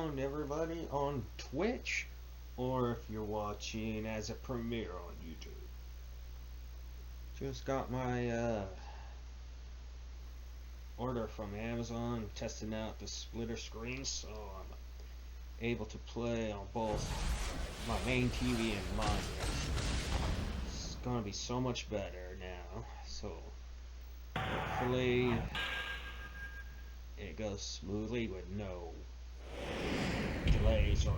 around, everybody, on Twitch, or if you're watching as a premiere on YouTube. Just got my order from Amazon, testing out the splitter screen, so I'm able to play on both my main TV and monitor. It's gonna be so much better now, so hopefully it goes smoothly with no delays or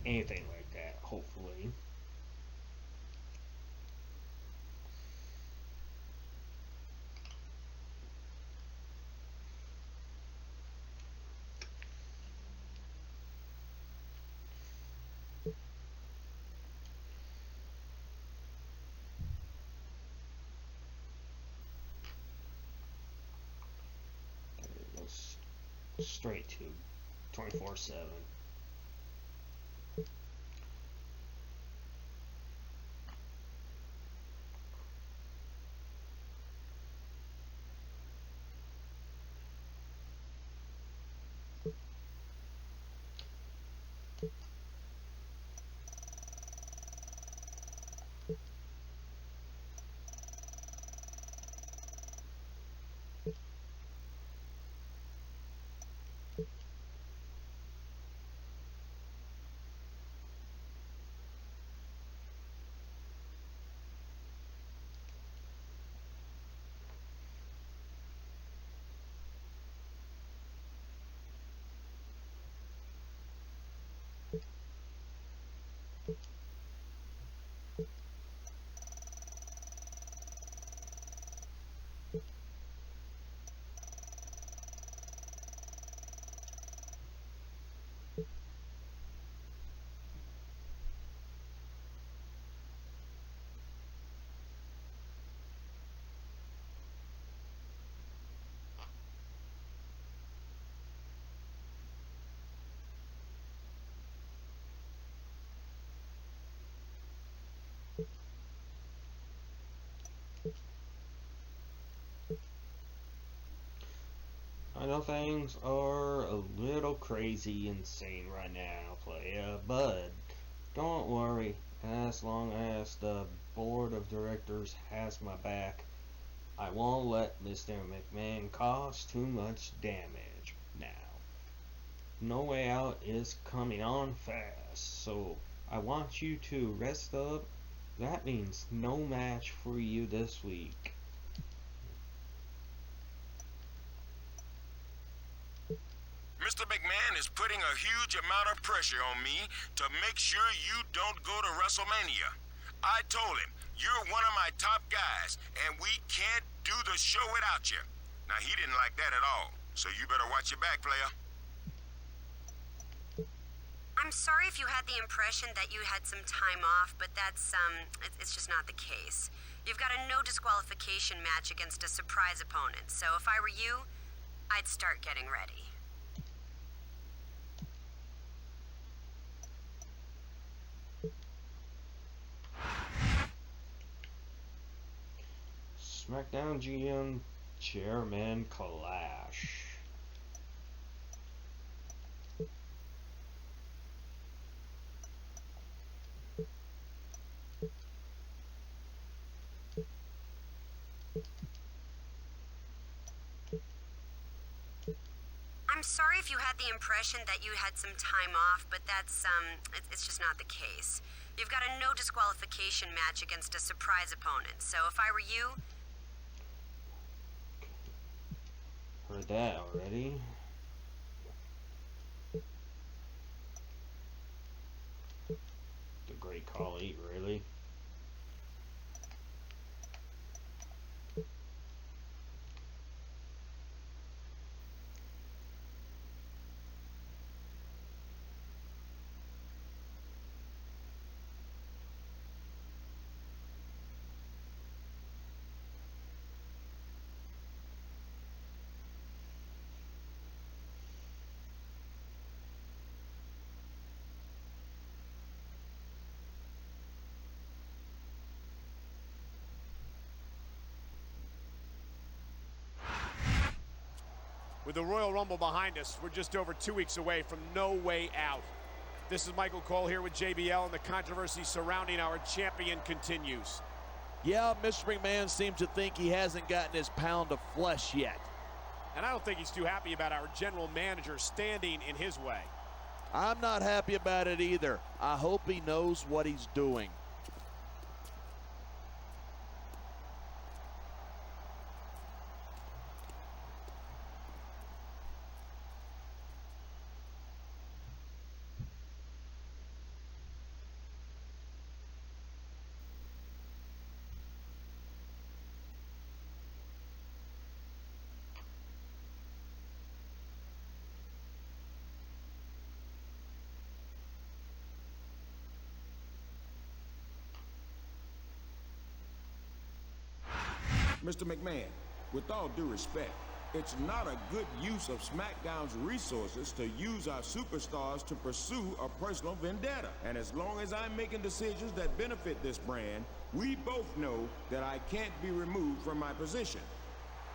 anything like that, hopefully. It goes straight to 24/7. I know things are a little crazy insane right now, playa, but don't worry. As long as the board of directors has my back, I won't let Mr. McMahon cause too much damage now. No Way Out is coming on fast, so I want you to rest up. That means no match for you this week. Mr. McMahon is putting a huge amount of pressure on me to make sure you don't go to WrestleMania. I told him, you're one of my top guys, and we can't do the show without you. Now, he didn't like that at all, so you better watch your back, player. I'm sorry if you had the impression that you had some time off, but that's, it's just not the case. You've got a no disqualification match against a surprise opponent, so if I were you, I'd start getting ready. SmackDown GM Chairman Clash. I'm sorry if you had the impression that you had some time off, but that's, it's just not the case. You've got a no disqualification match against a surprise opponent, so if I were you... Heard that already. The Great Khali, really? With the Royal Rumble behind us, we're just over 2 weeks away from No Way Out. This is Michael Cole here with JBL, and the controversy surrounding our champion continues. Yeah, Mr. McMahon seems to think he hasn't gotten his pound of flesh yet. And I don't think he's too happy about our general manager standing in his way. I'm not happy about it either. I hope he knows what he's doing. Mr. McMahon, with all due respect, it's not a good use of SmackDown's resources to use our superstars to pursue a personal vendetta. And as long as I'm making decisions that benefit this brand, we both know that I can't be removed from my position.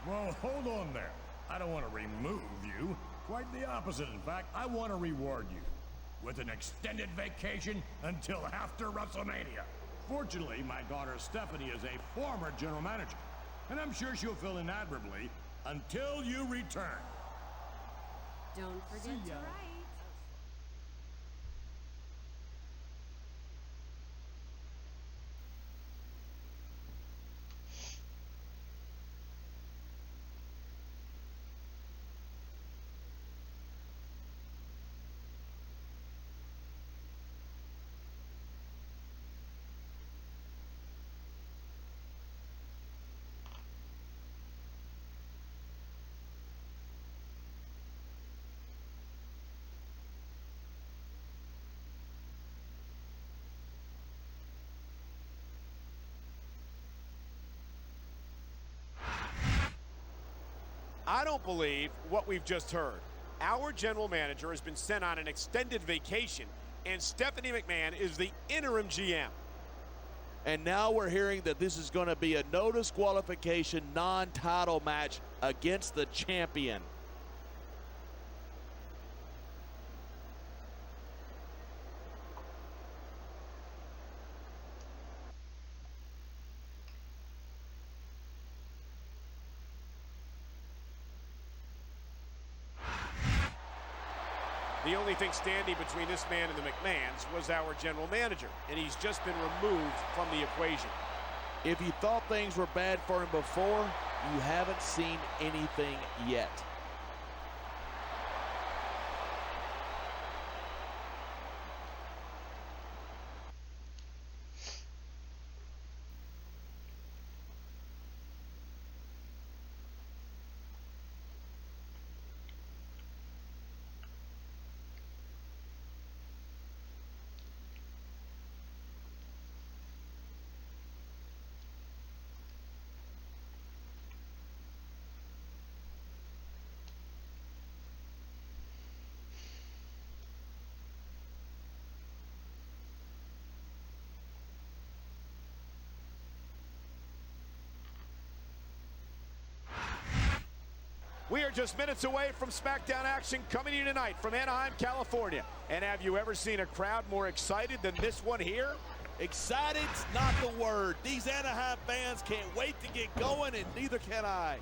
Well, hold on there. I don't want to remove you. Quite the opposite, in fact. I want to reward you with an extended vacation until after WrestleMania. Fortunately, my daughter Stephanie is a former general manager, and I'm sure she'll fill in admirably until you return. Don't forget to write. I don't believe what we've just heard. Our general manager has been sent on an extended vacation, and Stephanie McMahon is the interim GM. And now we're hearing that this is going to be a no disqualification non-title match against the champion. The only thing standing between this man and the McMahons was our general manager, and he's just been removed from the equation. If you thought things were bad for him before, you haven't seen anything yet. We are just minutes away from SmackDown action coming to you tonight from Anaheim, California. And have you ever seen a crowd more excited than this one here? Excited's not the word. These Anaheim fans can't wait to get going, and neither can I.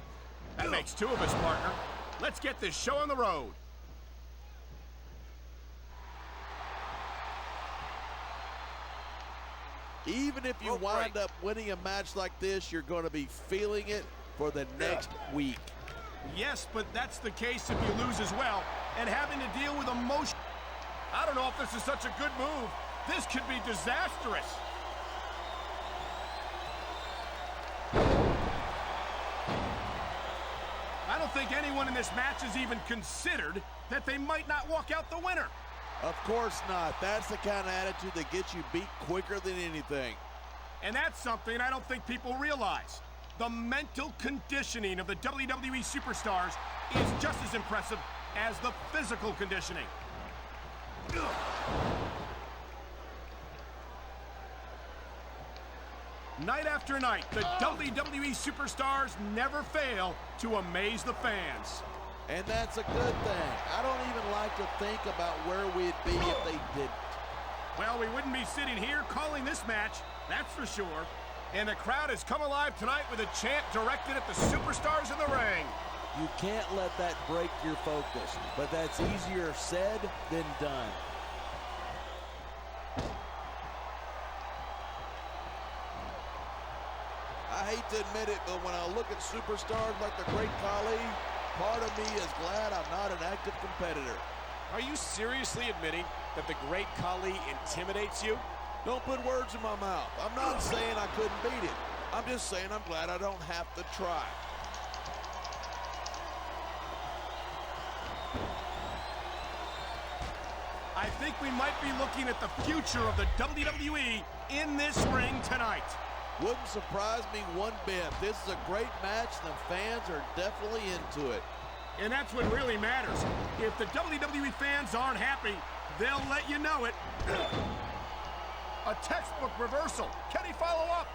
That makes two of us, partner. Let's get this show on the road. Even if you wind up winning a match like this, you're going to be feeling it for the next week. Yes, but that's the case if you lose as well, and having to deal with emotion. I don't know if this is such a good move. This could be disastrous. I don't think anyone in this match has even considered that they might not walk out the winner. Of course not. That's the kind of attitude that gets you beat quicker than anything. And that's something I don't think people realize. The mental conditioning of the WWE superstars is just as impressive as the physical conditioning. Night after night, the WWE superstars never fail to amaze the fans. And that's a good thing. I don't even like to think about where we'd be if they didn't. Well, we wouldn't be sitting here calling this match, that's for sure. And the crowd has come alive tonight with a chant directed at the superstars in the ring. You can't let that break your focus, but that's easier said than done. I hate to admit it, but when I look at superstars like the Great Khali, part of me is glad I'm not an active competitor. Are you seriously admitting that the Great Khali intimidates you? Don't put words in my mouth. I'm not saying I couldn't beat it. I'm just saying I'm glad I don't have to try. I think we might be looking at the future of the WWE in this ring tonight. Wouldn't surprise me one bit. This is a great match, and the fans are definitely into it. And that's what really matters. If the WWE fans aren't happy, they'll let you know it. A textbook reversal. Can he follow up?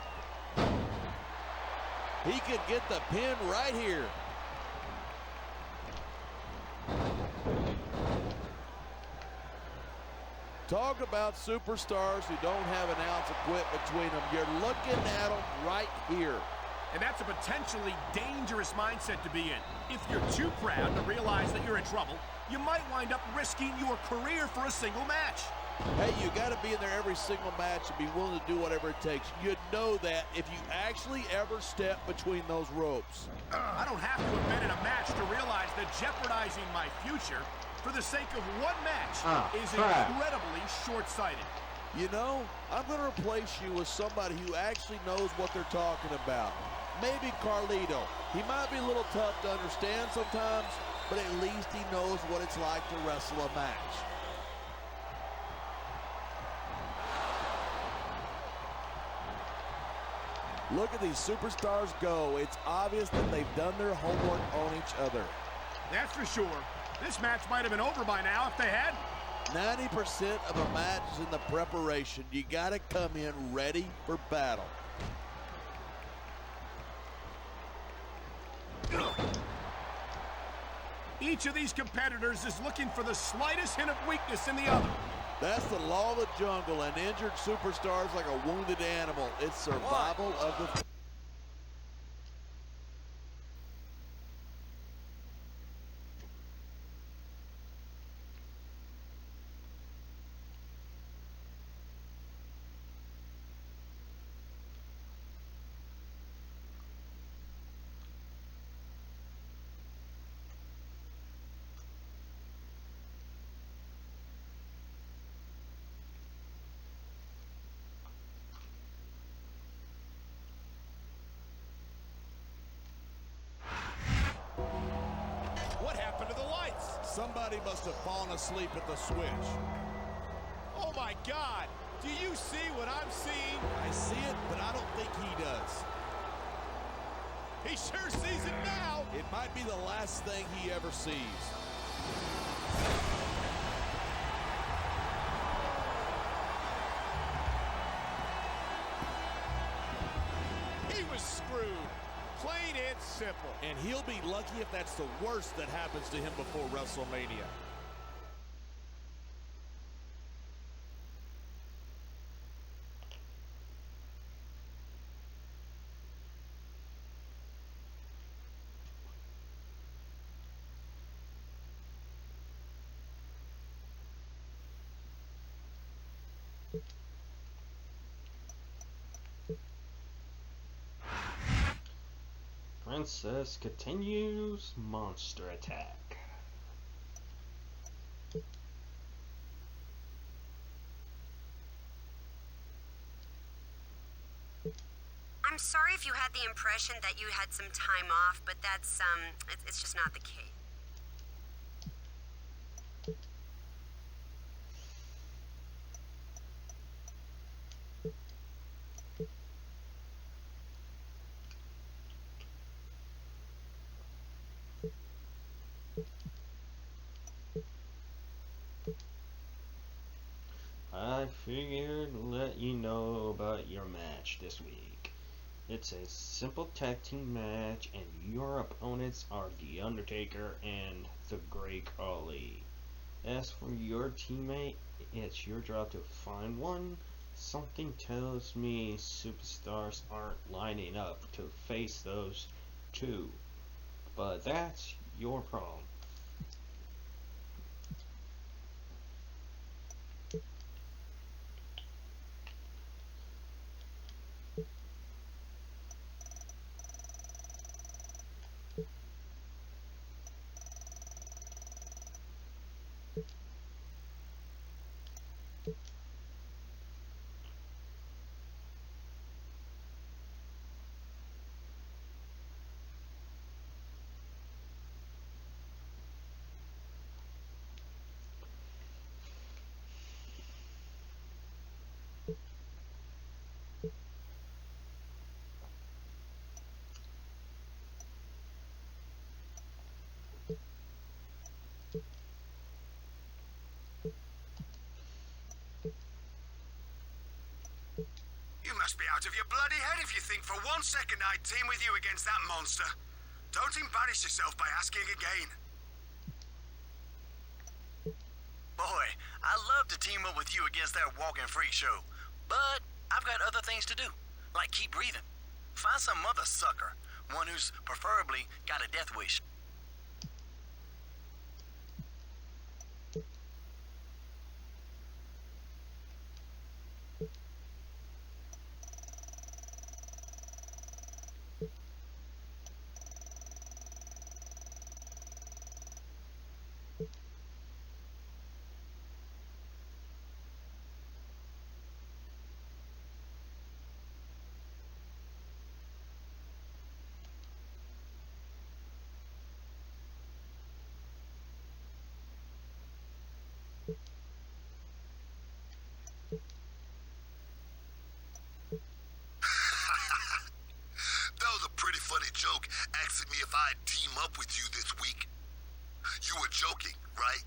He could get the pin right here. Talk about superstars who don't have an ounce of quit between them. You're looking at them right here. And that's a potentially dangerous mindset to be in. If you're too proud to realize that you're in trouble, you might wind up risking your career for a single match. Hey, you got to be in there every single match and be willing to do whatever it takes. You'd know that if you actually ever step between those ropes. I don't have to have been in a match to realize that jeopardizing my future for the sake of one match is incredibly short-sighted. You know, I'm going to replace you with somebody who actually knows what they're talking about. Maybe Carlito. He might be a little tough to understand sometimes, but at least he knows what it's like to wrestle a match. Look at these superstars go. It's obvious that they've done their homework on each other. That's for sure. This match might have been over by now if they hadn't. 90% of a match is in the preparation. You got to come in ready for battle. Each of these competitors is looking for the slightest hint of weakness in the other. That's the law of the jungle, and injured superstars like a wounded animal. It's survival of the... Somebody must have fallen asleep at the switch. Oh my God! Do you see what I'm seeing? I see it, but I don't think he does. He sure sees it now! It might be the last thing he ever sees. He was screwed. Plain and simple. And he'll be lucky if that's the worst that happens to him before WrestleMania. Princess continues monster attack. I'm sorry if you had the impression that you had some time off, but that's, it's just not the case. I figured to let you know about your match this week. It's a simple tag team match, and your opponents are The Undertaker and The Great Khali. As for your teammate, it's your job to find one. Something tells me superstars aren't lining up to face those two, but that's your problem. You must be out of your bloody head if you think for 1 second I'd team with you against that monster. Don't embarrass yourself by asking again. Boy, I'd love to team up with you against that walking freak show. But I've got other things to do, like keep breathing. Find some other sucker, one who's preferably got a death wish. That was a pretty funny joke, asking me if I'd team up with you this week. You were joking, right?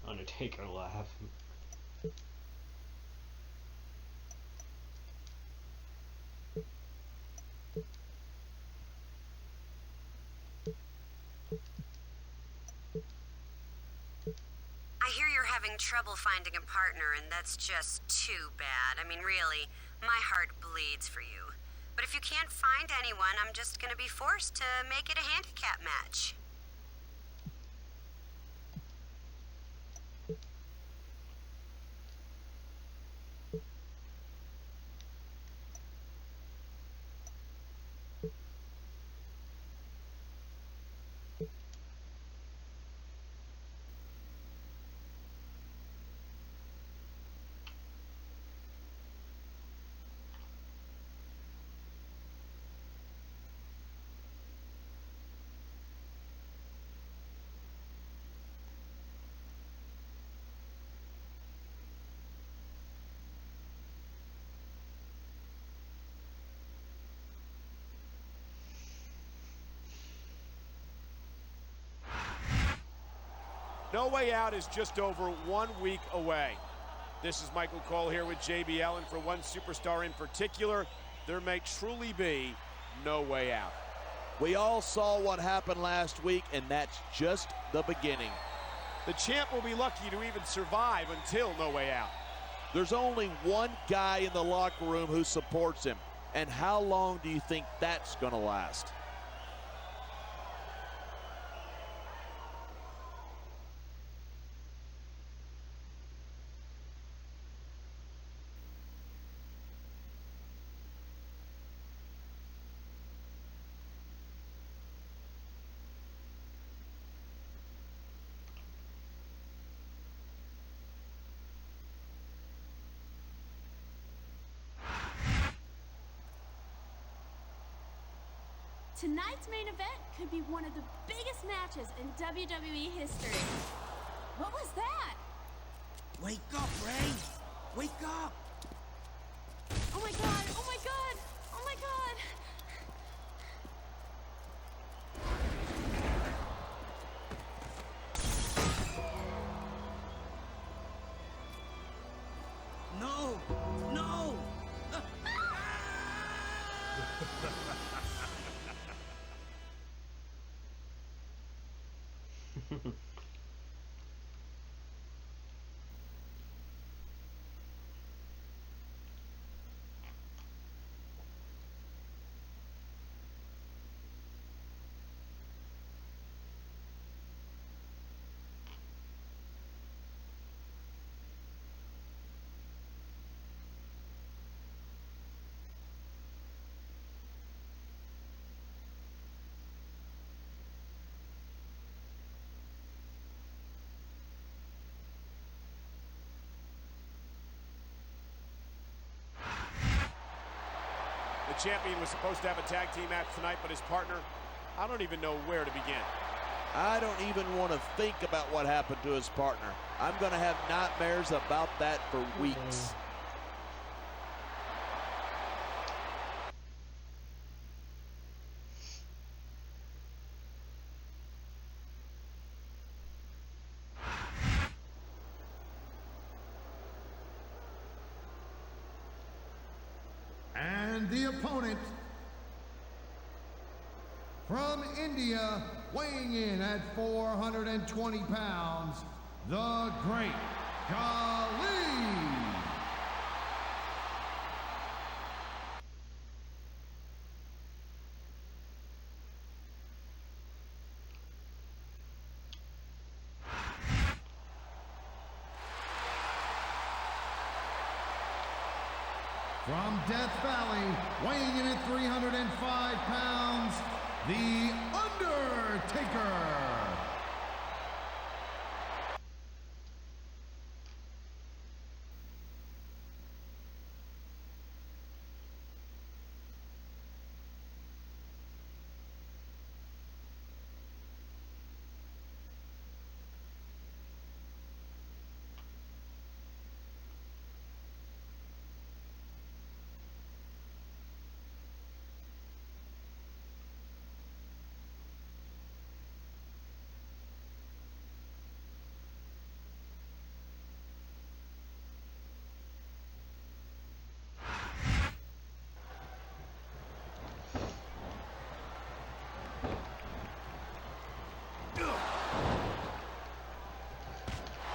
Undertaker laughing. I hear you're having trouble finding a partner, and that's just too bad. I mean, really, my heart bleeds for you. But if you can't find anyone, I'm just gonna be forced to make it a handicap match. No Way Out is just over 1 week away. This is Michael Cole here with JBL, and for one superstar in particular, there may truly be no way out. We all saw what happened last week, and that's just the beginning. The champ will be lucky to even survive until No Way Out. There's only one guy in the locker room who supports him, and how long do you think that's going to last? Tonight's main event could be one of the biggest matches in WWE history. What was that? Wake up, Ray! Wake up! Oh my god! Oh my god! Oh my my God! No! No! The champion was supposed to have a tag team match tonight, but his partner, I don't even know where to begin. I don't even want to think about what happened to his partner. I'm going to have nightmares about that for weeks. And the opponent from India, weighing in at 420 pounds, the Great Khali. From Death Valley, weighing in at 305 pounds, The Undertaker.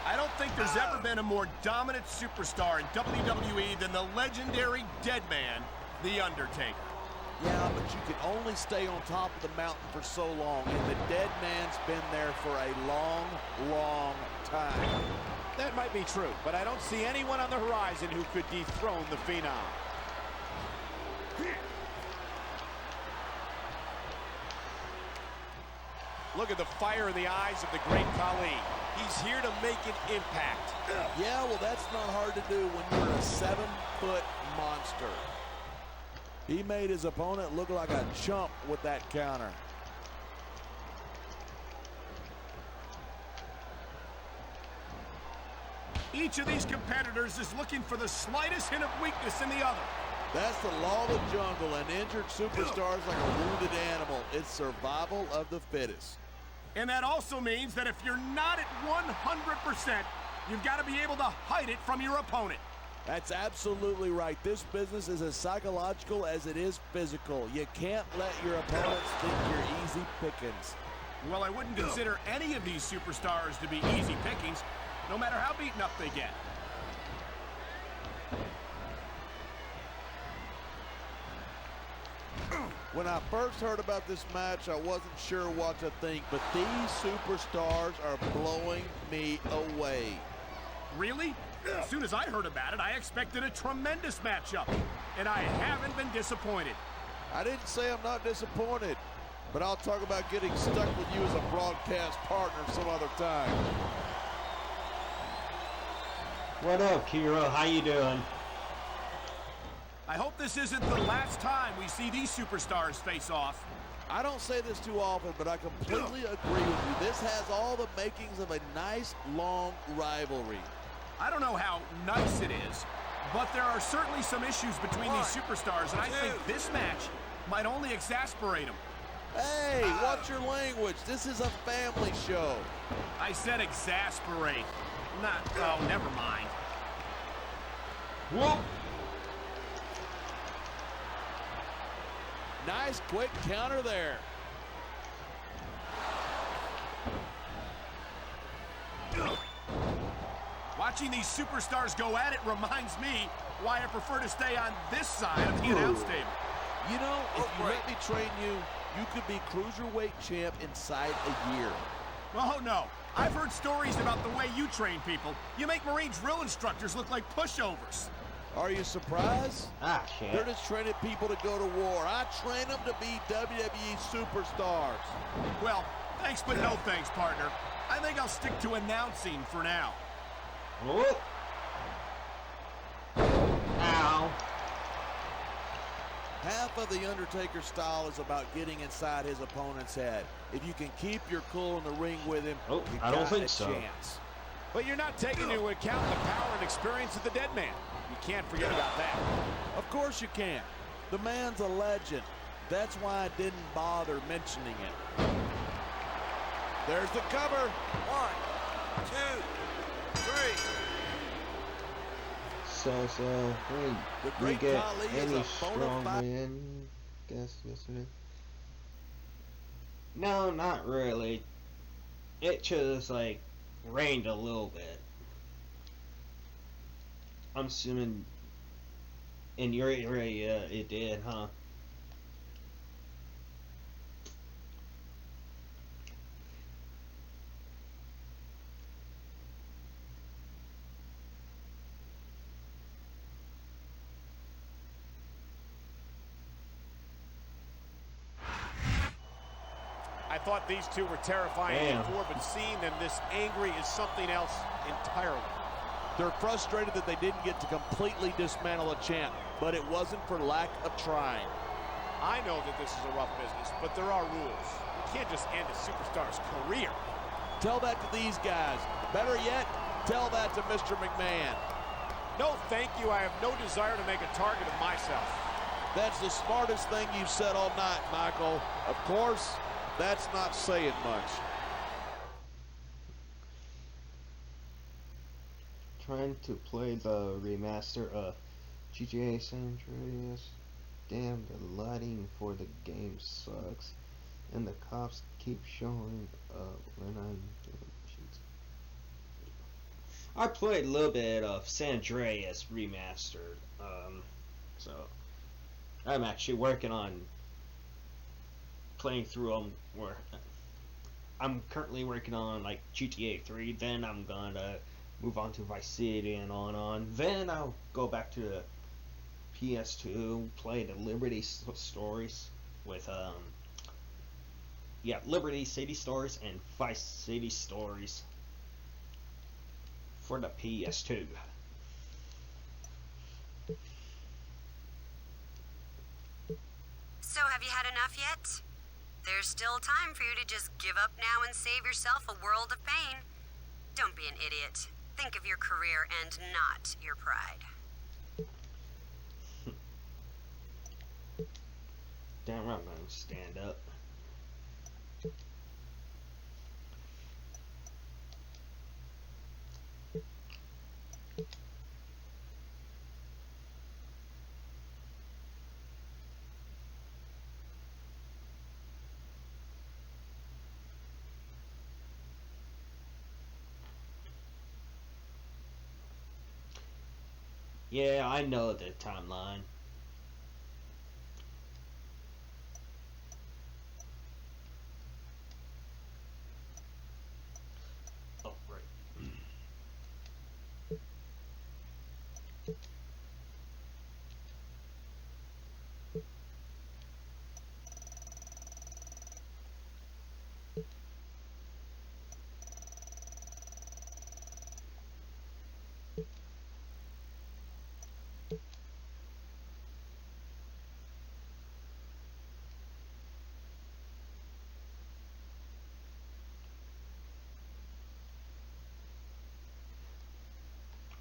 I don't think there's ever been a more dominant superstar in WWE than the legendary Deadman, The Undertaker. Yeah, but you can only stay on top of the mountain for so long, and the dead man's been there for a long, long time. That might be true, but I don't see anyone on the horizon who could dethrone the Phenom. Look at the fire in the eyes of the Great Khali. He's here to make an impact. Yeah, well, that's not hard to do when you're a 7-foot monster. He made his opponent look like a chump with that counter. Each of these competitors is looking for the slightest hint of weakness in the other. That's the law of the jungle, and injured superstars like a wounded animal. It's survival of the fittest. And that also means that if you're not at 100%, you've got to be able to hide it from your opponent. That's absolutely right. This business is as psychological as it is physical. You can't let your opponents think you're easy pickings. Well, I wouldn't consider any of these superstars to be easy pickings, no matter how beaten up they get. When I first heard about this match, I wasn't sure what to think, but these superstars are blowing me away. Really? As soon as I heard about it, I expected a tremendous matchup, and I haven't been disappointed. I didn't say I'm not disappointed, but I'll talk about getting stuck with you as a broadcast partner some other time. What up, Kiro? How you doing? I hope this isn't the last time we see these superstars face off. I don't say this too often, but I completely agree with you. This has all the makings of a nice, long rivalry. I don't know how nice it is, But there are certainly some issues between these superstars, and I think this match might only exasperate them. Hey, watch your language. This is a family show. I said exasperate. Not, oh, never mind. Whoop! Nice quick counter there. Watching these superstars go at it reminds me why I prefer to stay on this side of the announce table. You know, if you let me train you, you could be cruiserweight champ inside a year. Oh, no. I've heard stories about the way you train people. You make Marine drill instructors look like pushovers. Are you surprised? Ah, shit. They're just training people to go to war. I train them to be WWE superstars. Well, thanks but no thanks, partner. I think I'll stick to announcing for now. Whoop! Ow! Half of The Undertaker's style is about getting inside his opponent's head. If you can keep your cool in the ring with him, Oh, you I don't got think a so. chance. But you're not taking into account the power and experience of the dead man. You can't forget about that. Of course you can. The man's a legend. That's why I didn't bother mentioning it. There's the cover. 1, 2, 3. So, The we Great get Khali is any a bona strong fide- win, guess, yesterday? No, not really. It just, like, rained a little bit. I'm assuming in your area it did, huh? I thought these two were terrifying Damn. before, but seeing them this angry is something else entirely. They're frustrated that they didn't get to completely dismantle a champ, but it wasn't for lack of trying. I know that this is a rough business, but there are rules. You can't just end a superstar's career. Tell that to these guys. Better yet, tell that to Mr. McMahon. No, thank you. I have no desire to make a target of myself. That's the smartest thing you've said all night, Michael. Of course, that's not saying much. Trying to play the remaster of GTA San Andreas. Damn, the lighting for the game sucks. And the cops keep showing up when I'm doing shit. I played a little bit of San Andreas remastered. So I'm actually working on playing through them. Where I'm currently working on like GTA 3. Then I'm gonna move on to Vice City and on. Then I'll go back to the PS2, play the Liberty Stories with Liberty City Stories and Vice City Stories for the PS2. So, have you had enough yet? There's still time for you to just give up now and save yourself a world of pain. Don't be an idiot. Think of your career and not your pride. Damn right, I'm gonna stand up. Yeah, I know the timeline. Oh, right.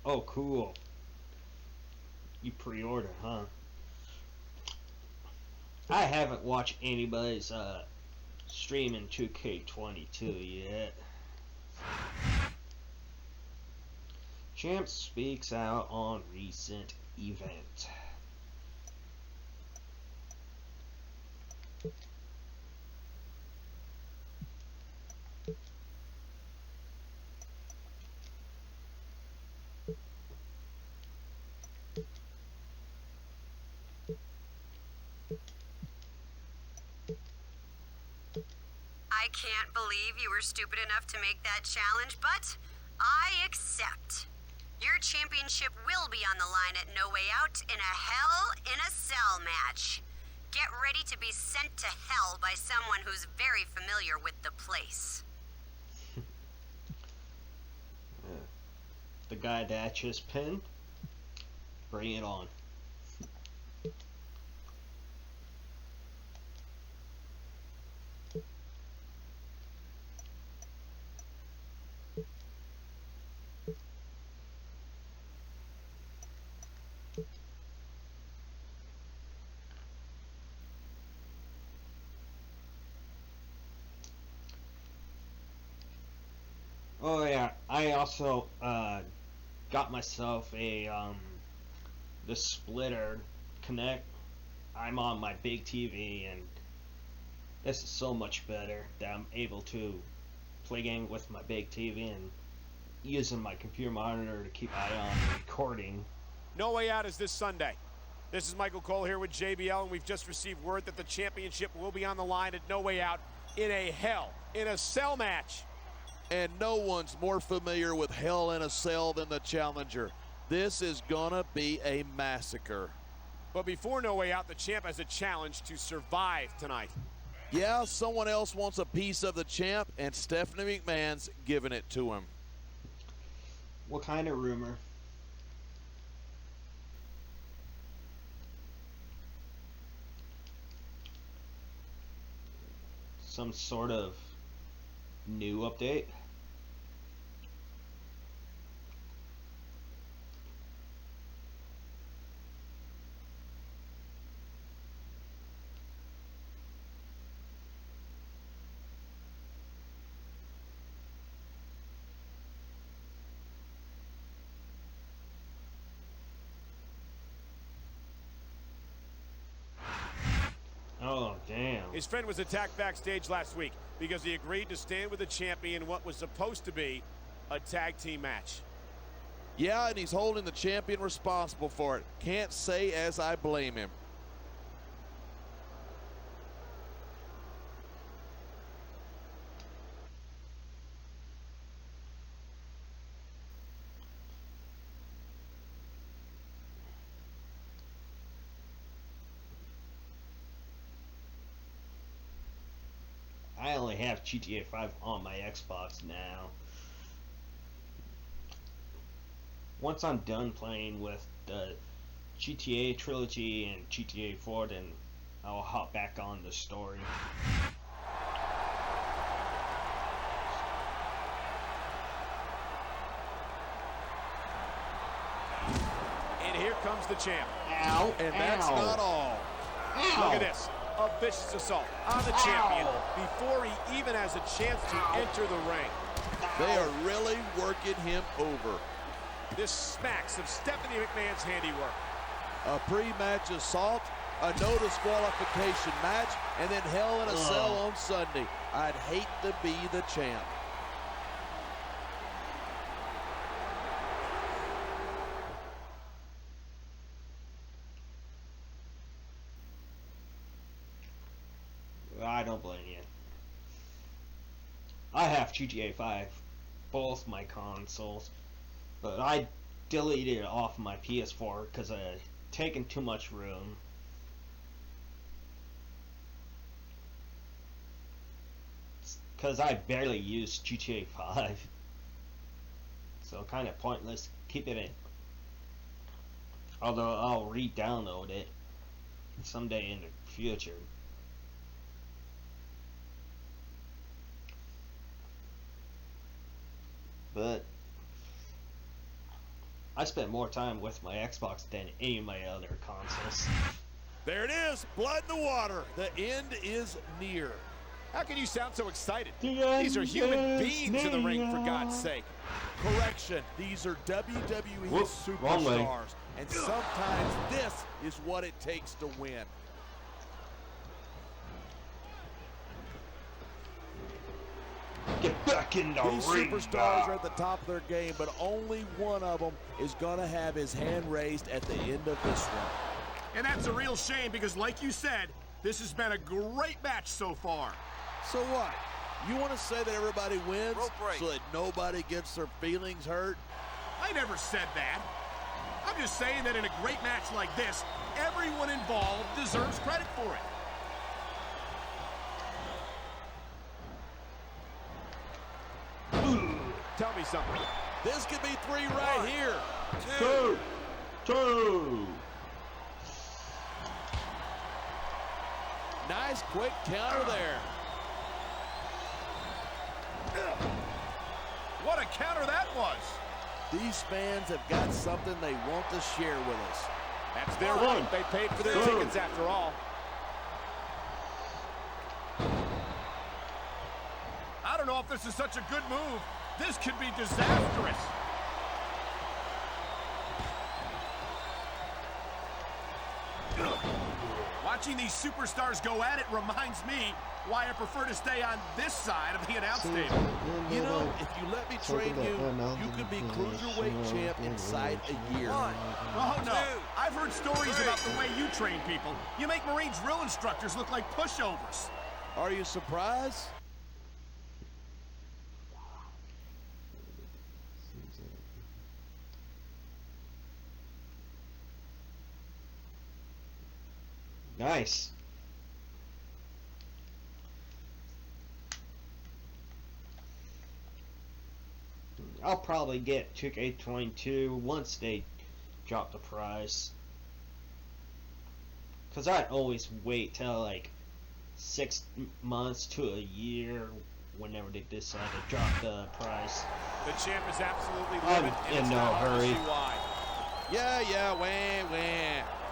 Oh, cool. You pre-order, huh? I haven't watched anybody's streaming 2K22 yet. Champ speaks out on recent event. I can't believe you were stupid enough to make that challenge, but I accept. Your championship will be on the line at No Way Out in a Hell in a Cell match. Get ready to be sent to hell by someone who's very familiar with the place. The guy that just pinned, bring it on. Oh yeah, I also got myself a the splitter connect. I'm on my big TV, and this is so much better that I'm able to play games with my big TV and using my computer monitor to keep eye on the recording. No Way Out is this Sunday. This is Michael Cole here with JBL, and we've just received word that the championship will be on the line at No Way Out in a Hell in a Cell match. And no one's more familiar with Hell in a Cell than the challenger. This is gonna be a massacre. But before No Way Out, the champ has a challenge to survive tonight. Yeah, someone else wants a piece of the champ, and Stephanie McMahon's giving it to him. What kind of rumor? Some sort of new update? Oh, damn. His friend was attacked backstage last week because he agreed to stand with the champion in what was supposed to be a tag team match. Yeah, and he's holding the champion responsible for it. Can't say as I blame him. I only have GTA 5 on my Xbox now. Once I'm done playing with the GTA trilogy and GTA 4, then I'll hop back on the story. And here comes the champ. Ow! And that's not all. Ow. Look at this. A vicious assault on the champion before he even has a chance to enter the ring. They are really working him over. This smacks of Stephanie McMahon's handiwork. A pre-match assault, a no disqualification match, and then Hell in a Cell on Sunday. I'd hate to be the champ. I don't blame you. I have GTA 5, both my consoles, but I deleted it off my PS4 because it taken too much room. Because I barely use GTA 5, so kind of pointless keeping it. Although I'll re-download it someday in the future. But I spent more time with my Xbox than any of my other consoles. There it is, blood in the water. The end is near. How can you sound so excited? These are human beings in the ring, for God's sake. Correction, these are WWE wrong way. superstars, and sometimes this is what it takes to win. Get back in the These ring. superstars are at the top of their game, but only one of them is going to have his hand raised at the end of this one. And that's a real shame because, like you said, this has been a great match so far. So what? You want to say that everybody wins Rope break. so that nobody gets their feelings hurt? I never said that. I'm just saying that in a great match like this, everyone involved deserves credit for it. Tell me something. This could be 3 right here. 2. Nice quick counter there. What a counter that was. These fans have got something they want to share with us. That's their right. They paid for their tickets after all. I don't know if this is such a good move. This could be disastrous. Watching these superstars go at it reminds me why I prefer to stay on this side of the announce table. You know, if you let me train you, you could be cruiserweight champ inside a year. Oh, no. I've heard stories about the way you train people. You make Marine drill instructors look like pushovers. Are you surprised? Nice. I'll probably get 2K22 once they drop the price. Cause I always wait till like 6 months to a year whenever they decide to drop the price. The champ is absolutely I'm livid, and in it's no not hard to hurry. see why. Yeah, wah.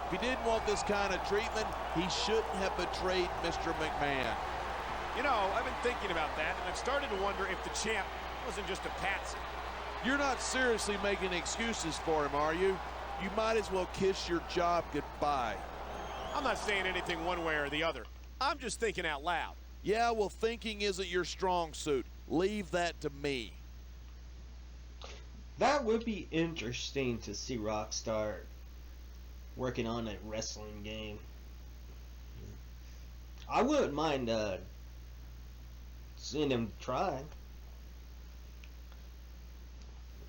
If he didn't want this kind of treatment, he shouldn't have betrayed Mr. McMahon. You know, I've been thinking about that, and I've started to wonder if the champ wasn't just a patsy. You're not seriously making excuses for him, are you? You might as well kiss your job goodbye. I'm not saying anything one way or the other. I'm just thinking out loud. Yeah, well, thinking isn't your strong suit. Leave that to me. That would be interesting to see Rockstar working on a wrestling game. I wouldn't mind seeing them try.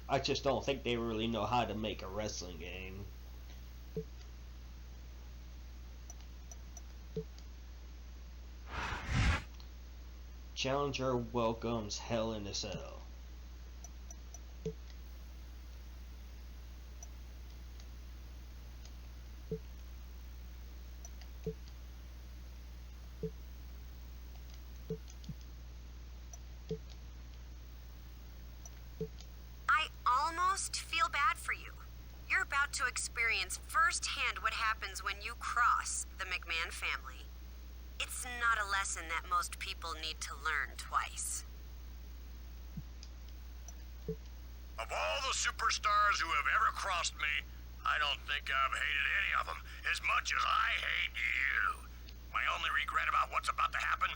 I just don't think they really know how to make a wrestling game. Challenger welcomes Hell in a Cell. I almost feel bad for you. You're about to experience firsthand what happens when you cross the McMahon family. It's not a lesson that most people need to learn twice. Of all the superstars who have ever crossed me, I don't think I've hated any of them as much as I hate you. My only regret about what's about to happen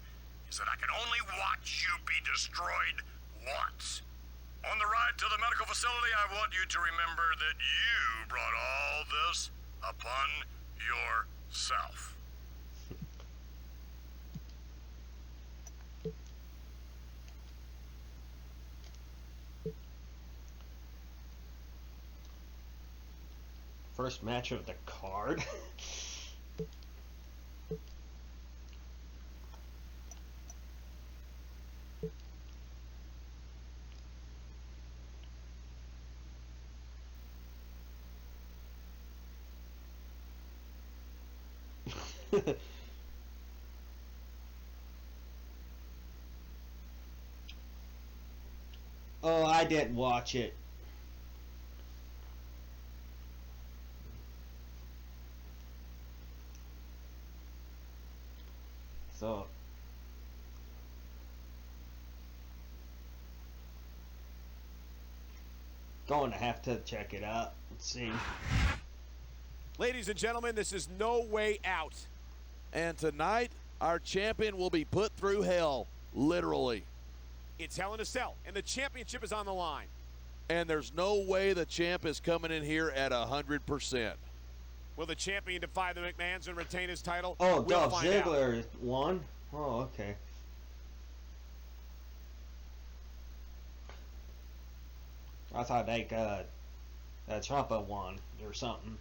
is that I can only watch you be destroyed once. On the ride to the medical facility, I want you to remember that you brought all this upon yourself. First match of the card. Oh, I didn't watch it. So going to have to check it out and see. Ladies and gentlemen, this is No Way Out. And tonight, our champion will be put through hell, literally. It's Hell in a Cell, and the championship is on the line. And there's no way the champ is coming in here at 100%. Will the champion defy the McMahons and retain his title? Oh, we'll Dolph find Ziggler out. won? Oh, okay. I thought that Ciampa won or something.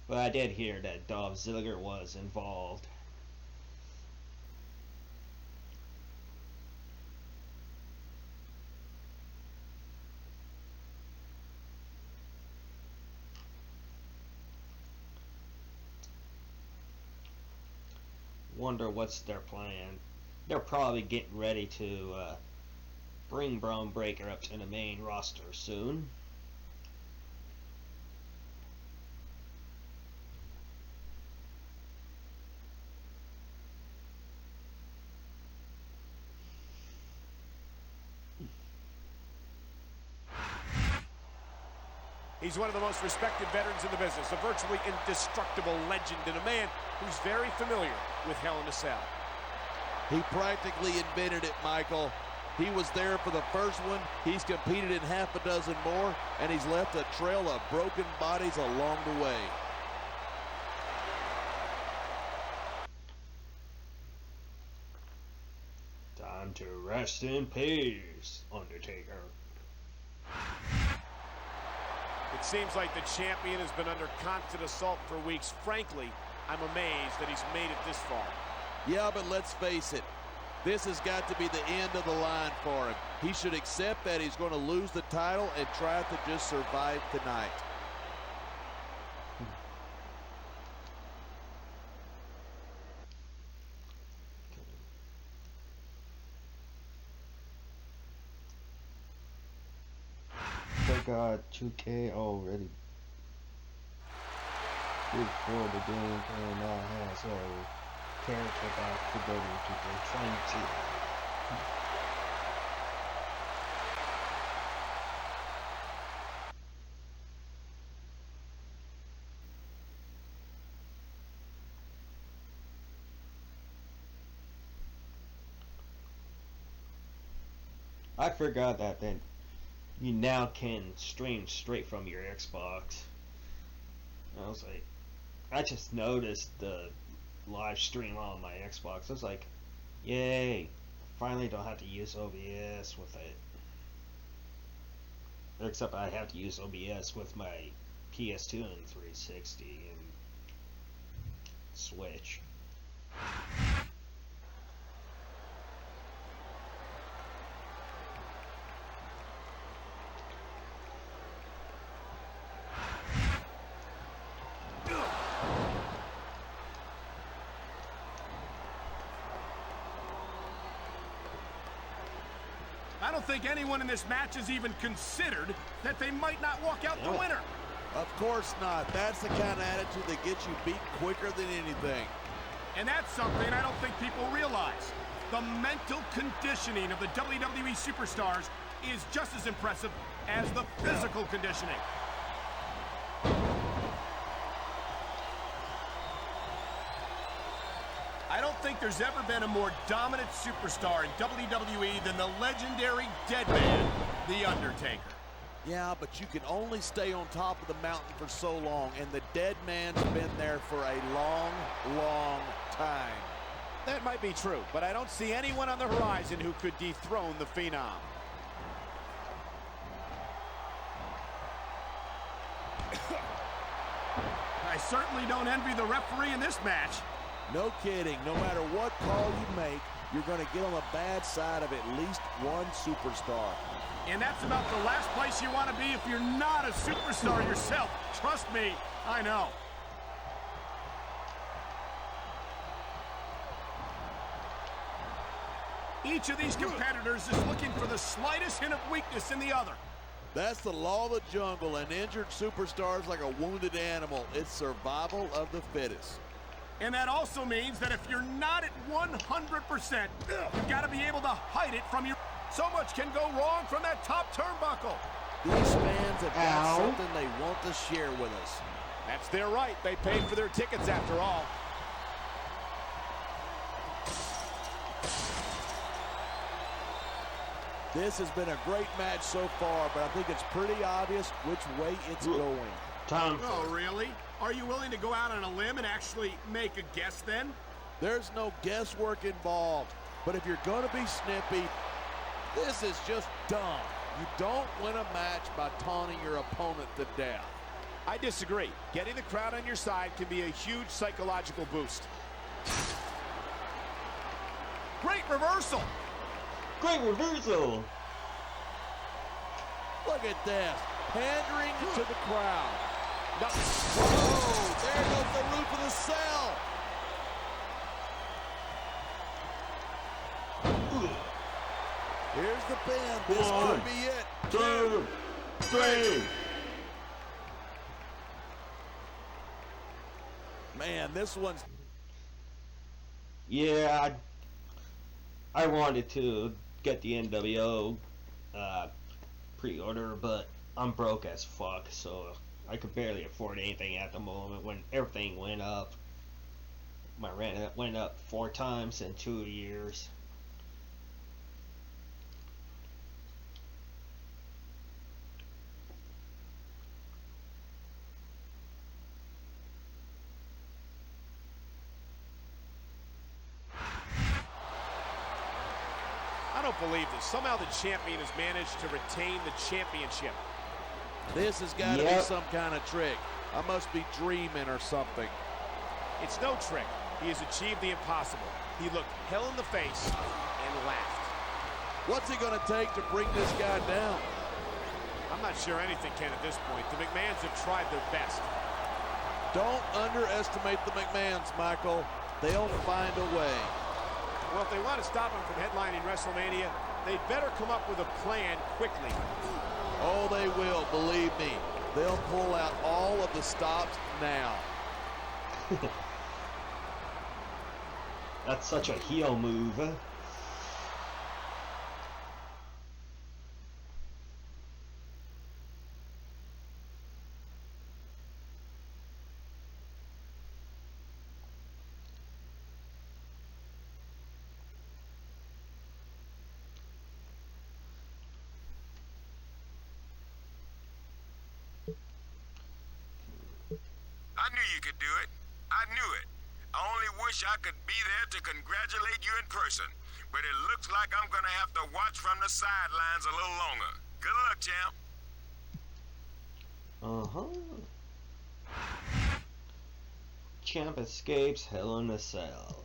But I did hear that Dolph Ziggler was involved. Wonder what's their plan. They're probably getting ready to bring Braun Breaker up to the main roster soon. He's one of the most respected veterans in the business, a virtually indestructible legend, and a man who's very familiar with Hell in a Cell. He practically invented it, Michael. He was there for the first one. He's competed in half a dozen more, and he's left a trail of broken bodies along the way. Time to rest in peace, Undertaker. It seems like the champion has been under constant assault for weeks. Frankly, I'm amazed that he's made it this far. Yeah, but let's face it. This has got to be the end of the line for him. He should accept that he's going to lose the title and try to just survive tonight. Forgot 2K already. Before the game came out has a character back to WWE 2K20. I forgot that then. You now can stream straight from your Xbox. I was like, I just noticed the live stream on my Xbox. I was like, yay! Finally don't have to use OBS with it. Except I have to use OBS with my PS2 and 360 and Switch. I don't think anyone in this match has even considered that they might not walk out the winner. Of course not. That's the kind of attitude that gets you beat quicker than anything. And that's something I don't think people realize. The mental conditioning of the WWE superstars is just as impressive as the physical conditioning. I don't think there's ever been a more dominant superstar in WWE than the legendary Dead Man, The Undertaker. Yeah, but you can only stay on top of the mountain for so long, and the Dead Man's been there for a long, long time. That might be true, but I don't see anyone on the horizon who could dethrone the Phenom. I certainly don't envy the referee in this match. No kidding. No matter what call you make, you're going to get on the bad side of at least one superstar. And that's about the last place you want to be if you're not a superstar yourself. Trust me, I know. Each of these competitors is looking for the slightest hint of weakness in the other. That's the law of the jungle, and injured superstars like a wounded animal. It's survival of the fittest. And that also means that if you're not at 100%, you've got to be able to hide it from your... So much can go wrong from that top turnbuckle. These fans have got something they want to share with us. That's their right. They paid for their tickets after all. This has been a great match so far, but I think it's pretty obvious which way it's going. Oh, really? Are you willing to go out on a limb and actually make a guess then? There's no guesswork involved, but if you're going to be snippy, this is just dumb. You don't win a match by taunting your opponent to death. I disagree. Getting the crowd on your side can be a huge psychological boost. Great reversal. Great reversal. Look at this. Pandering to the crowd. No. Whoa, there goes the roof of the cell. Here's the pin. This could be it. 2, 3. Man, this one's... Yeah, I wanted to get the NWO pre-order, but I'm broke as fuck, so I could barely afford anything at the moment when everything went up. My rent went up 4 times in 2 years. I don't believe this. Somehow the champion has managed to retain the championship. This has got to be some kind of trick. I must be dreaming or something. It's no trick. He has achieved the impossible. He looked hell in the face and laughed. What's it going to take to bring this guy down? I'm not sure anything can at this point. The McMahons have tried their best. Don't underestimate the McMahons, Michael. They'll find a way. Well, if they want to stop him from headlining WrestleMania, they'd better come up with a plan quickly. Oh, they will, believe me. They'll pull out all of the stops now. That's such a heel move. I knew you could do it. I knew it. I only wish I could be there to congratulate you in person. But it looks like I'm gonna have to watch from the sidelines a little longer. Good luck, champ. Champ escapes Hell in a Cell.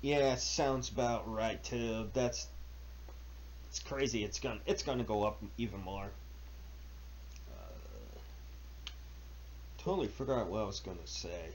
Yeah, sounds about right too. It's crazy. It's gonna go up even more. Totally forgot what I was gonna say.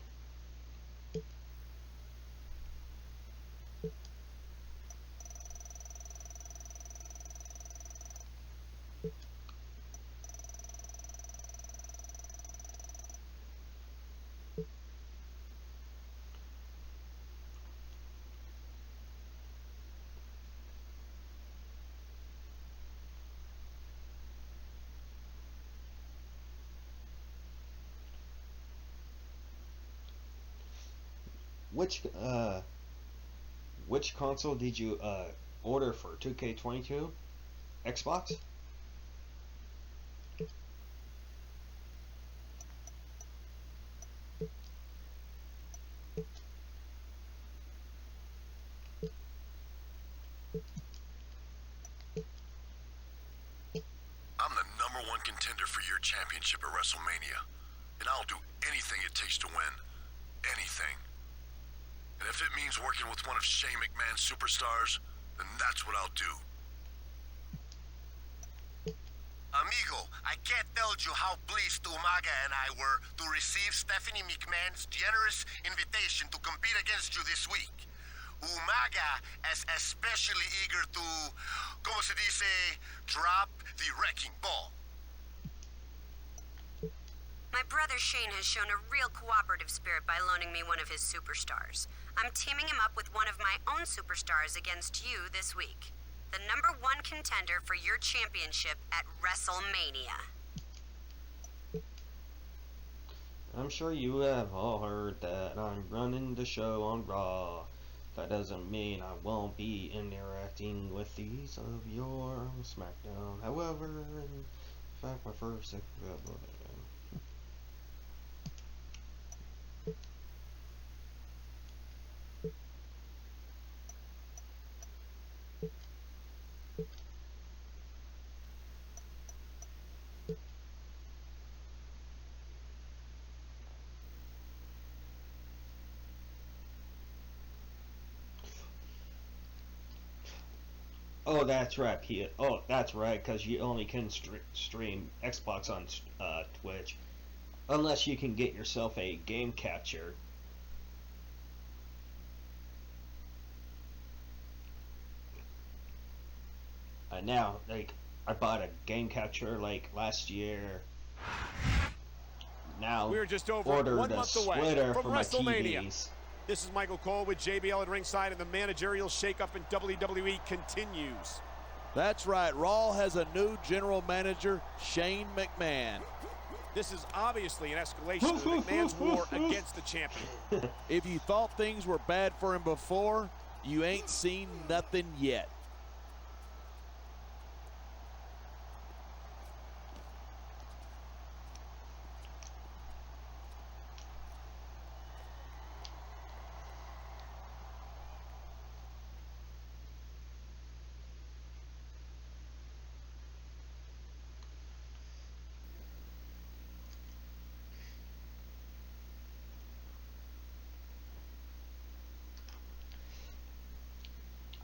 Which console did you order for 2K22? Xbox? one contender for your championship at WrestleMania. And I'll do anything it takes to win. Anything. And if it means working with one of Shane McMahon's superstars, then that's what I'll do. Amigo, I can't tell you how pleased Umaga and I were to receive Stephanie McMahon's generous invitation to compete against you this week. Umaga is especially eager to, como se dice, drop the wrecking ball. My brother Shane has shown a real cooperative spirit by loaning me one of his superstars. I'm teaming him up with one of my own superstars against you this week. The #1 contender for your championship at WrestleMania. I'm sure you have all heard that I'm running the show on Raw. That doesn't mean I won't be interacting with these of your SmackDown. However, in fact, my first... Oh, that's right, Pete. Oh, that's right, because you only can stream Xbox on Twitch. Unless you can get yourself a game capture. Now, like, I bought a game capture, like, last year. Now, We're just over ordered 1 a month away splitter from for my WrestleMania. TVs. This is Michael Cole with JBL at ringside, and the managerial shakeup in WWE continues. That's right. Raw has a new general manager, Shane McMahon. This is obviously an escalation of the McMahon's war against the champion. If you thought things were bad for him before, you ain't seen nothing yet.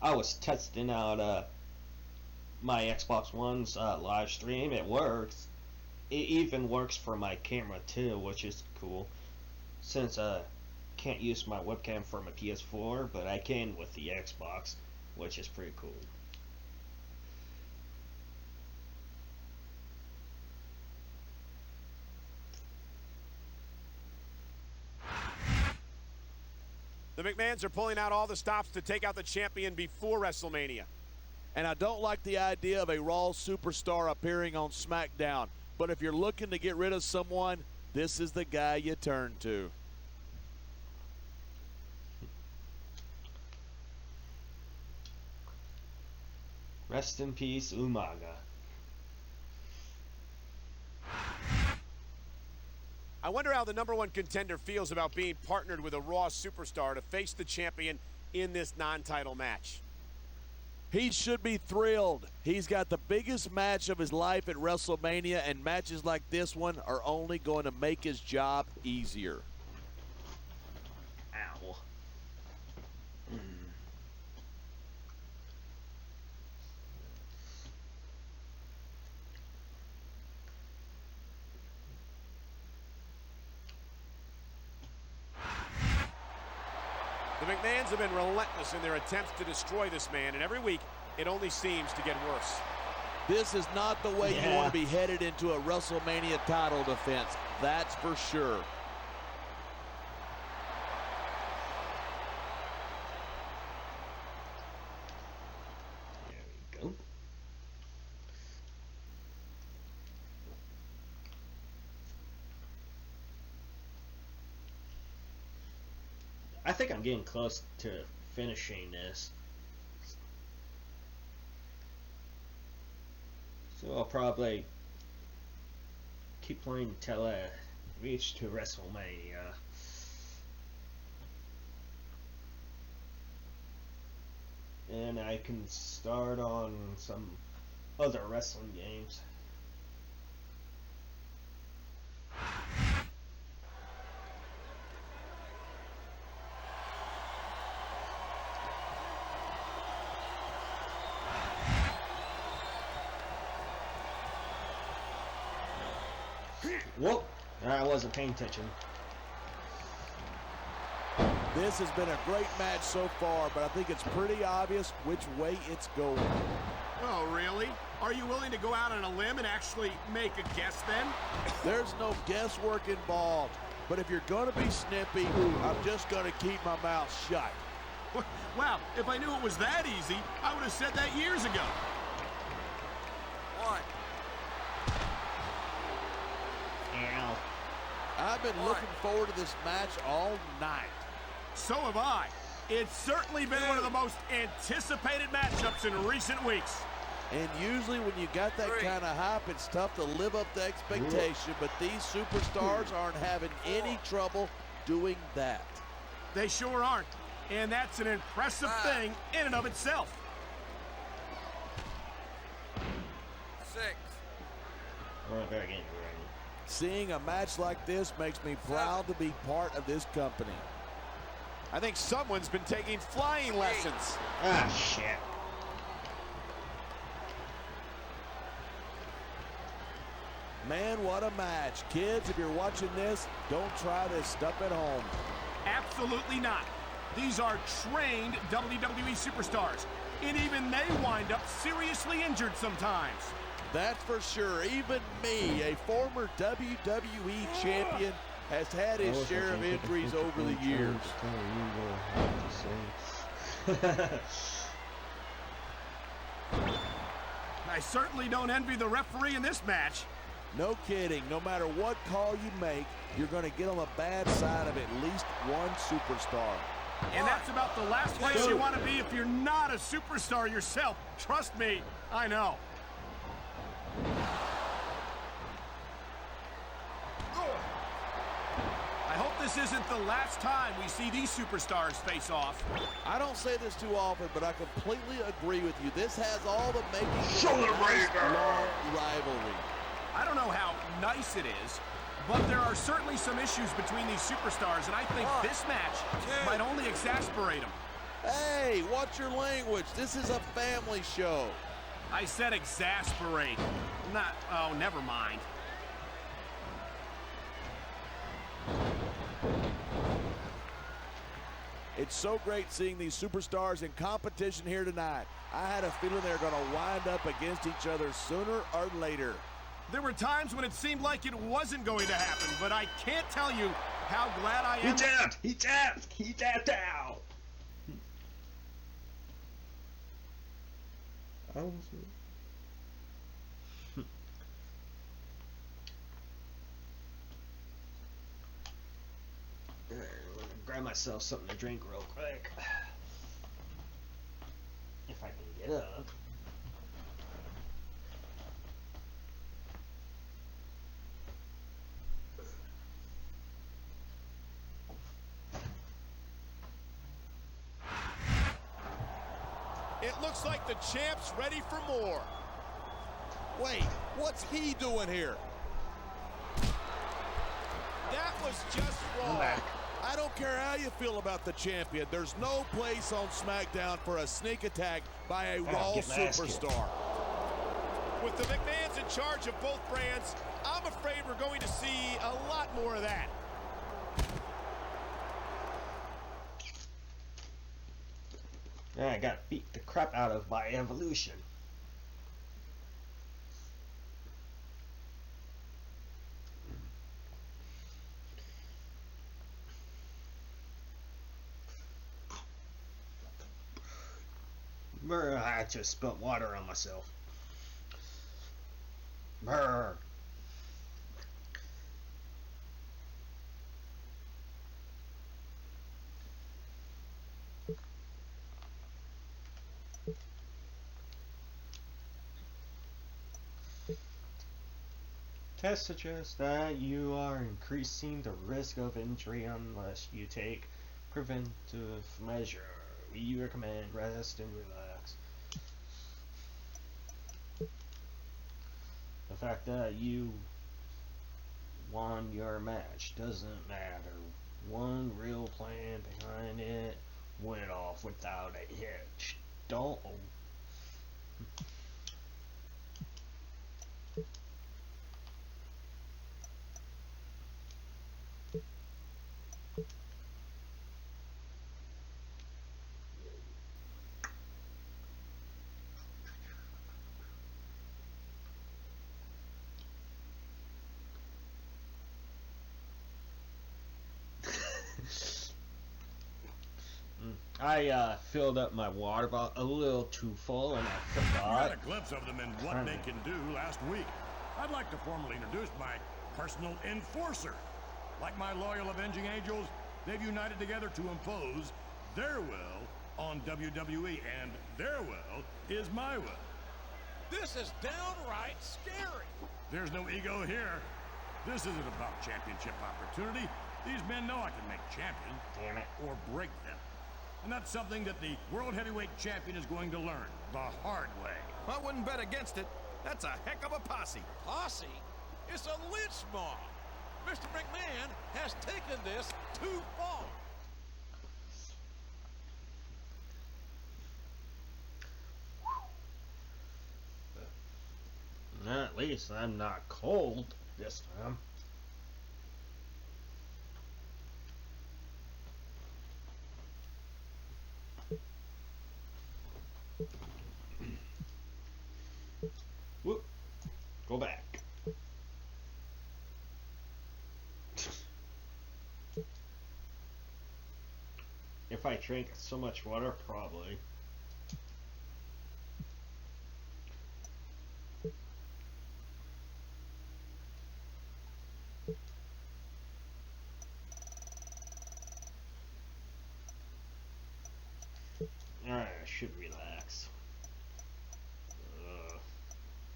I was testing out my Xbox One's live stream. It works. It even works for my camera too, which is cool. Since can't use my webcam for my PS4, but I can with the Xbox, which is pretty cool. The McMahons are pulling out all the stops to take out the champion before WrestleMania. And I don't like the idea of a Raw superstar appearing on SmackDown. But if you're looking to get rid of someone, this is the guy you turn to. Rest in peace, Umaga. I wonder how the #1 contender feels about being partnered with a Raw superstar to face the champion in this non-title match. He should be thrilled. He's got the biggest match of his life at WrestleMania, and matches like this one are only going to make his job easier. Ow. The McMahons have been relentless in their attempts to destroy this man, and every week it only seems to get worse. This is not the way you want to be headed into a WrestleMania title defense. That's for sure. There we go. I think I'm getting close to finishing this. So I'll probably keep playing until I reach to WrestleMania. And I can start on some other wrestling games. Whoop! I wasn't paying attention. This has been a great match so far, but I think it's pretty obvious which way it's going. Oh, really? Are you willing to go out on a limb and actually make a guess then? There's no guesswork involved, but if you're going to be snippy, I'm just going to keep my mouth shut. Wow, if I knew it was that easy, I would have said that years ago. One. Ow. I've been looking forward to this match all night. So have I. It's certainly been one of the most anticipated matchups in recent weeks. And usually when you got that kind of hype, it's tough to live up to expectation, but these superstars aren't having any trouble doing that. They sure aren't. And that's an impressive thing in and of itself. 6. Right back in, right? Seeing a match like this makes me proud to be part of this company. I think someone's been taking flying lessons. Ah, shit. Man, what a match. Kids, if you're watching this, don't try this stuff at home. Absolutely not. These are trained WWE superstars, and even they wind up seriously injured sometimes. That's for sure. Even me, a former WWE champion, has had his share of injuries over the years. I certainly don't envy the referee in this match. No kidding. No matter what call you make, you're going to get on the bad side of at least one superstar. And that's about the last place you want to be if you're not a superstar yourself. Trust me, I know. I hope this isn't the last time we see these superstars face off. I don't say this too often, but I completely agree with you. This has all the makings of a nice, long rivalry. I don't know how nice it is, but there are certainly some issues between these superstars, and I think this match might only exasperate them. Hey, watch your language. This is a family show. I said exasperate. Not, oh, never mind. It's so great seeing these superstars in competition here tonight. I had a feeling they were going to wind up against each other sooner or later. There were times when it seemed like it wasn't going to happen, but I can't tell you how glad I am. He tapped! He tapped! He tapped out! Oh, I'm gonna grab myself something to drink real quick. If I can get up. It looks like the champ's ready for more. Wait, what's he doing here? That was just wrong. I don't care how you feel about the champion. There's no place on SmackDown for a sneak attack by a Raw superstar. With the McMahons in charge of both brands, I'm afraid we're going to see a lot more of that. I got beat the crap out of by Evolution. Brr, I just spilled water on myself. Brr. Tests suggest that you are increasing the risk of injury unless you take preventive measure. We recommend rest and relax. The fact that you won your match doesn't matter. One real plan behind it went off without a hitch. Don't. I filled up my water bottle a little too full and I You forgot. had a glimpse of them and what they can do last week. I'd like to formally introduce my personal enforcer. Like my loyal avenging angels, they've united together to impose their will on WWE, and their will is my will. This is downright scary. There's no ego here. This isn't about championship opportunity. These men know I can make champions. Damn it. Or break them. And that's something that the World Heavyweight Champion is going to learn the hard way. I wouldn't bet against it. That's a heck of a posse. Posse? It's a lynch mob. Mr. McMahon has taken this too far. At least I'm not cold this time. Whoop. Go back. If I drank so much water, probably. Alright, I should relax.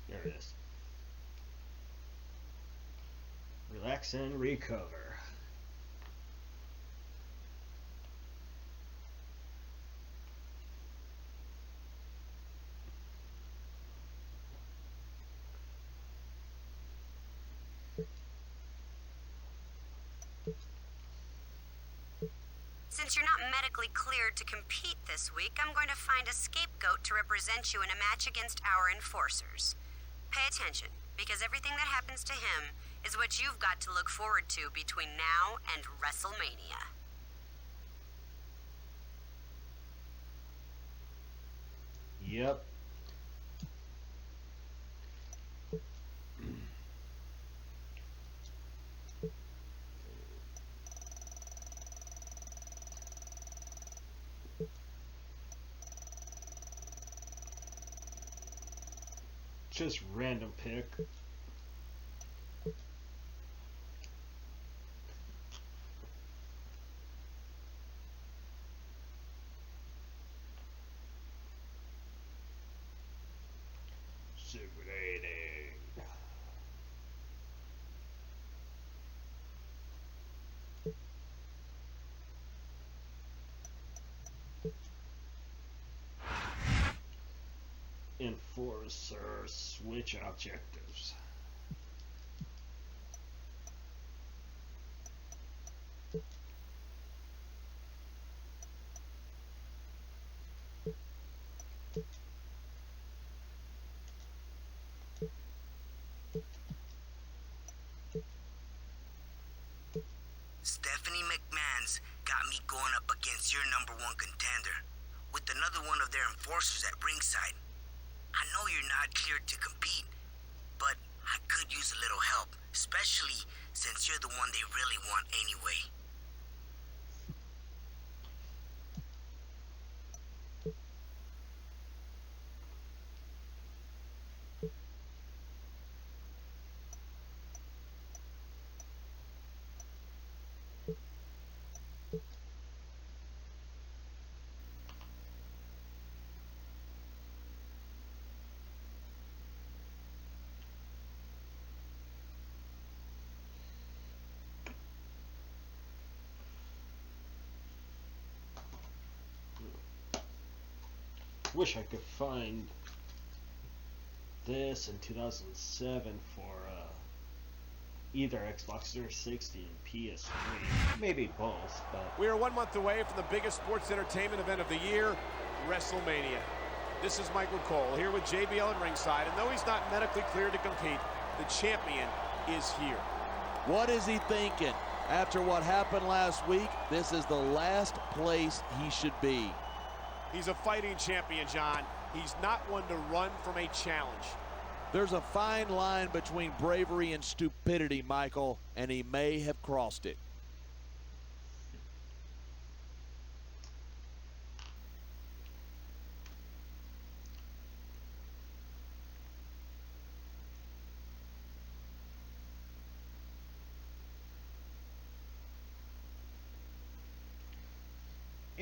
There it is. Relax and recover. Since you're not medically cleared to compete this week, I'm going to find a scapegoat to represent you in a match against our enforcers. Pay attention, because everything that happens to him is what you've got to look forward to between now and WrestleMania. Yep. Just random pick. Simulating. Enforcer switch objectives. Stephanie McMahon's got me going up against your #1 contender with another one of their enforcers at ringside. I know you're not cleared to compete, but I could use a little help, especially since you're the one they really want anyway. Wish I could find this in 2007 for either Xbox 360 and PS3. Maybe both, but... We are 1 month away from the biggest sports entertainment event of the year, WrestleMania. This is Michael Cole here with JBL at ringside, and though he's not medically cleared to compete, the champion is here. What is he thinking? After what happened last week, this is the last place he should be. He's a fighting champion, John. He's not one to run from a challenge. There's a fine line between bravery and stupidity, Michael, and he may have crossed it.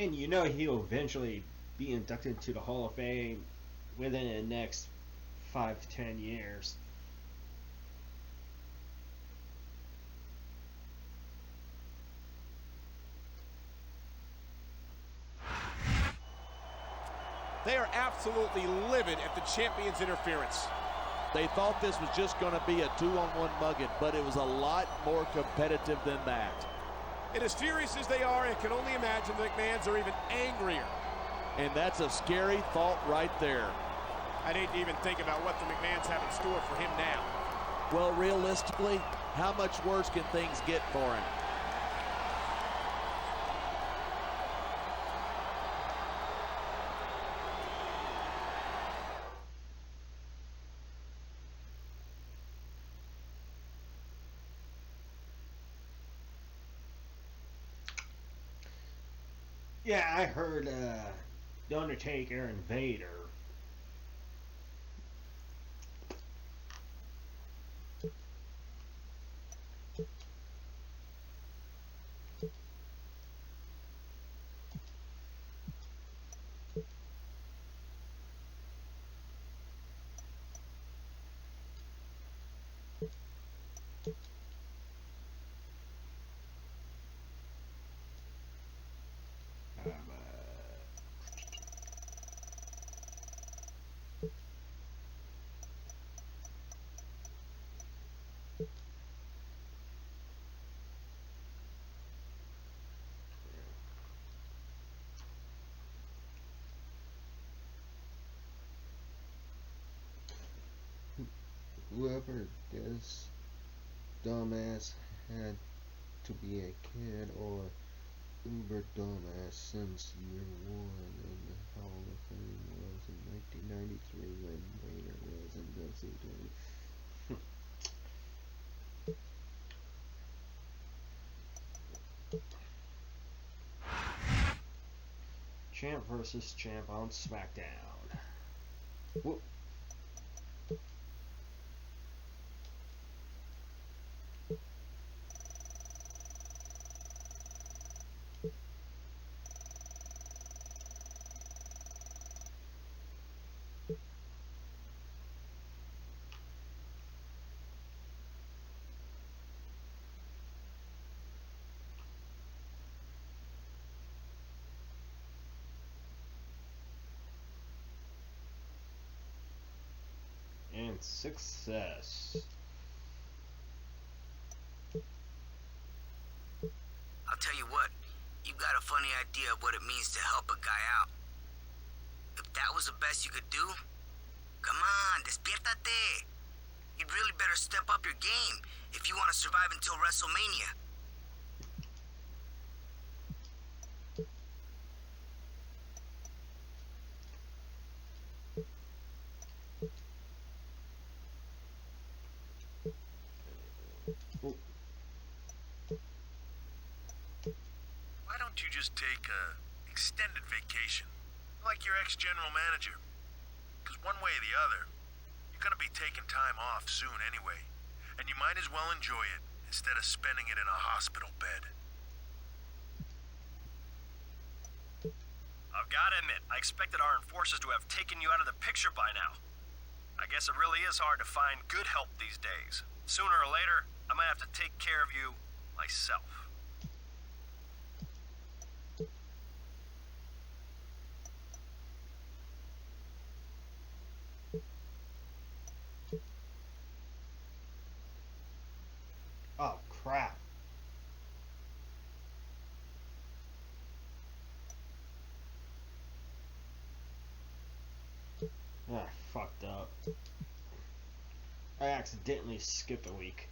And you know he'll eventually be inducted into the Hall of Fame within the next 5 to 10 years. They are absolutely livid at the champion's interference. They thought this was just going to be a 2-on-1 mugging, but it was a lot more competitive than that. And as furious as they are, I can only imagine the McMahons are even angrier. And that's a scary thought right there. I didn't even think about what the McMahons have in store for him now. Well, realistically, how much worse can things get for him? Yeah, I heard The Undertaker and Vader. Whoever this dumbass had to be a kid or uber dumbass since year one, and the Hall of Fame was in 1993 when Vader was in WCW. Champ versus champ on SmackDown. Whoop. And success. I'll tell you what, you got a funny idea of what it means to help a guy out. If that was the best you could do, come on, despiértate. You'd really better step up your game if you want to survive until WrestleMania. Why don't you just take a extended vacation, like your ex-general manager? Because one way or the other, you're gonna be taking time off soon anyway, and you might as well enjoy it instead of spending it in a hospital bed. I've gotta admit, I expected our enforcers to have taken you out of the picture by now. I guess it really is hard to find good help these days. Sooner or later, I might have to take care of you myself. Oh, crap. I fucked up. I accidentally skipped a week.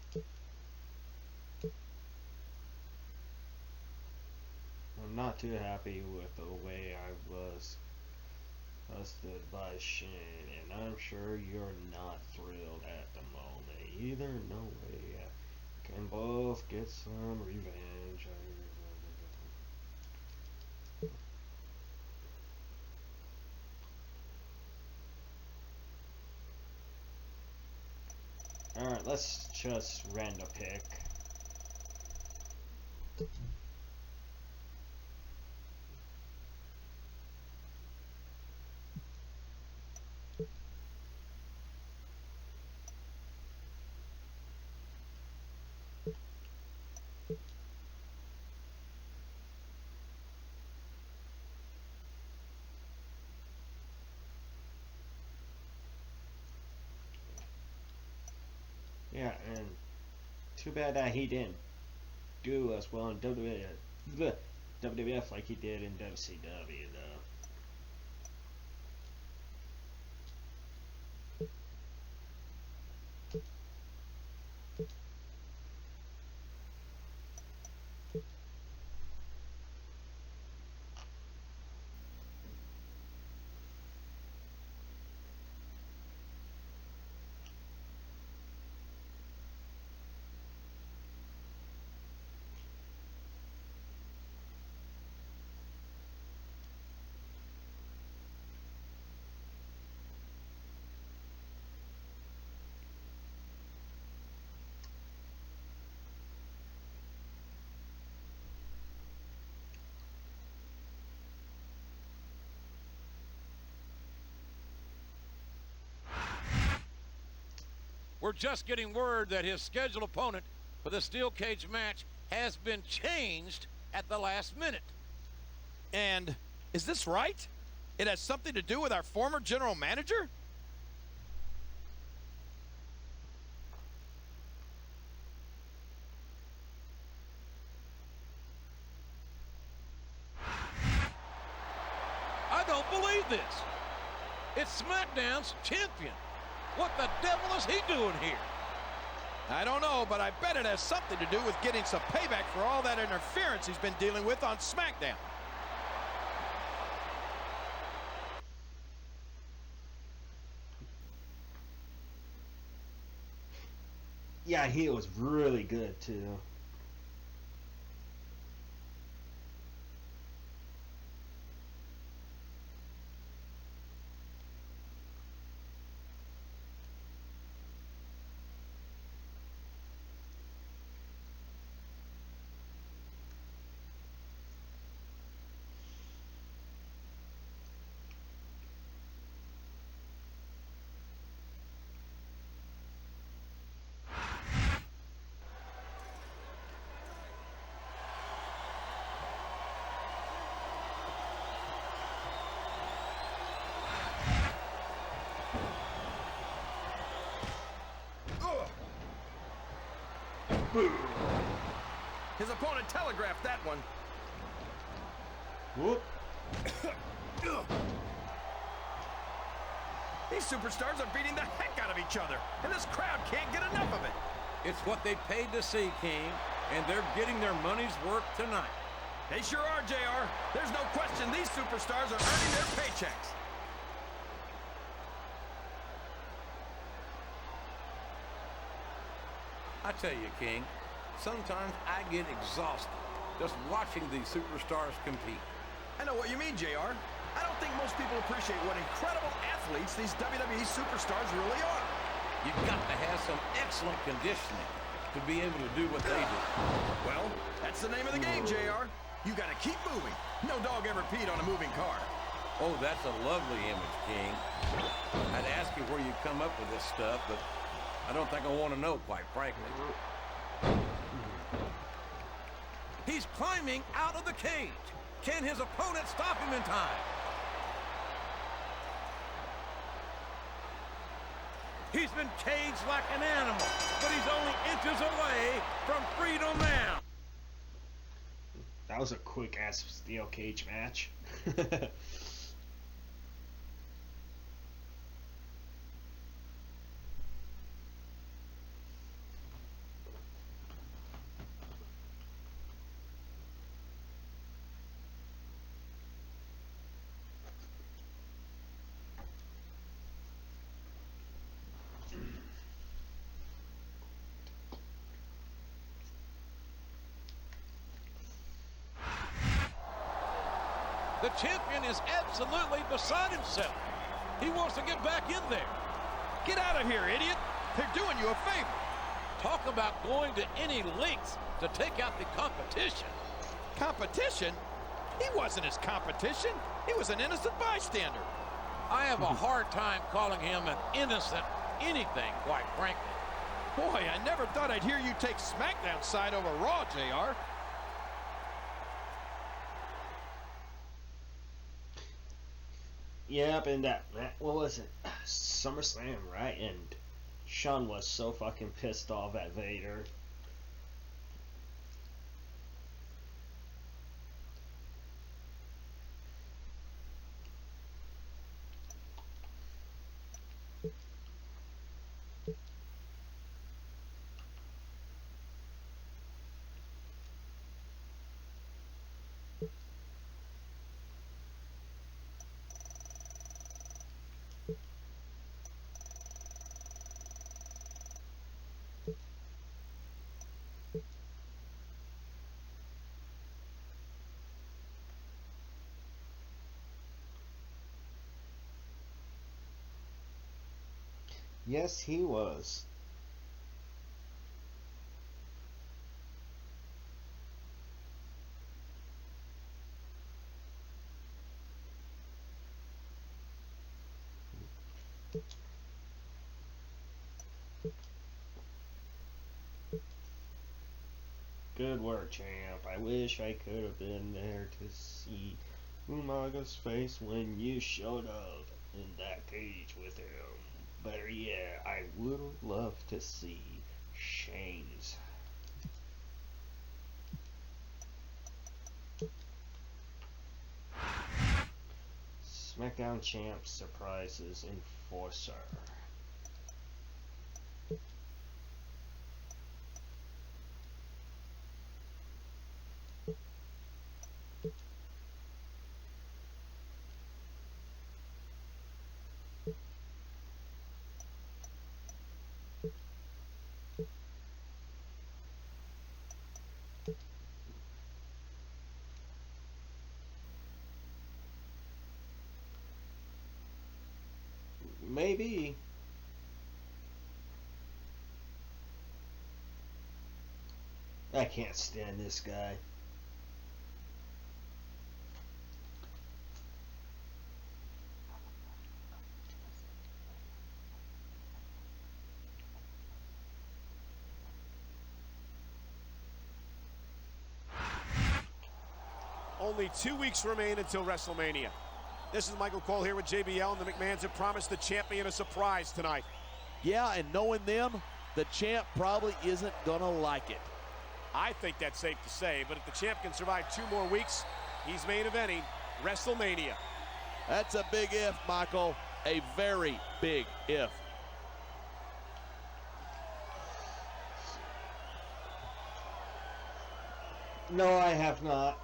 I'm not too happy with the way I was busted by Shane, and I'm sure you're not thrilled at the moment either. No way. Can both get some revenge. Alright, let's just random pick. Yeah, and too bad that he didn't do as well in WWF like he did in WCW, though. We're just getting word that his scheduled opponent for the steel cage match has been changed at the last minute. And is this right? It has something to do with our former general manager? I don't believe this. It's SmackDown's champion. What the devil is he doing here? I don't know, but I bet it has something to do with getting some payback for all that interference he's been dealing with on SmackDown. Yeah, he was really good, too. His opponent telegraphed that one. Whoop. These superstars are beating the heck out of each other, and this crowd can't get enough of it. It's what they paid to see, King, and they're getting their money's worth tonight. They sure are, JR. There's no question these superstars are earning their paychecks. I tell you, King, sometimes I get exhausted just watching these superstars compete. I know what you mean, JR. I don't think most people appreciate what incredible athletes these WWE superstars really are. You've got to have some excellent conditioning to be able to do what they do. Well, that's the name of the game, JR. You gotta keep moving. No dog ever peed on a moving car. Oh, that's a lovely image, King. I'd ask you where you come up with this stuff, but I don't think I want to know, quite frankly. He's climbing out of the cage. Can his opponent stop him in time? He's been caged like an animal, but he's only inches away from freedom now. That was a quick-ass steel cage match. The champion is absolutely beside himself. He wants to get back in there. Get out of here, idiot. They're doing you a favor. Talk about going to any lengths to take out the competition. Competition? He wasn't his competition. He was an innocent bystander. I have a hard time calling him an innocent anything, quite frankly. Boy, I never thought I'd hear you take SmackDown's side over Raw, JR. Yep, and that what was it? SummerSlam, right? And Sean was so fucking pissed off at Vader. Yes, he was. Good work, champ. I wish I could have been there to see Umaga's face when you showed up in that cage with him. Better yet, I would love to see Shane's. SmackDown champ surprises Enforcer. Maybe. I can't stand this guy. Only 2 weeks remain until WrestleMania. This is Michael Cole here with JBL, and the McMahons have promised the champion a surprise tonight. Yeah, and knowing them, the champ probably isn't gonna like it. I think that's safe to say, but if the champ can survive 2 more weeks, he's main eventing WrestleMania. That's a big if, Michael. A very big if. No, I have not.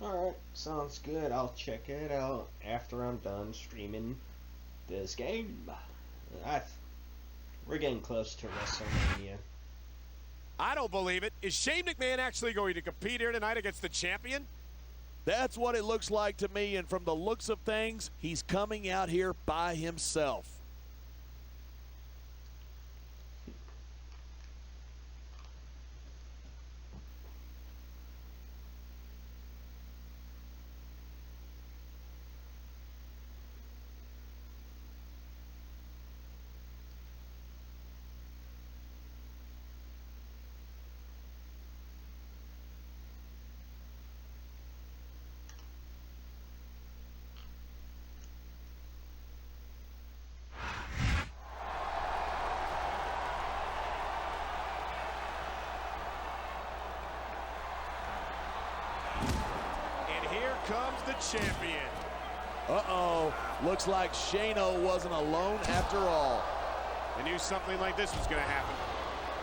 Alright, sounds good. I'll check it out after I'm done streaming this game. We're getting close to WrestleMania. I don't believe it. Is Shane McMahon actually going to compete here tonight against the champion? That's what it looks like to me, and from the looks of things, he's coming out here by himself. Comes the champion. Uh-oh. Looks like Shano wasn't alone after all. I knew something like this was going to happen.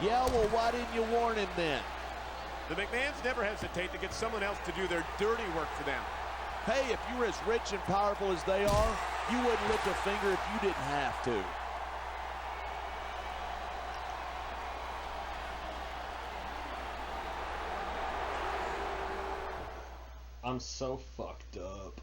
Yeah, well, why didn't you warn him then? The McMahons never hesitate to get someone else to do their dirty work for them. Hey, if you were as rich and powerful as they are, you wouldn't lift a finger if you didn't have to. I'm so fucked up.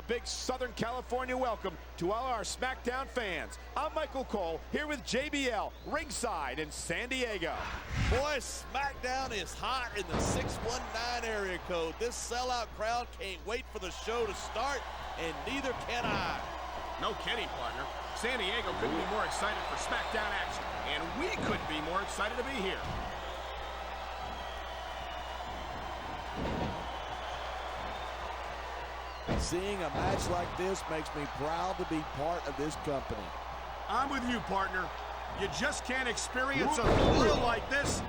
big Southern California welcome to all our SmackDown fans. I'm Michael Cole, here with JBL, ringside in San Diego. Boy, SmackDown is hot in the 619 area code. This sellout crowd can't wait for the show to start, and neither can I. No kidding, partner. San Diego couldn't be more excited for SmackDown action, and we couldn't be more excited to be here. Seeing a match like this makes me proud to be part of this company. I'm with you, partner. You just can't experience a thrill like this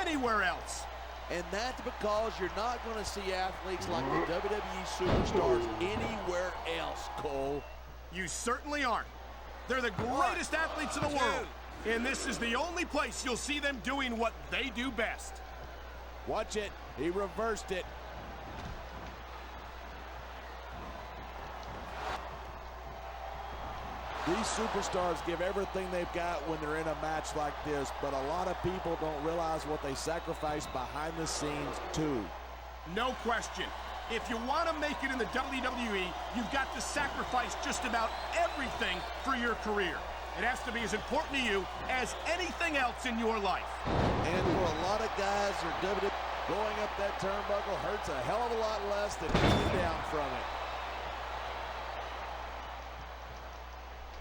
anywhere else. And that's because you're not going to see athletes like the WWE superstars anywhere else, Cole. You certainly aren't. They're the greatest athletes in the world. And this is the only place you'll see them doing what they do best. Watch it. He reversed it. These superstars give everything they've got when they're in a match like this, but a lot of people don't realize what they sacrifice behind the scenes, too. No question. If you want to make it in the WWE, you've got to sacrifice just about everything for your career. It has to be as important to you as anything else in your life. And for a lot of guys, WWE going up that turnbuckle hurts a hell of a lot less than coming down from it.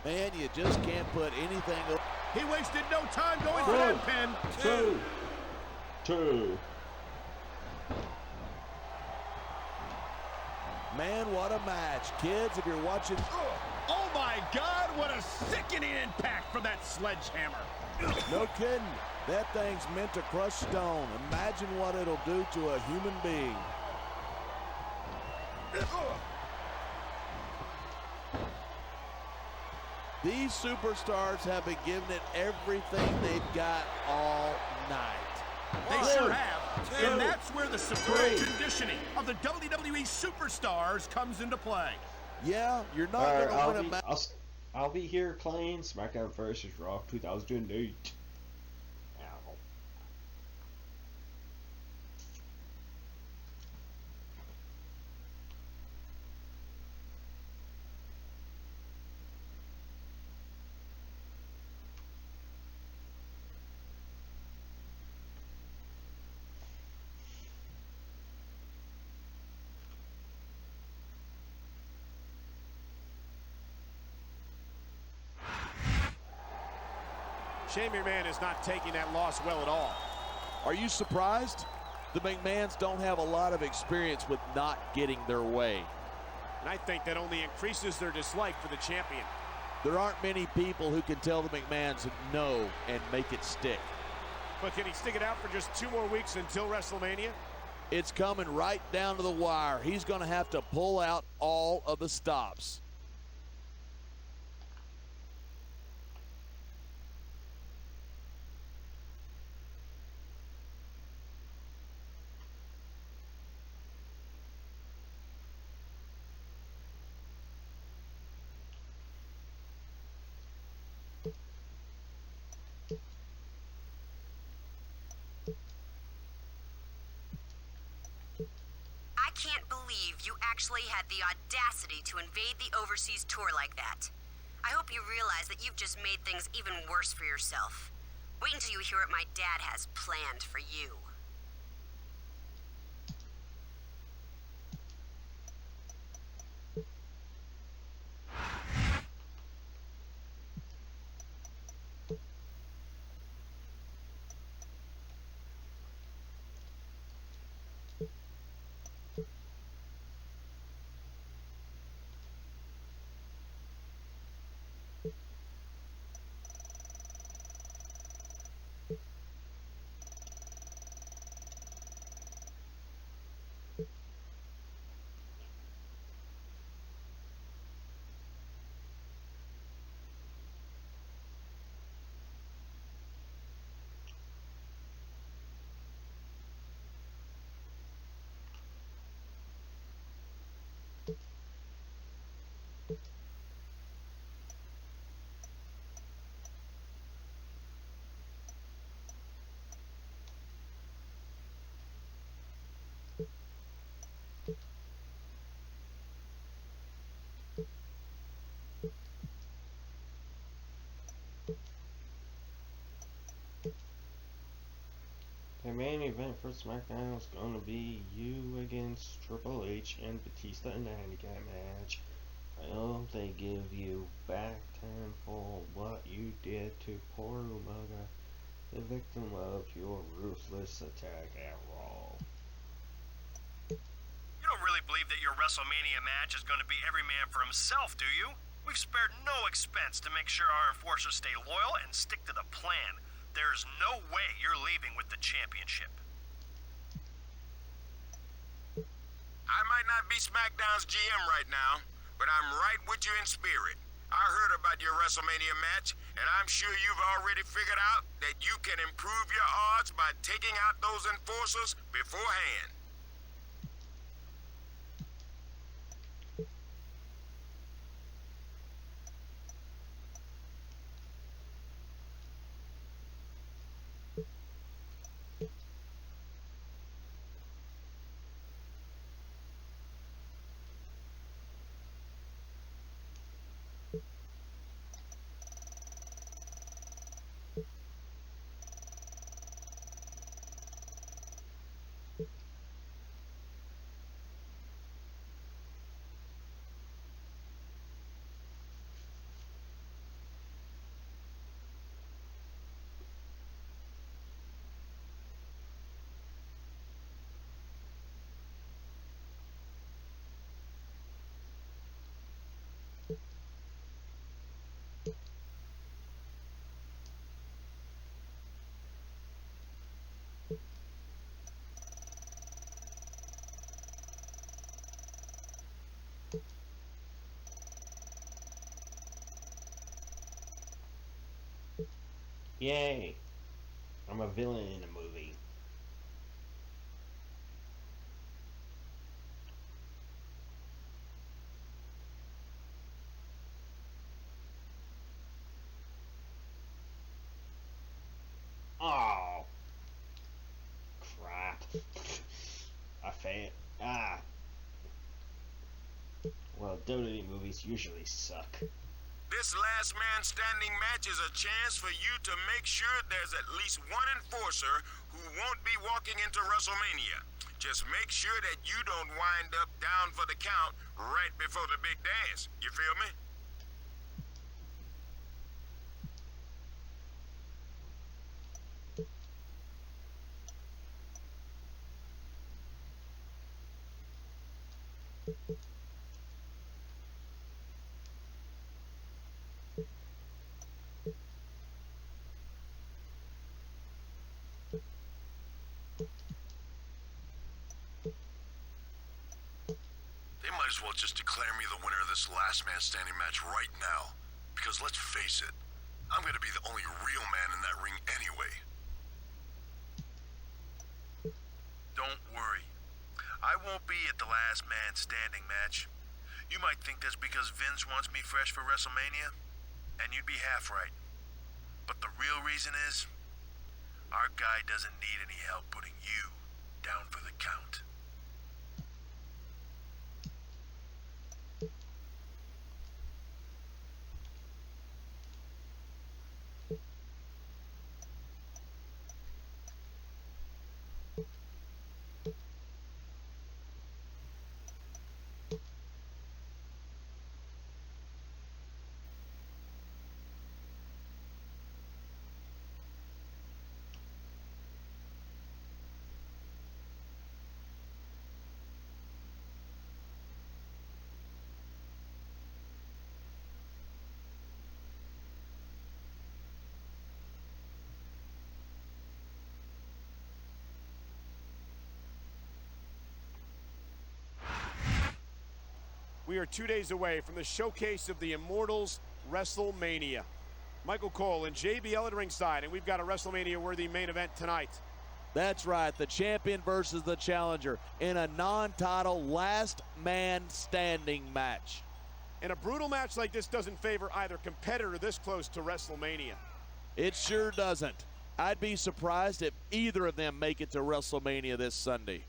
Man, you just can't put anything up. He wasted no time going for that pin. Two. Man, what a match. Kids, if you're watching... Oh my God, what a sickening impact from that sledgehammer. No kidding. That thing's meant to crush stone. Imagine what it'll do to a human being. These superstars have been giving it everything they've got all night. They sure have. And that's where the superb conditioning of the WWE superstars comes into play. Yeah, you're not going to win a match. I'll be here playing SmackDown vs. Raw 2008. Shame your man is not taking that loss well at all. Are you surprised? The McMahons don't have a lot of experience with not getting their way. And I think that only increases their dislike for the champion. There aren't many people who can tell the McMahons no and make it stick. But can he stick it out for just 2 more weeks until WrestleMania? It's coming right down to the wire. He's going to have to pull out all of the stops. I can't believe you actually had the audacity to invade the overseas tour like that. I hope you realize that you've just made things even worse for yourself. Wait until you hear what my dad has planned for you. The main event for SmackDown is going to be you against Triple H and Batista in a handicap match. I hope they give you back tenfold what you did to poor Umaga, the victim of your ruthless attack at Raw. You don't really believe that your WrestleMania match is going to be every man for himself, do you? We've spared no expense to make sure our enforcers stay loyal and stick to the plan. There's no way you're leaving with the championship. I might not be SmackDown's GM right now, but I'm right with you in spirit. I heard about your WrestleMania match, and I'm sure you've already figured out that you can improve your odds by taking out those enforcers beforehand. Yay! I'm a villain in a movie. Oh! Crap. I failed. Well, WWE movies usually suck. This last man standing match is a chance for you to make sure there's at least one enforcer who won't be walking into WrestleMania. Just make sure that you don't wind up down for the count right before the big dance. You feel me? They might as well just declare me the winner of this last man standing match right now. Because let's face it, I'm gonna be the only real man in that ring anyway. Don't worry. I won't be at the last man standing match. You might think that's because Vince wants me fresh for WrestleMania, and you'd be half right. But the real reason is, our guy doesn't need any help putting you down for the count. We are 2 days away from the showcase of the Immortals, WrestleMania. Michael Cole and JBL at ringside, and we've got a WrestleMania-worthy main event tonight. That's right, the champion versus the challenger in a non-title last man standing match. And a brutal match like this doesn't favor either competitor this close to WrestleMania. It sure doesn't. I'd be surprised if either of them make it to WrestleMania this Sunday.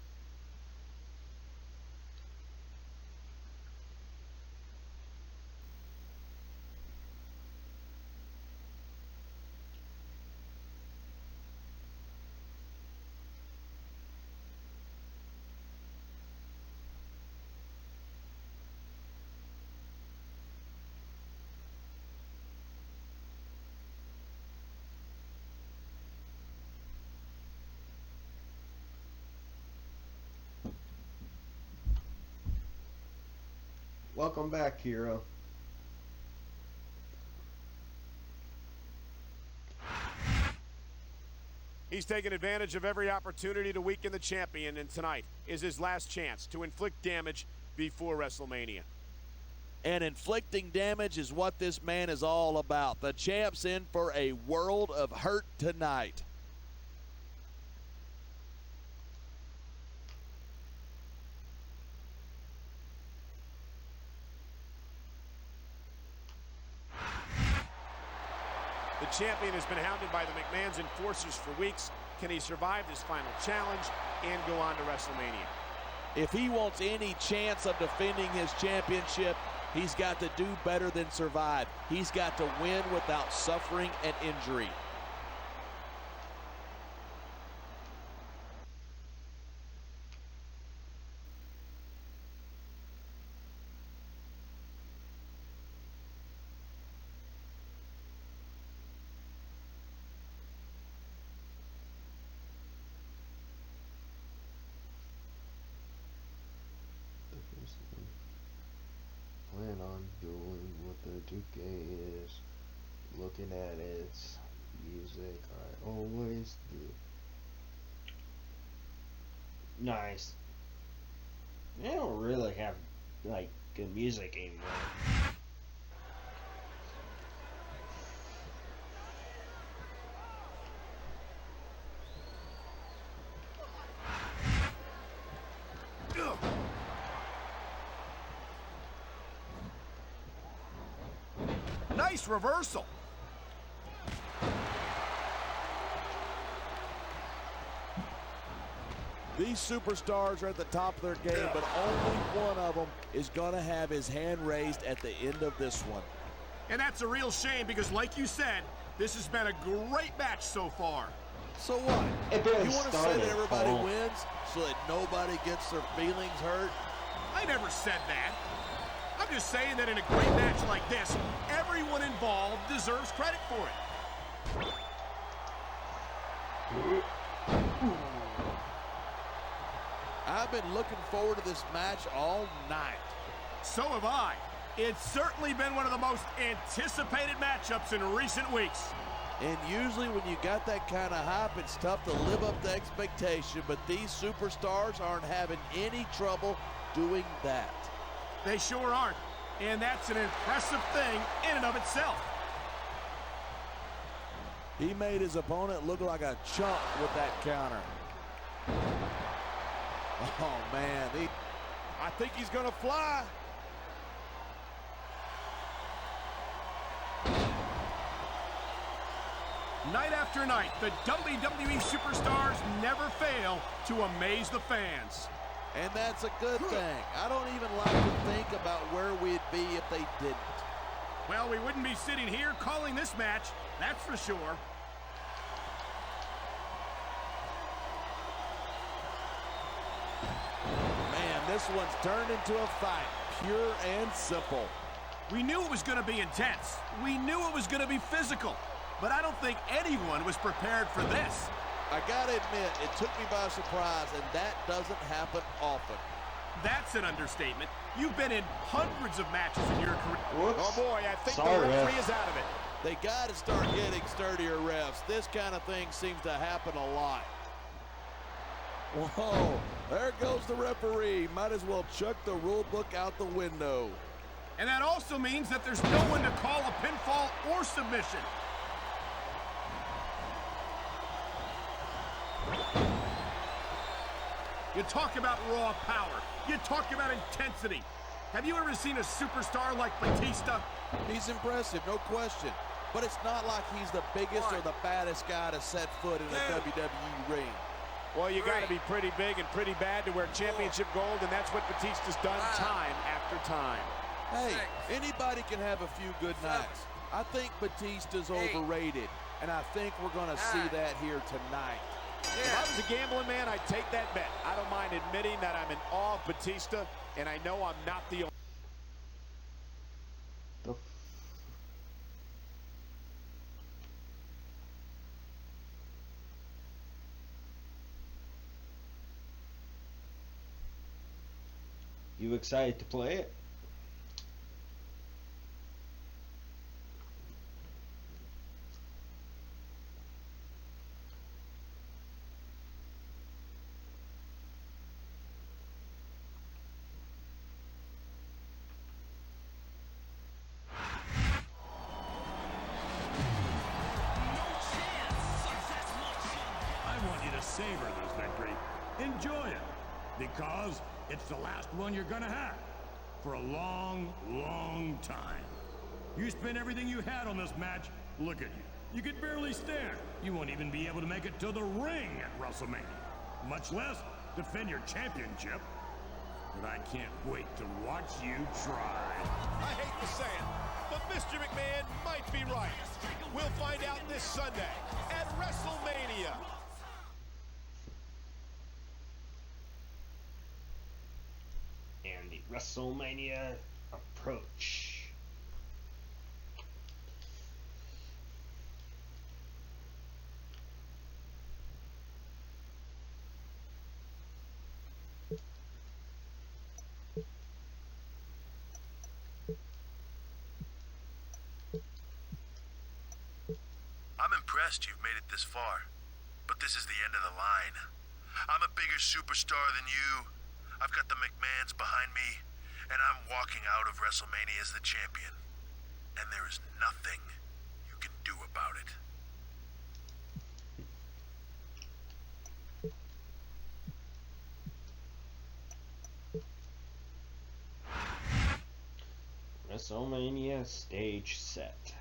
Welcome back, hero. He's taken advantage of every opportunity to weaken the champion, and tonight is his last chance to inflict damage before WrestleMania. And inflicting damage is what this man is all about. The champ's in for a world of hurt tonight. The champion has been hounded by the McMahon's enforcers for weeks. Can he survive this final challenge and go on to WrestleMania? If he wants any chance of defending his championship, he's got to do better than survive. He's got to win without suffering an injury. Plan on doing what the Duke is. Looking at its music, I always do. Nice. They don't really have like good music anymore. Nice reversal. These superstars are at the top of their game, but only one of them is going to have his hand raised at the end of this one. And that's a real shame because, like you said, this has been a great match so far. So what? It You want to say that everybody wins so that nobody gets their feelings hurt? I never said that. I'm just saying that in a great match like this, everyone involved deserves credit for it. I've been looking forward to this match all night. So have I. It's certainly been one of the most anticipated matchups in recent weeks. And usually when you got that kind of hype, it's tough to live up to expectation, but these superstars aren't having any trouble doing that. They sure aren't. And that's an impressive thing in and of itself. He made his opponent look like a chump with that counter. Oh, man. I think he's going to fly. Night after night, the WWE superstars never fail to amaze the fans. And that's a good thing. I don't even like to think about where we'd be if they didn't. Well, we wouldn't be sitting here calling this match, that's for sure. Man, this one's turned into a fight, pure and simple. We knew it was going to be intense. We knew it was going to be physical. But I don't think anyone was prepared for this. I gotta admit, it took me by surprise, and that doesn't happen often. That's an understatement. You've been in hundreds of matches in your career. Whoops. Oh boy, I think Sorry, the referee is out of it. They gotta start getting sturdier refs. This kind of thing seems to happen a lot. Whoa, there goes the referee. Might as well chuck the rule book out the window. And that also means that there's no one to call a pinfall or submission. You talk about raw power. You talk about intensity. Have you ever seen a superstar like Batista? He's impressive, no question. But it's not like he's the biggest or the baddest guy to set foot in a WWE ring. Well, you got to be pretty big and pretty bad to wear championship gold, and that's what Batista's done time after time. Hey, anybody can have a few good nights. I think Batista's overrated, and I think we're going to see that here tonight. If I was a gambling man, I'd take that bet. I don't mind admitting that I'm in awe of Batista, and I know I'm not the only. You excited to play it? Because it's the last one you're gonna have for a long, long time. You spent everything you had on this match. Look at you. You could barely stand. You won't even be able to make it to the ring at WrestleMania, much less defend your championship. But I can't wait to watch you try. I hate to say it, but Mr. McMahon might be right. We'll find out this Sunday at WrestleMania. And the WrestleMania approach. I'm impressed you've made it this far, but this is the end of the line. I'm a bigger superstar than you. I've got the McMahons behind me, and I'm walking out of WrestleMania as the champion. And there is nothing you can do about it. WrestleMania stage set.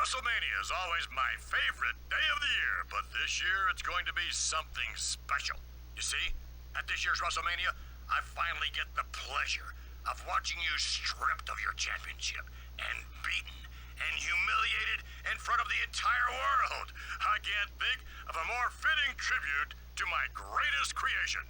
WrestleMania is always my favorite day of the year, but this year it's going to be something special. You see, at this year's WrestleMania, I finally get the pleasure of watching you stripped of your championship and beaten and humiliated in front of the entire world. I can't think of a more fitting tribute to my greatest creation.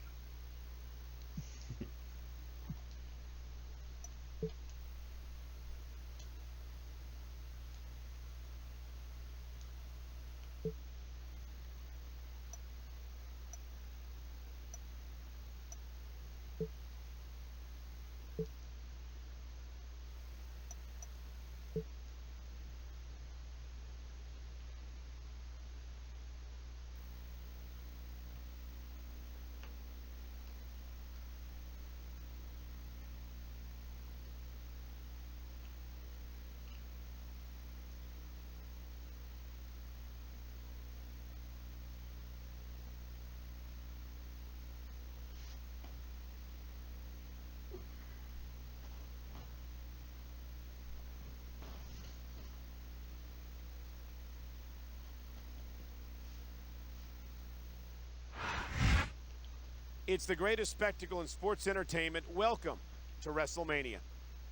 It's the greatest spectacle in sports entertainment. Welcome to WrestleMania.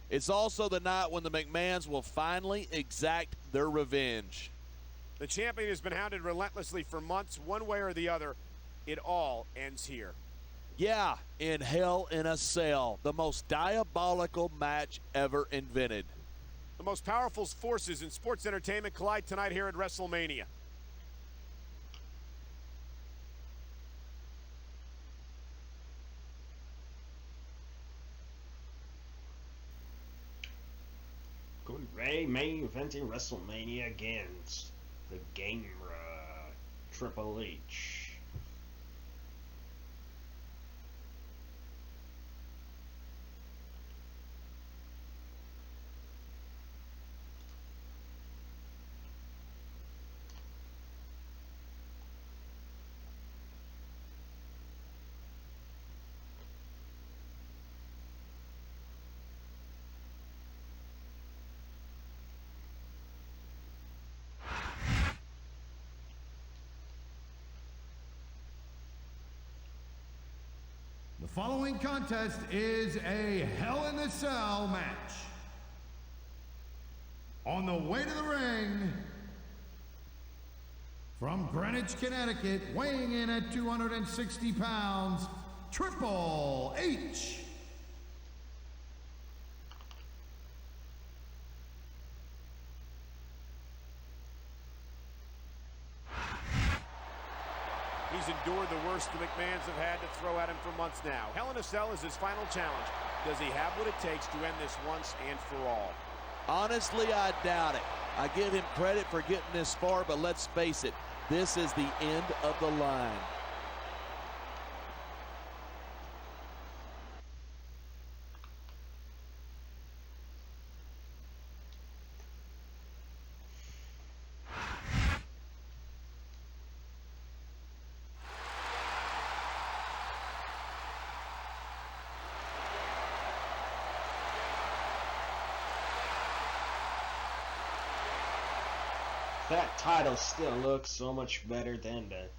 It's also the night when the McMahons will finally exact their revenge. The champion has been hounded relentlessly for months, one way or the other. It all ends here. Yeah, in Hell in a Cell, the most diabolical match ever invented. The most powerful forces in sports entertainment collide tonight here at WrestleMania. Cody Ray main eventing WrestleMania against the Gamer Triple H. The following contest is a Hell in a Cell match. On the way to the ring, from Greenwich, Connecticut, weighing in at 260 pounds, Triple H. He's endured the worst the McMahons have had to throw at him for months now. Hell in a Cell is his final challenge. Does he have what it takes to end this once and for all? Honestly, I doubt it. I give him credit for getting this far, but let's face it, this is the end of the line. That title still looks so much better than the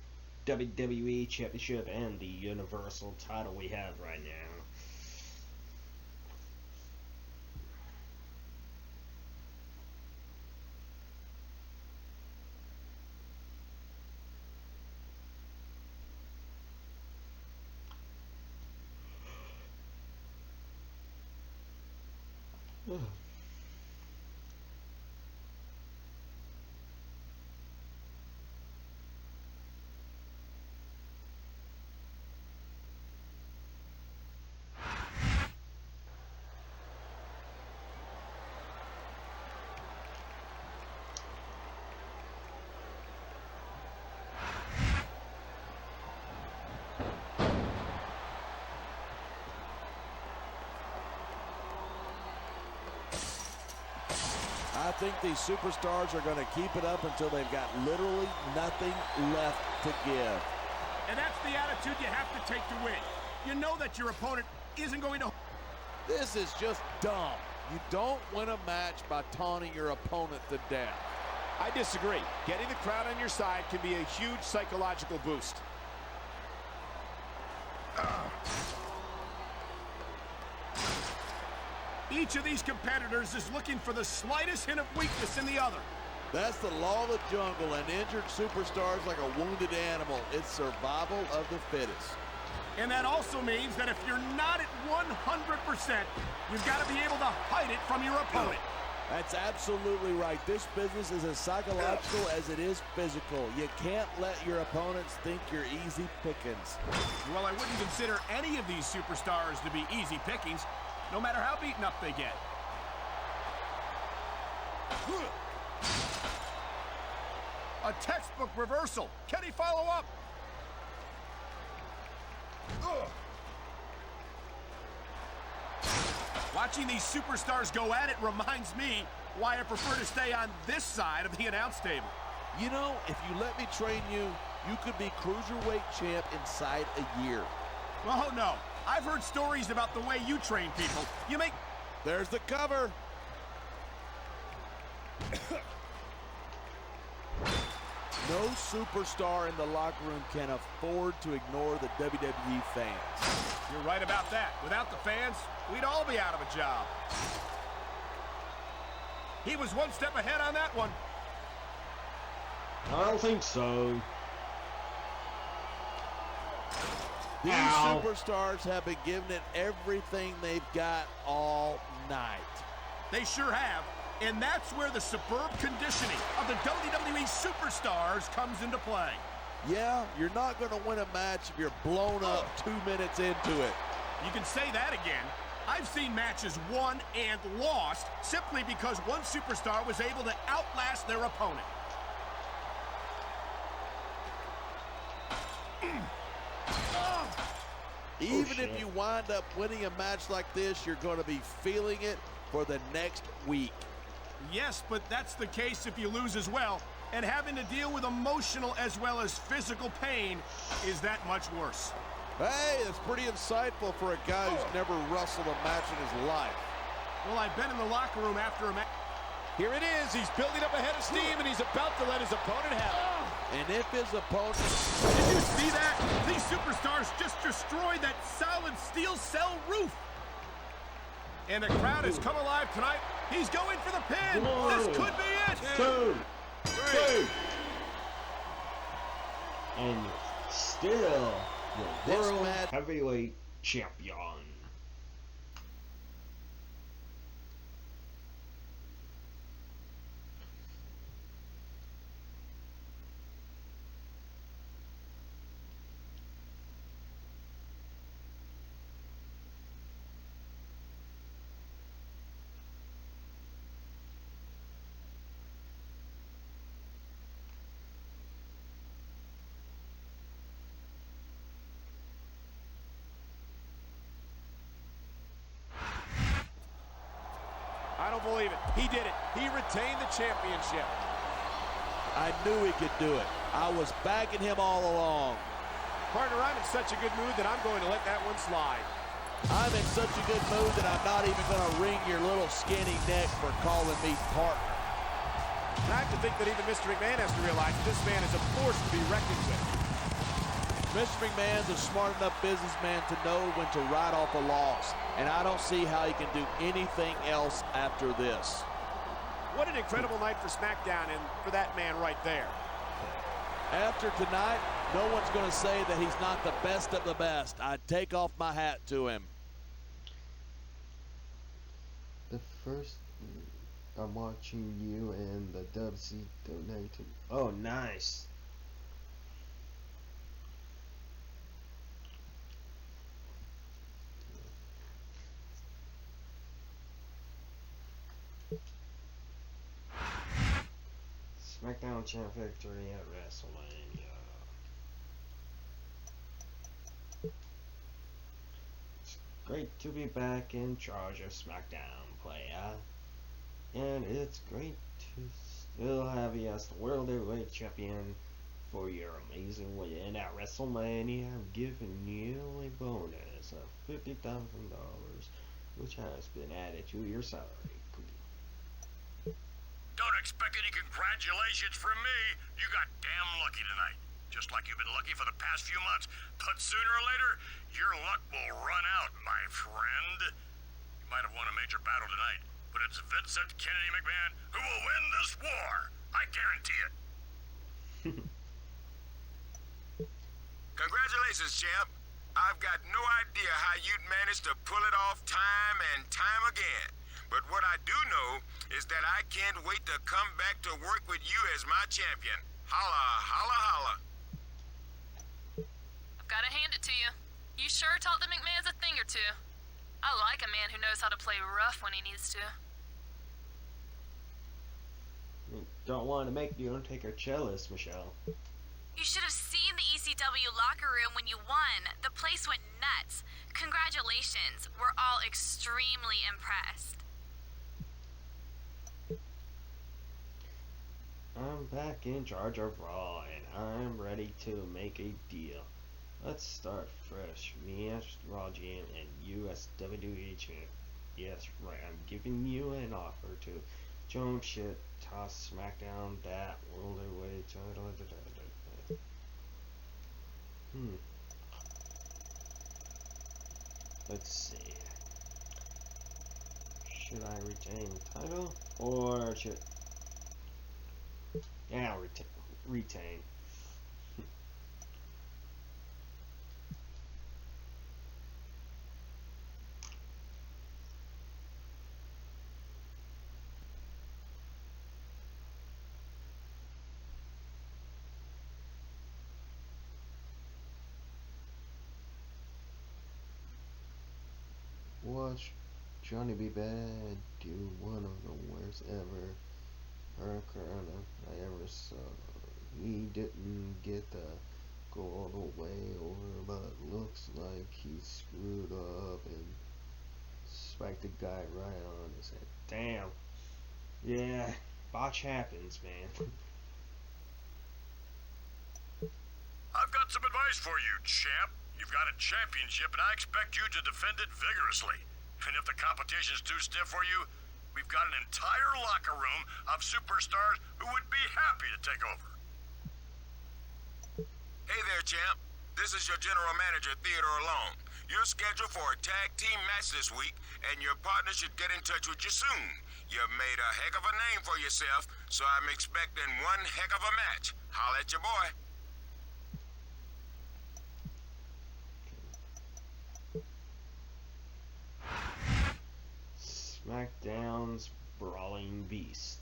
WWE Championship and the Universal title we have right now. I think these superstars are going to keep it up until they've got literally nothing left to give. And that's the attitude you have to take to win. You know that your opponent isn't going to... This is just dumb. You don't win a match by taunting your opponent to death. I disagree. Getting the crowd on your side can be a huge psychological boost. Each of these competitors is looking for the slightest hint of weakness in the other. That's the law of the jungle, and injured superstars like a wounded animal. It's survival of the fittest. And that also means that if you're not at 100%, you've got to be able to hide it from your opponent. That's absolutely right. This business is as psychological as it is physical. You can't let your opponents think you're easy pickings. Well, I wouldn't consider any of these superstars to be easy pickings, no matter how beaten up they get. A textbook reversal. Can he follow up? Watching these superstars go at it reminds me why I prefer to stay on this side of the announce table. You know, if you let me train you, you could be cruiserweight champ inside a year. Oh, no. I've heard stories about the way you train people. You make... There's the cover. No superstar in the locker room can afford to ignore the WWE fans. You're right about that. Without the fans, we'd all be out of a job. He was one step ahead on that one. I don't think so. These Ow. superstars have been giving it everything they've got all night. They sure have. And that's where the superb conditioning of the WWE superstars comes into play. Yeah, you're not going to win a match if you're blown up 2 minutes into it. You can say that again. I've seen matches won and lost simply because one superstar was able to outlast their opponent. Even if you wind up winning a match like this, you're going to be feeling it for the next week. Yes, but that's the case if you lose as well. And having to deal with emotional as well as physical pain is that much worse. Hey, that's pretty insightful for a guy who's never wrestled a match in his life. Well, I've been in the locker room after a match. Here it is. He's building up a head of steam, and he's about to let his opponent have it. And if his opponent... Did you see that? These superstars just destroyed that solid steel cell roof. And the crowd has come alive tonight. He's going for the pin. This could be it. 2, 3. And still the World Heavyweight Champion. don't believe it. He did it. He retained the championship. I knew he could do it. I was backing him all along. Partner, I'm in such a good mood that I'm going to let that one slide. I'm in such a good mood that I'm not even going to wring your little skinny neck for calling me partner. And I have to think that even Mr. McMahon has to realize that this man is a force to be reckoned with. Mr. McMahon's a smart enough businessman to know when to write off a loss, and I don't see how he can do anything else after this. What an incredible night for SmackDown and for that man right there. After tonight, no one's going to say that he's not the best of the best. I take off my hat to him. The first, I'm watching you and the WC donated. Oh, nice. SmackDown champ victory at WrestleMania. It's great to be back in charge of SmackDown, playa. And it's great to still have you as the World Heavyweight Champion for your amazing win at WrestleMania. I'm giving you a bonus of $50,000, which has been added to your salary. Don't expect any congratulations from me. You got damn lucky tonight. Just like you've been lucky for the past few months. But sooner or later, your luck will run out, my friend. You might have won a major battle tonight, but it's Vincent Kennedy McMahon who will win this war. I guarantee it. Congratulations, champ. I've got no idea how you'd manage to pull it off time and time again. But what I do know is that I can't wait to come back to work with you as my champion. Holla, holla, holla. I've got to hand it to you. You sure taught the McMahons a thing or two. I like a man who knows how to play rough when he needs to. Don't want to make the Undertaker jealous, Michelle. You should have seen the ECW locker room when you won. The place went nuts. Congratulations. We're all extremely impressed. I'm back in charge of Raw, and I'm ready to make a deal. Let's start fresh. Me as Raw GM and you as WWE Champ. Yes, right, I'm giving you an offer to jump shit, toss SmackDown that World Heavyweight title. Let's see. Should I retain the title? Or should... Yeah, retain. Watch Johnny B. Bad do one of the worst ever hurricane I ever saw. He didn't get to go all the way over, but looks like he screwed up and spiked the guy right on his head. Damn. Yeah, botch happens, man. I've got some advice for you, champ. You've got a championship, and I expect you to defend it vigorously. And if the competition's too stiff for you, we've got an entire locker room of superstars who would be happy to take over. Hey there, champ. This is your general manager, Theodore Long. You're scheduled for a tag team match this week, and your partner should get in touch with you soon. You've made a heck of a name for yourself, so I'm expecting one heck of a match. Holla at your boy. SmackDown's Brawling Beast.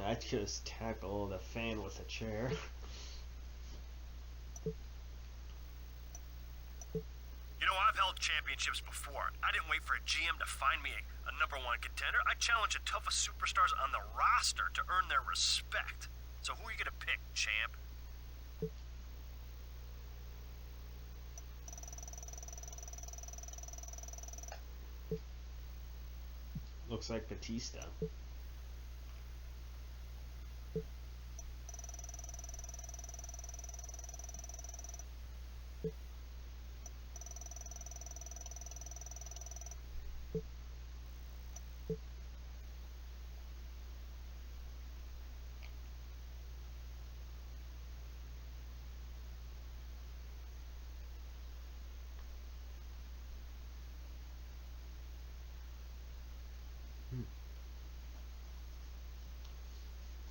I just tackle the fan with a chair. You know, I've held championships before. I didn't wait for a GM to find me a #1 contender. I challenged the toughest superstars on the roster to earn their respect. So who are you gonna pick, champ? Looks like Batista.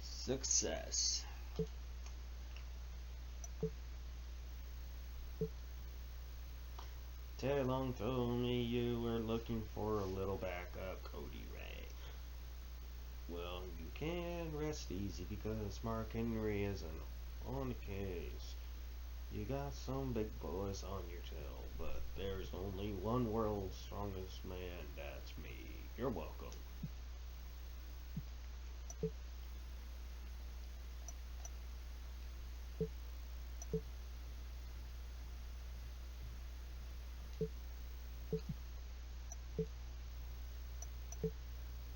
Success. Teddy Long told me you were looking for a little backup, Cody Ray. Well, you can rest easy because Mark Henry isn't on the case. You got some big boys on your tail, but there's only one world's strongest man, that's me. You're welcome.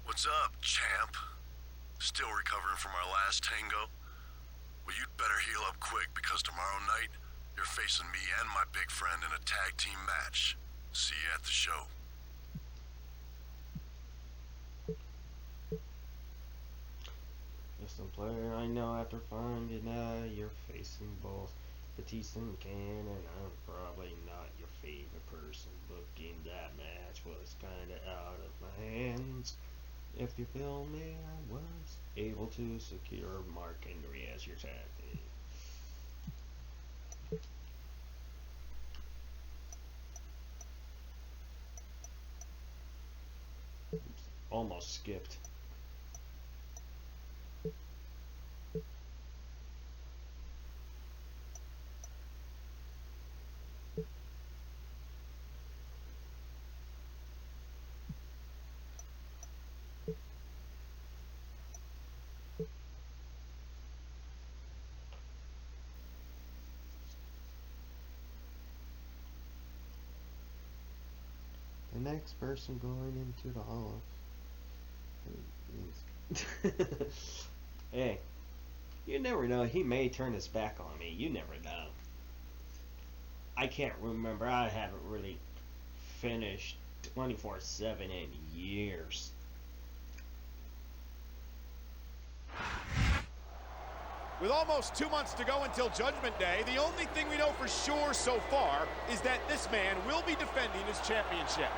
What's up, champ? Still recovering from our last tango? Well, you'd better heal up quick because tomorrow night, you're facing me and my big friend in a tag team match. See you at the show. Just a player I know after finding out you're facing both Batista and Kane, and I'm probably not your favorite person. Booking that match was kinda out of my hands. If you feel me, I was able to secure Mark Henry as your tag team. Almost skipped. The next person going into the Hall of Hey, you never know. He may turn his back on me. You never know. I can't remember. I haven't really finished 24/7 in years. With almost 2 months to go until Judgment Day, the only thing we know for sure so far is that this man will be defending his championship.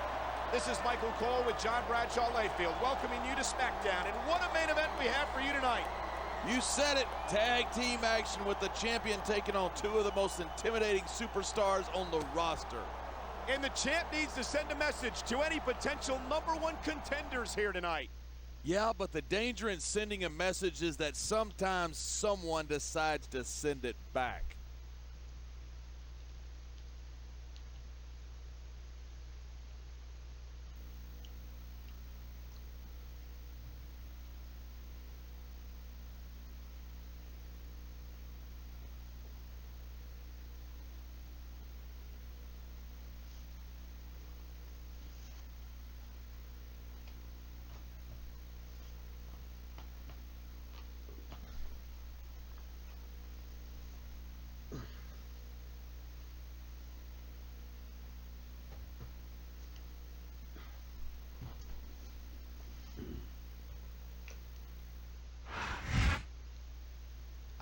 This is Michael Cole with John Bradshaw Layfield, welcoming you to SmackDown. And what a main event we have for you tonight. You said it, tag team action with the champion taking on two of the most intimidating superstars on the roster. And the champ needs to send a message to any potential #1 contenders here tonight. Yeah, but the danger in sending a message is that sometimes someone decides to send it back.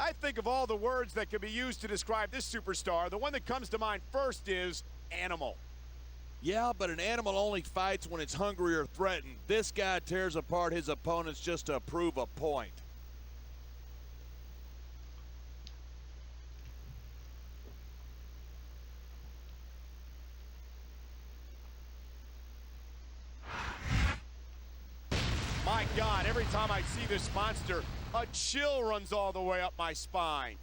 I think of all the words that could be used to describe this superstar, the one that comes to mind first is animal. Yeah, but an animal only fights when it's hungry or threatened. This guy tears apart his opponents just to prove a point. My my God, every time I see this monster, a chill runs all the way up my spine.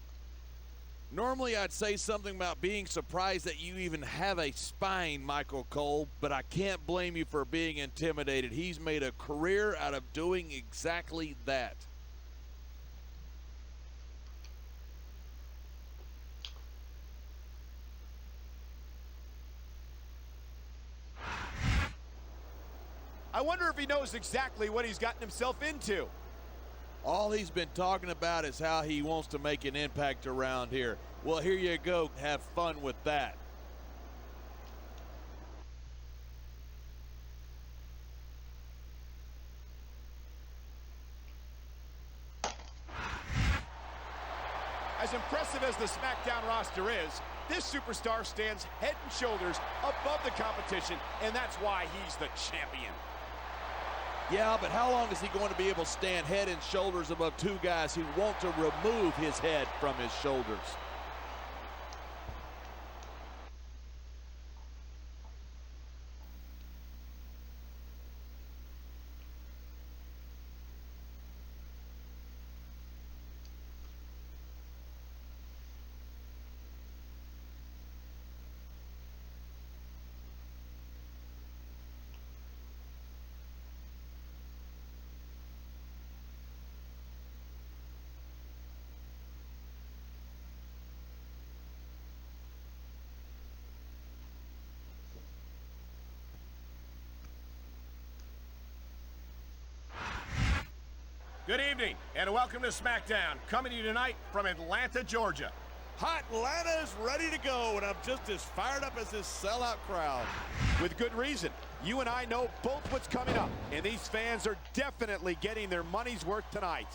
Normally I'd say something about being surprised that you even have a spine, Michael Cole, but I can't blame you for being intimidated. He's made a career out of doing exactly that. I wonder if he knows exactly what he's gotten himself into. All he's been talking about is how he wants to make an impact around here. Well, here you go. Have fun with that. As impressive as the SmackDown roster is, this superstar stands head and shoulders above the competition, and that's why he's the champion. Yeah, but how long is he going to be able to stand head and shoulders above two guys who want to remove his head from his shoulders? Good evening, and welcome to SmackDown, coming to you tonight from Atlanta, Georgia. Hot Atlanta is ready to go, and I'm just as fired up as this sellout crowd. With good reason. You and I know both what's coming up, and these fans are definitely getting their money's worth tonight.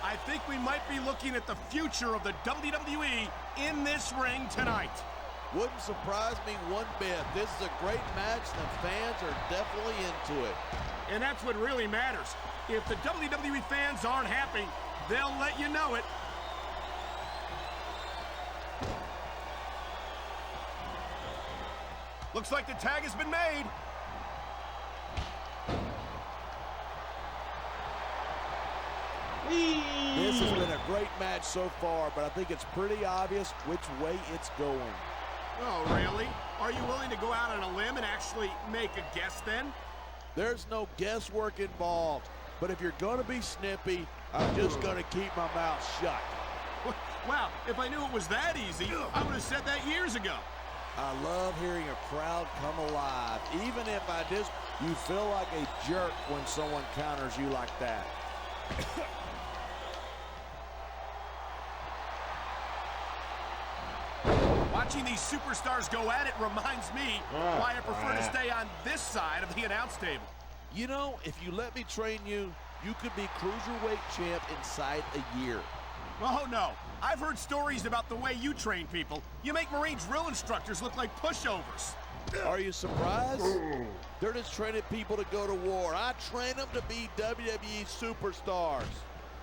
I think we might be looking at the future of the WWE in this ring tonight. Wouldn't surprise me one bit. This is a great match, and the fans are definitely into it. And that's what really matters. If the WWE fans aren't happy, they'll let you know it. Looks like the tag has been made. This has been a great match so far, but I think it's pretty obvious which way it's going. Oh, really? Are you willing to go out on a limb and actually make a guess then? There's no guesswork involved, but if you're going to be snippy, I'm just going to keep my mouth shut. Wow, if I knew it was that easy, I would have said that years ago. I love hearing a crowd come alive, even if you feel like a jerk when someone counters you like that. Watching these superstars go at it reminds me why I prefer to stay on this side of the announce table. You know, if you let me train you, you could be cruiserweight champ inside a year. Oh, no. I've heard stories about the way you train people. You make Marine drill instructors look like pushovers. Are you surprised? They're just training people to go to war. I train them to be WWE superstars.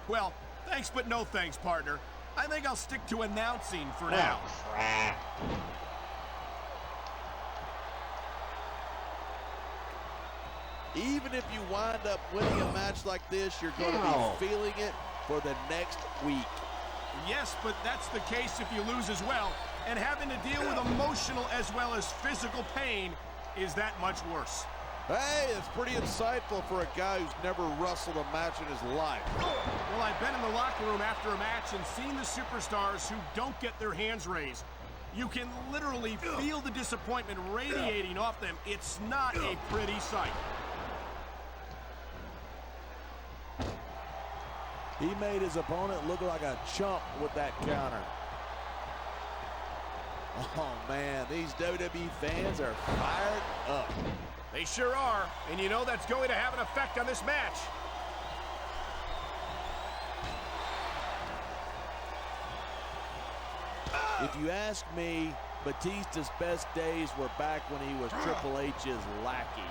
Well, thanks but no thanks, partner. I think I'll stick to announcing for now. Even if you wind up winning a match like this, you're going to be feeling it for the next week. Yes, but that's the case if you lose as well. And having to deal with emotional as well as physical pain is that much worse. Hey, it's pretty insightful for a guy who's never wrestled a match in his life. Well, I've been in the locker room after a match and seen the superstars who don't get their hands raised. You can literally feel the disappointment radiating off them. It's not a pretty sight. He made his opponent look like a chump with that counter. Oh, man, these WWE fans are fired up. They sure are, and you know that's going to have an effect on this match. If you ask me, Batista's best days were back when he was Triple H's lackey.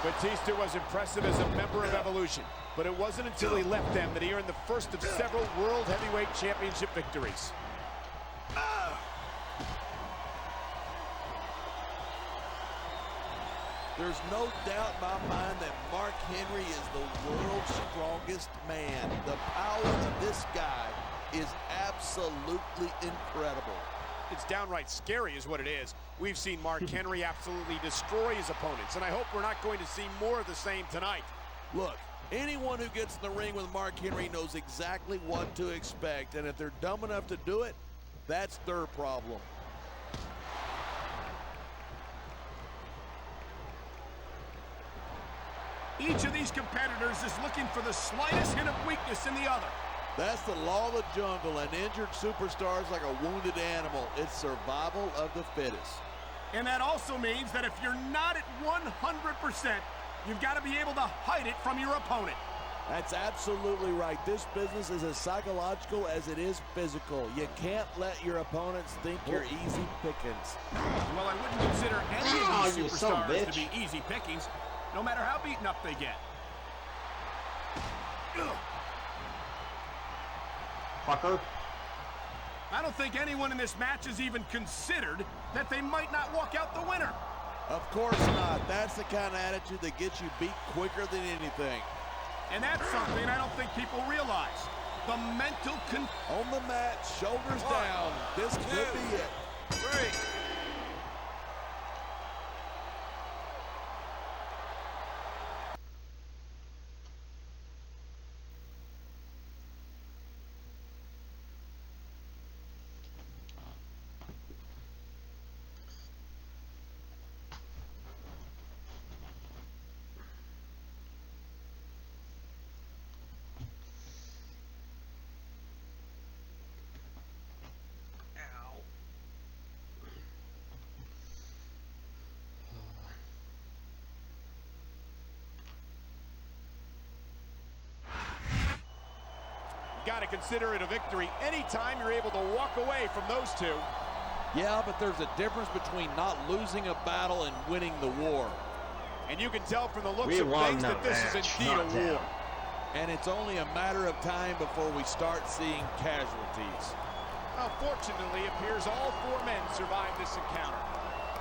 Batista was impressive as a member of Evolution, but it wasn't until he left them that he earned the first of several World Heavyweight Championship victories. There's no doubt in my mind that Mark Henry is the world's strongest man. The power of this guy is absolutely incredible. It's downright scary is what it is. We've seen Mark Henry absolutely destroy his opponents, and I hope we're not going to see more of the same tonight. Look, anyone who gets in the ring with Mark Henry knows exactly what to expect, and if they're dumb enough to do it, that's their problem. Each of these competitors is looking for the slightest hint of weakness in the other. That's the law of the jungle. An injured superstar is like a wounded animal. It's survival of the fittest. And that also means that if you're not at 100%, you've got to be able to hide it from your opponent. That's absolutely right. This business is as psychological as it is physical. You can't let your opponents think you're easy pickings. Well, I wouldn't consider any of these superstars to be easy pickings, no matter how beaten up they get. Ugh. Fucker. I don't think anyone in this match has even considered that they might not walk out the winner. Of course not. That's the kind of attitude that gets you beat quicker than anything. And that's something I don't think people realize. The mental on the mat, shoulders down. This could be it. 3. Got to consider it a victory anytime you're able to walk away from those two. Yeah, but there's a difference between not losing a battle and winning the war. And you can tell from the looks of things that this is indeed a war. And it's only a matter of time before we start seeing casualties. Well, fortunately, it appears all 4 men survived this encounter.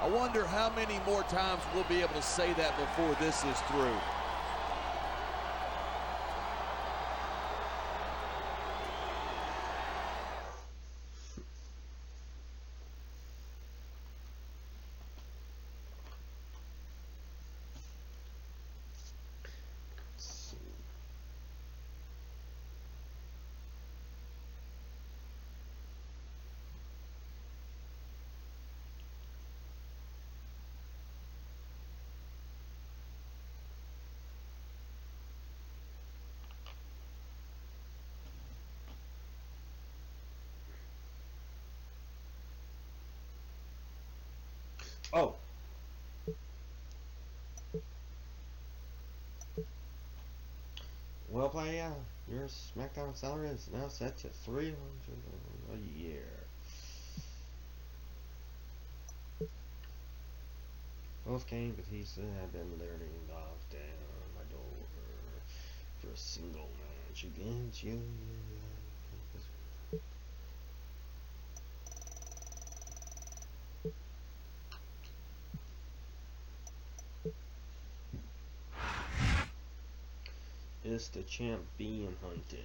I wonder how many more times we'll be able to say that before this is through. Oh. Well, player, your SmackDown salary is now set to $300 a year. Both Kane and Batista have been literally knocked down my door for a single match against you. Is the champ being hunted?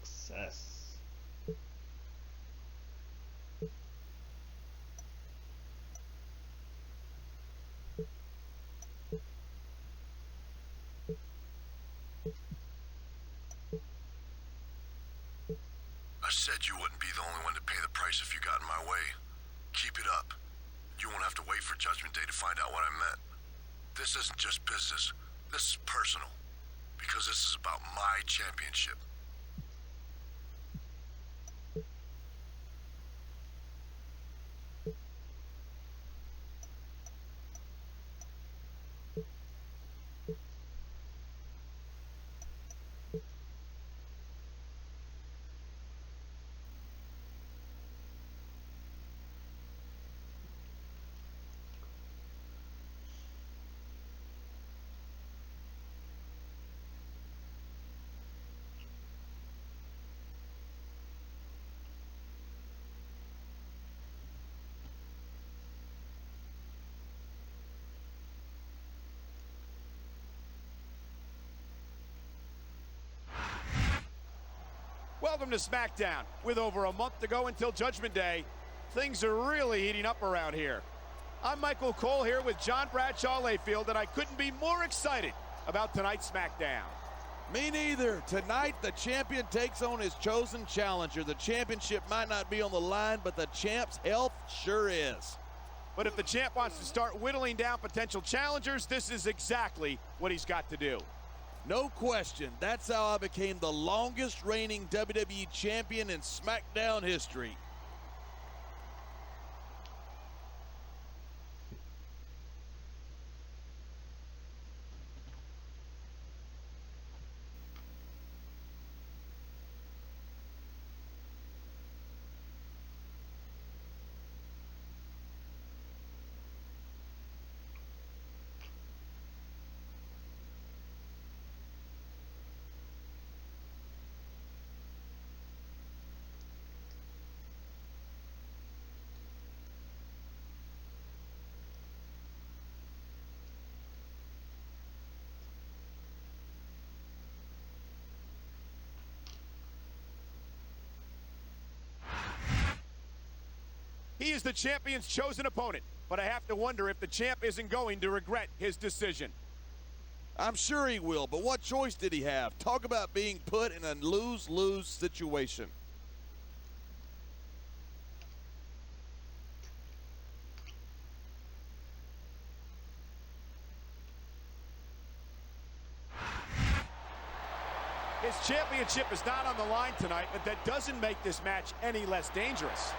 success. I said you wouldn't be the only one to pay the price if you got in my way. Keep it up. You won't have to wait for Judgment Day to find out what I meant. This isn't just business. This is personal. Because this is about my championship. Welcome to SmackDown. With over a month to go until Judgment Day, things are really heating up around here. I'm Michael Cole here with John Bradshaw Layfield, and I couldn't be more excited about tonight's SmackDown. Me neither. Tonight, the champion takes on his chosen challenger. The championship might not be on the line, but the champ's health sure is. But if the champ wants to start whittling down potential challengers, this is exactly what he's got to do. No question, that's how I became the longest reigning WWE champion in SmackDown history. He is the champion's chosen opponent, but I have to wonder if the champ isn't going to regret his decision. I'm sure he will, but what choice did he have? Talk about being put in a lose-lose situation. His championship is not on the line tonight, but that doesn't make this match any less dangerous.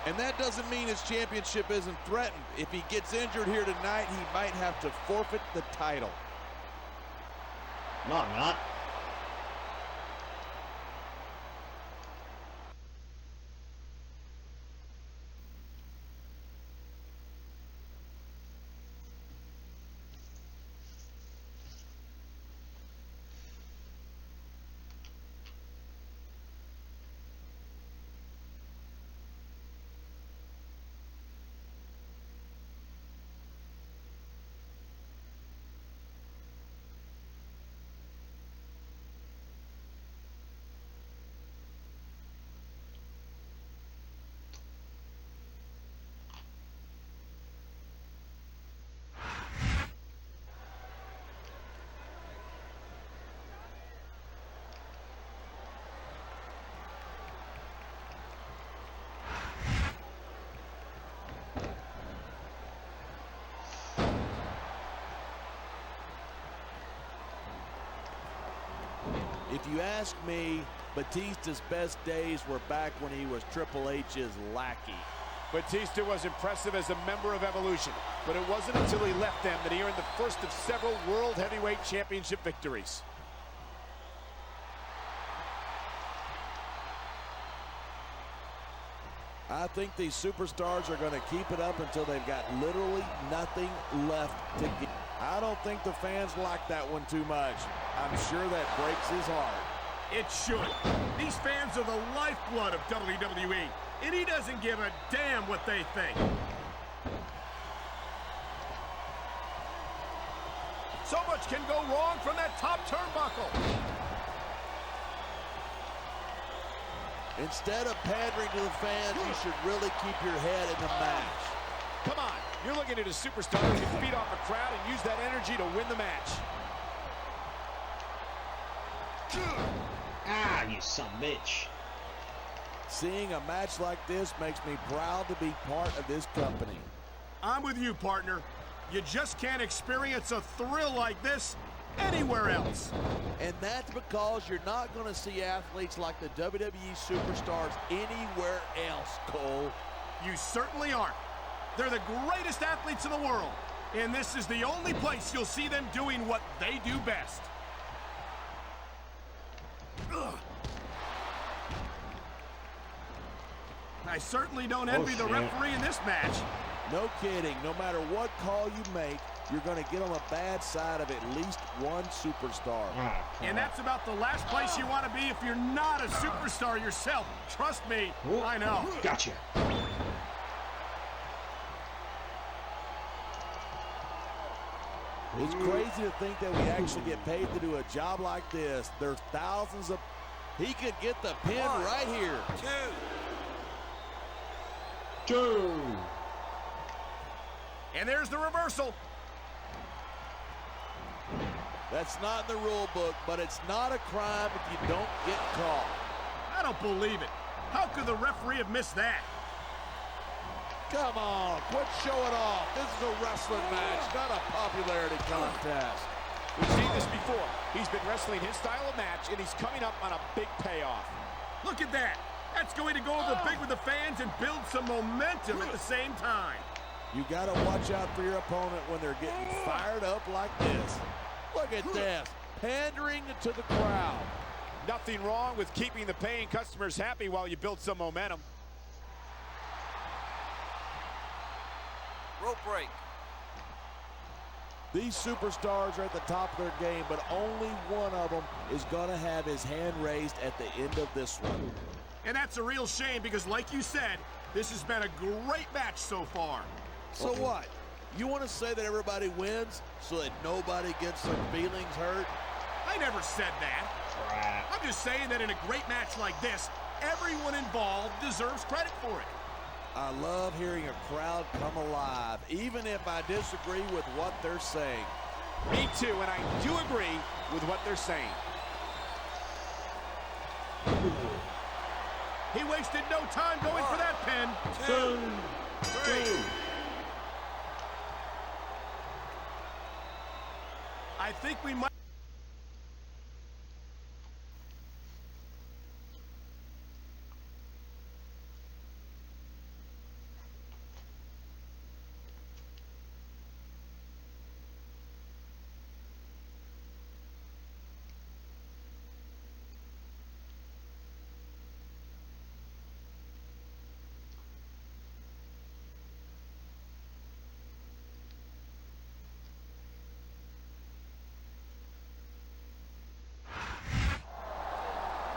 And that doesn't mean his championship isn't threatened. If he gets injured here tonight, he might have to forfeit the title. No, I'm not. If you ask me, Batista's best days were back when he was Triple H's lackey. Batista was impressive as a member of Evolution, but it wasn't until he left them that he earned the first of several World Heavyweight Championship victories. I think these superstars are going to keep it up until they've got literally nothing left to give. I don't think the fans like that one too much. I'm sure that breaks his heart. It should. These fans are the lifeblood of WWE, and he doesn't give a damn what they think. So much can go wrong from that top turnbuckle. Instead of pandering to the fans, you should really keep your head in the match. Come on, you're looking at a superstar who can feed off a crowd and use that energy to win the match. Ah, you son of a bitch. Seeing a match like this makes me proud to be part of this company. I'm with you, partner. You just can't experience a thrill like this anywhere else. And that's because you're not going to see athletes like the WWE superstars anywhere else, Cole. You certainly aren't. They're the greatest athletes in the world, and this is the only place you'll see them doing what they do best. Ugh. I certainly don't envy the referee in this match. No kidding. No matter what call you make, you're going to get on the bad side of at least one superstar. And that's about the last place you want to be if you're not a superstar yourself. Trust me, I know. Gotcha. It's crazy to think that we actually get paid to do a job like this. There's thousands of... He could get the pin right here. Two. And there's the reversal. That's not in the rule book, but it's not a crime if you don't get caught. I don't believe it. How could the referee have missed that? Come on, quit showing off. This is a wrestling match, not a popularity contest. We've seen this before. He's been wrestling his style of match, and he's coming up on a big payoff. Look at that. That's going to go over big with the fans and build some momentum at the same time. You got to watch out for your opponent when they're getting fired up like this. Look at this, pandering to the crowd. Nothing wrong with keeping the paying customers happy while you build some momentum. Rope break. These superstars are at the top of their game, but only one of them is going to have his hand raised at the end of this one. And that's a real shame because, like you said, this has been a great match so far. So what? You want to say that everybody wins so that nobody gets their feelings hurt? I never said that. Crap. I'm just saying that in a great match like this, everyone involved deserves credit for it. I love hearing a crowd come alive, even if I disagree with what they're saying. Me too, and I do agree with what they're saying. He wasted no time going for that pin. 2, 3. I think we might.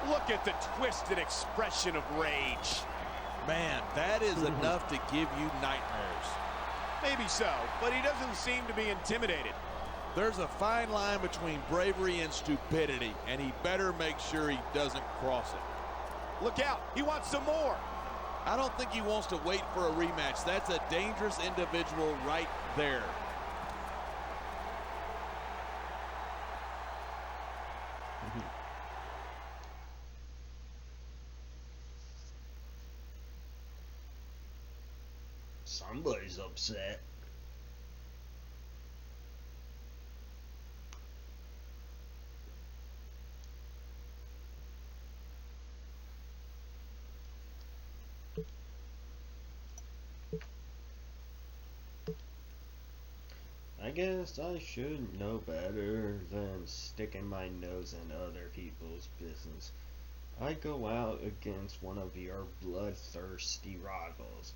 Look at the twisted expression of rage. Man, that is enough to give you nightmares. Maybe so, but he doesn't seem to be intimidated. There's a fine line between bravery and stupidity, and he better make sure he doesn't cross it. Look out, he wants some more. I don't think he wants to wait for a rematch. That's a dangerous individual right there. Somebody's upset. I guess I should know better than sticking my nose in other people's business. I go out against one of your bloodthirsty rivals,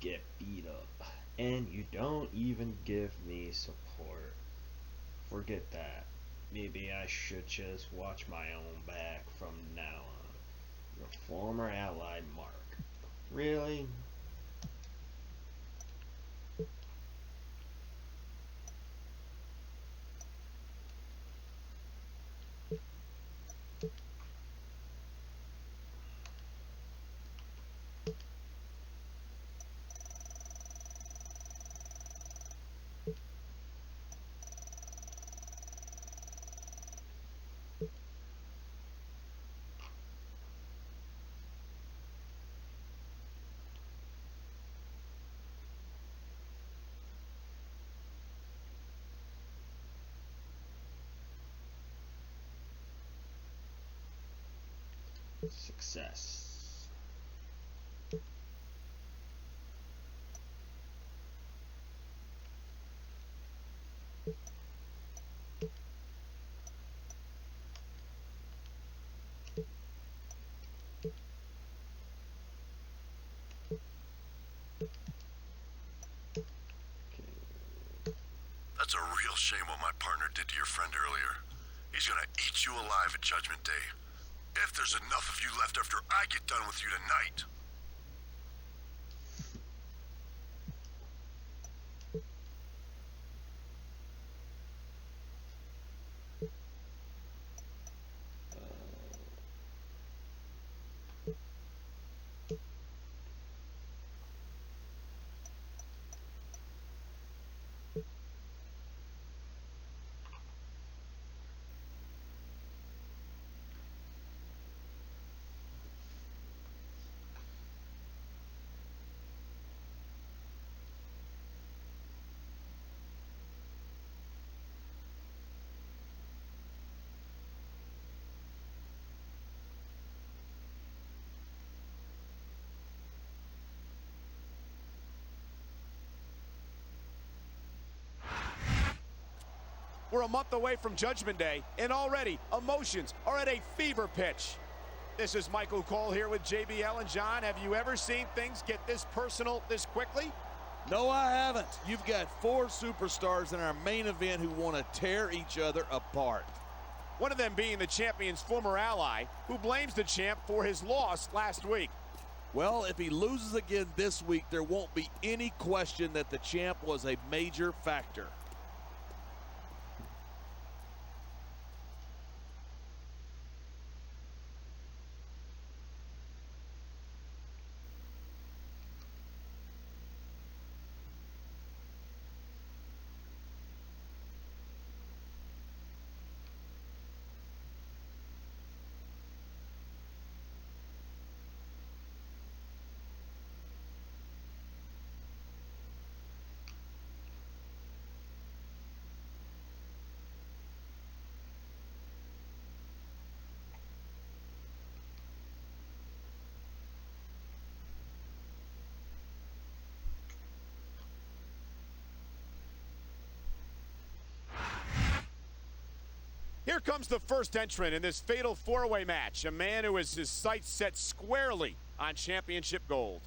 get beat up, and you don't even give me support. Forget that. Maybe I should just watch my own back from now on. Your former ally, Mark. Really? Success. That's a real shame what my partner did to your friend earlier. He's gonna eat you alive at Judgment Day. If there's enough of you left after I get done with you tonight. We're a month away from Judgment Day, and already emotions are at a fever pitch. This is Michael Cole here with JBL and John. Have you ever seen things get this personal this quickly? No, I haven't. You've got 4 superstars in our main event who want to tear each other apart. One of them being the champion's former ally, who blames the champ for his loss last week. Well, if he loses again this week, there won't be any question that the champ was a major factor. Here comes the first entrant in this fatal 4-way match, a man who has his sights set squarely on championship gold.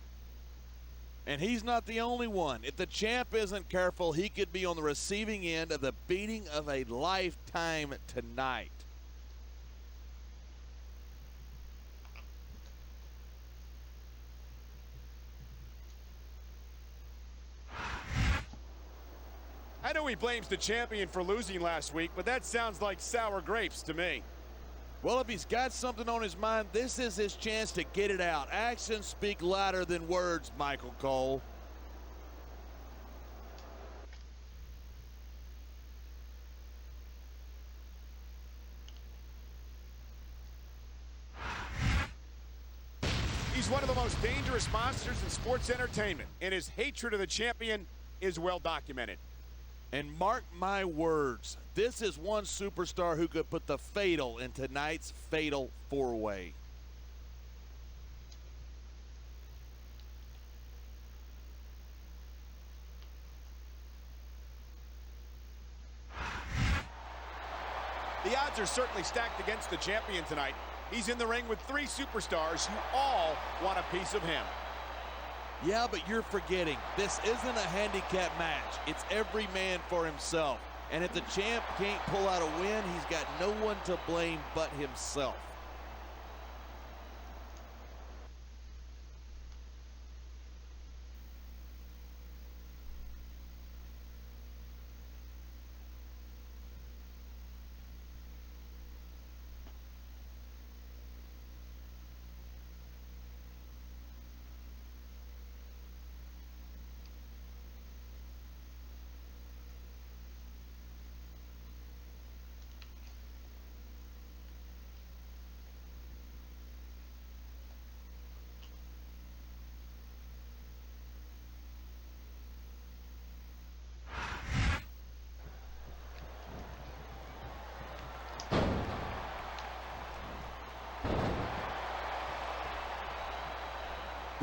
And he's not the only one. If the champ isn't careful, he could be on the receiving end of the beating of a lifetime tonight. I know he blames the champion for losing last week, but that sounds like sour grapes to me. Well, if he's got something on his mind, this is his chance to get it out. Actions speak louder than words, Michael Cole. He's one of the most dangerous monsters in sports entertainment, and his hatred of the champion is well documented. And mark my words, this is one superstar who could put the fatal in tonight's fatal 4-way. The odds are certainly stacked against the champion tonight. He's in the ring with 3 superstars who all want a piece of him. Yeah, but you're forgetting, this isn't a handicap match. It's every man for himself. And if the champ can't pull out a win, he's got no one to blame but himself.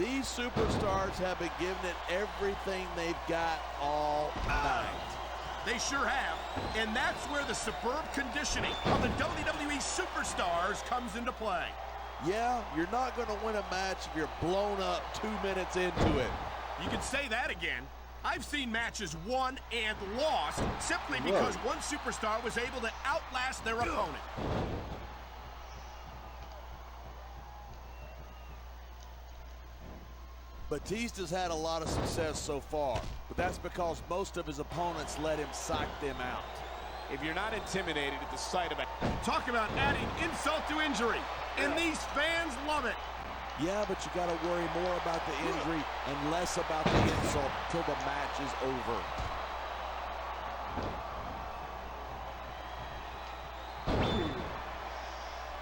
These superstars have been giving it everything they've got all night. They sure have. And that's where the superb conditioning of the WWE superstars comes into play. Yeah, you're not going to win a match if you're blown up 2 minutes into it. You can say that again. I've seen matches won and lost simply because one superstar was able to outlast their opponent. Batista's had a lot of success so far, but that's because most of his opponents let him psych them out. If you're not intimidated at the sight of it, talk about adding insult to injury, and these fans love it. Yeah, but you got to worry more about the injury and less about the insult till the match is over.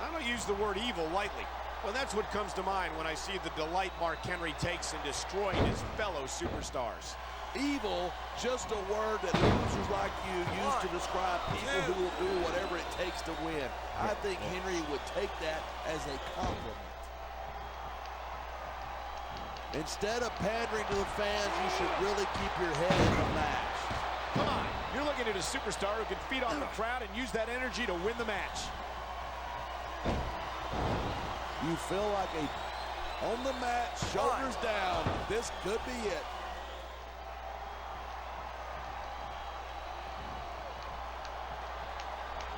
I don't use the word evil lightly. Well, that's what comes to mind when I see the delight Mark Henry takes in destroying his fellow superstars. Evil, just a word that losers like you use to describe people who will do whatever it takes to win. I think Henry would take that as a compliment. Instead of pandering to the fans, you should really keep your head in the match. Come on, you're looking at a superstar who can feed off the crowd and use that energy to win the match. You feel like on the mat, shoulders down. This could be it.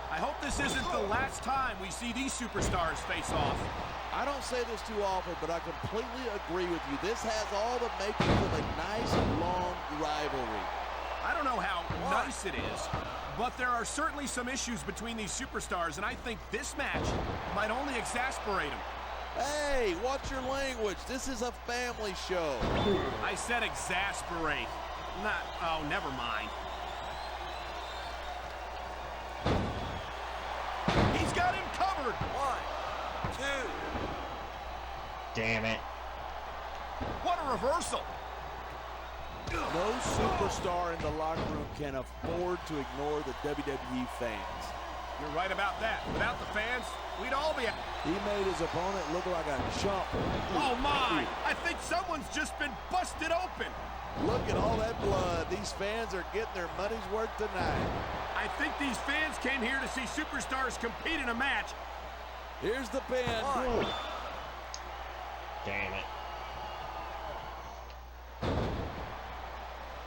I hope this isn't the last time we see these superstars face off. I don't say this too often, but I completely agree with you. This has all the makings of a nice, long rivalry. I don't know how nice it is, but there are certainly some issues between these superstars, and I think this match might only exasperate them. Hey, watch your language. This is a family show. I said exasperate. Oh, never mind. He's got him covered. 1, 2. Damn it. What a reversal. No superstar in the locker room can afford to ignore the WWE fans. You're right about that. Without the fans, we'd all be... He made his opponent look like a chump. Oh, my! I think someone's just been busted open. Look at all that blood. These fans are getting their money's worth tonight. I think these fans came here to see superstars compete in a match. Here's the pin. Damn it.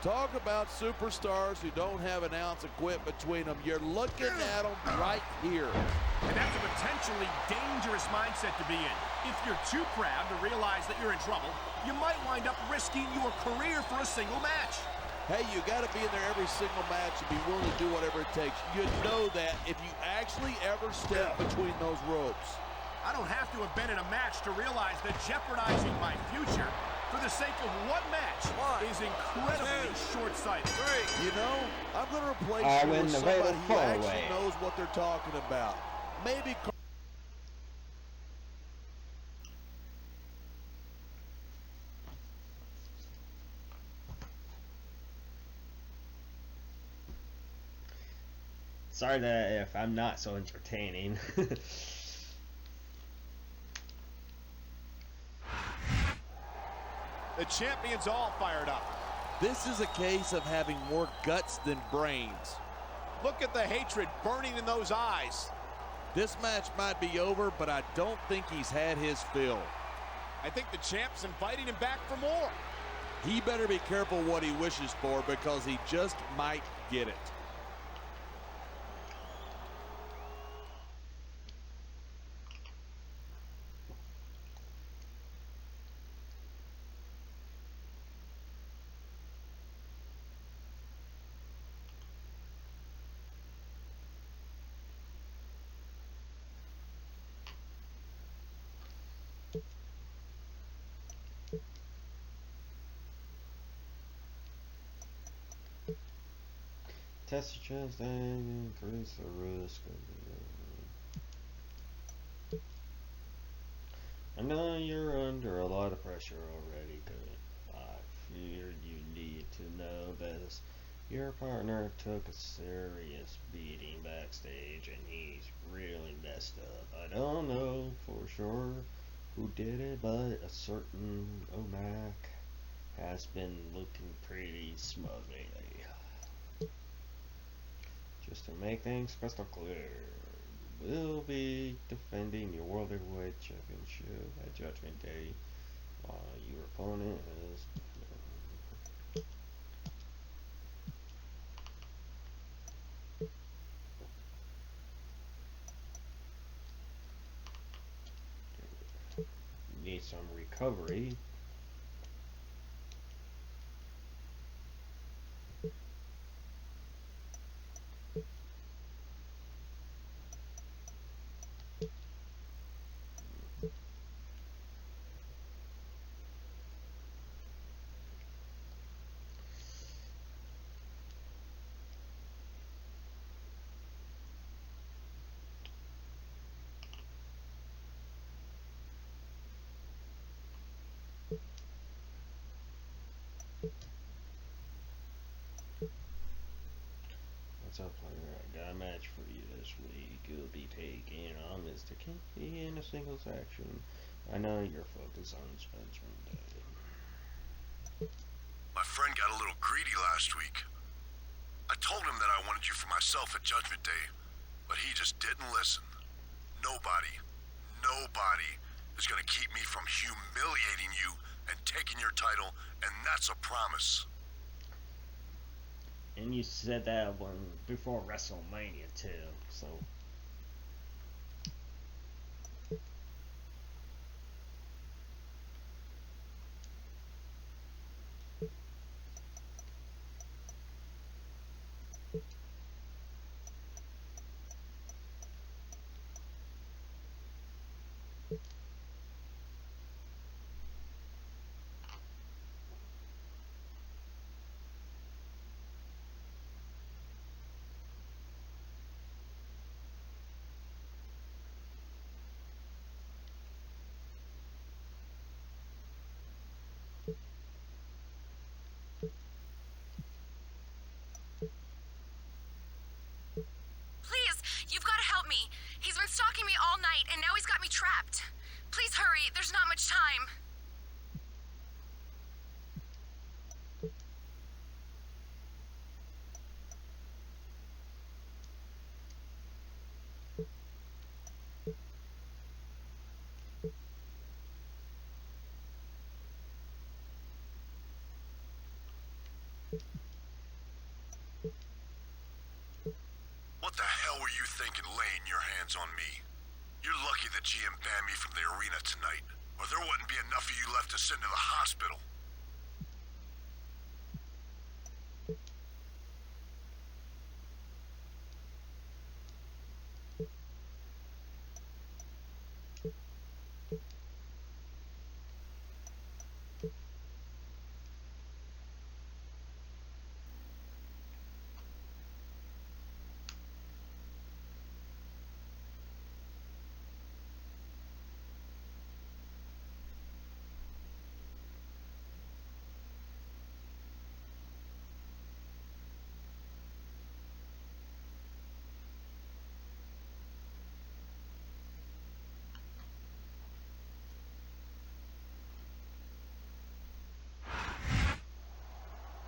Talk about superstars who don't have an ounce of quit between them. You're looking at them right here. And that's a potentially dangerous mindset to be in. If you're too proud to realize that you're in trouble, you might wind up risking your career for a single match. Hey, you got to be in there every single match and be willing to do whatever it takes. You know that if you actually ever step between those ropes. I don't have to have been in a match to realize that jeopardizing my future for the sake of one match is incredibly short-sighted. You know, I'm going to replace you with somebody who actually knows what they're talking about. Maybe... Sorry that if I'm not so entertaining. The champion's all fired up. This is a case of having more guts than brains. Look at the hatred burning in those eyes. This match might be over, but I don't think he's had his fill. I think the champ's inviting him back for more. He better be careful what he wishes for because he just might get it. Test your chest and increase the risk of I know you're under a lot of pressure already, but I feared you need to know this. Your partner took a serious beating backstage and he's really messed up. I don't know for sure who did it, but a certain Omac has been looking pretty smug lately. Just to make things crystal clear, you will be defending your World Heavyweight Championship at Judgment Day, while your opponent is need some recovery. What's up, player? I got a match for you this week. You'll be taking on Mr. Kinky in a singles action. I know you're focused on Judgment Day. My friend got a little greedy last week. I told him that I wanted you for myself at Judgment Day, but he just didn't listen. Nobody is gonna keep me from humiliating you and taking your title, and that's a promise. And you said that one before WrestleMania too, so. Please, you've got to help me. He's been stalking me all night, and now he's got me trapped. Please hurry, there's not much time. What the hell were you thinking laying your hands on me? You're lucky the GM banned me from the arena tonight, or there wouldn't be enough of you left to send to the hospital.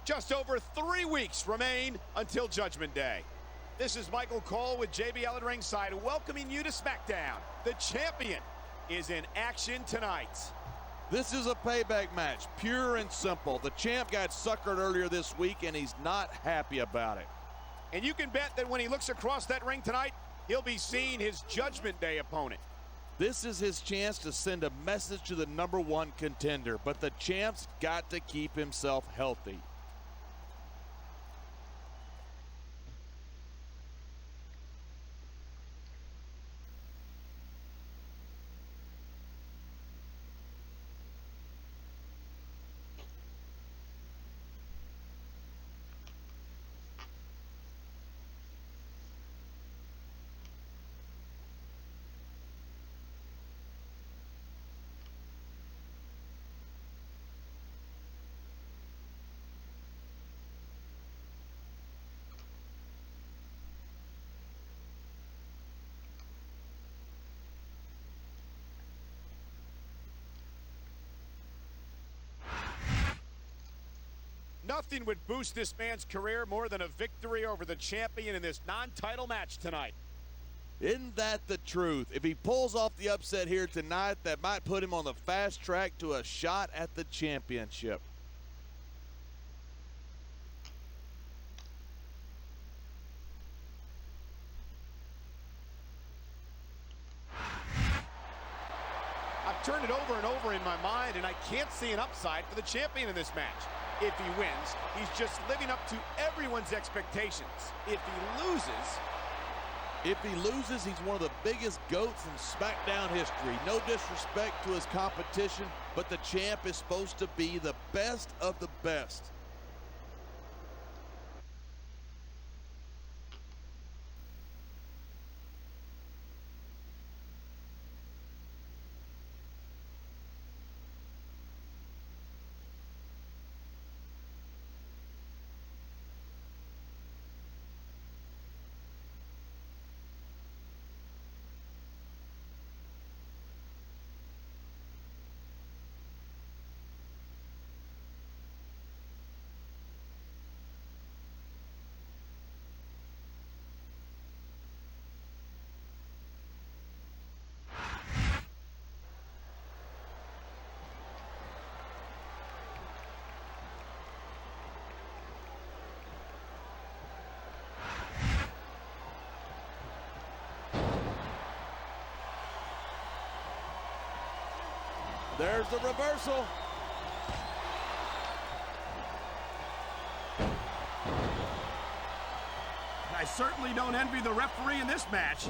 Just over 3 weeks remain until Judgment Day. This is Michael Cole with JBL at ringside, welcoming you to SmackDown. The champion is in action tonight. This is a payback match, pure and simple. The champ got suckered earlier this week, and he's not happy about it. And you can bet that when he looks across that ring tonight, he'll be seeing his Judgment Day opponent. This is his chance to send a message to the #1 contender, but the champ's got to keep himself healthy. Nothing would boost this man's career more than a victory over the champion in this non-title match tonight. Isn't that the truth? If he pulls off the upset here tonight, that might put him on the fast track to a shot at the championship. I've turned it over and over in my mind, and I can't see an upside for the champion in this match. If he wins, he's just living up to everyone's expectations. If he loses, he's one of the biggest GOATs in SmackDown history. No disrespect to his competition, but the champ is supposed to be the best of the best. There's the reversal. I certainly don't envy the referee in this match.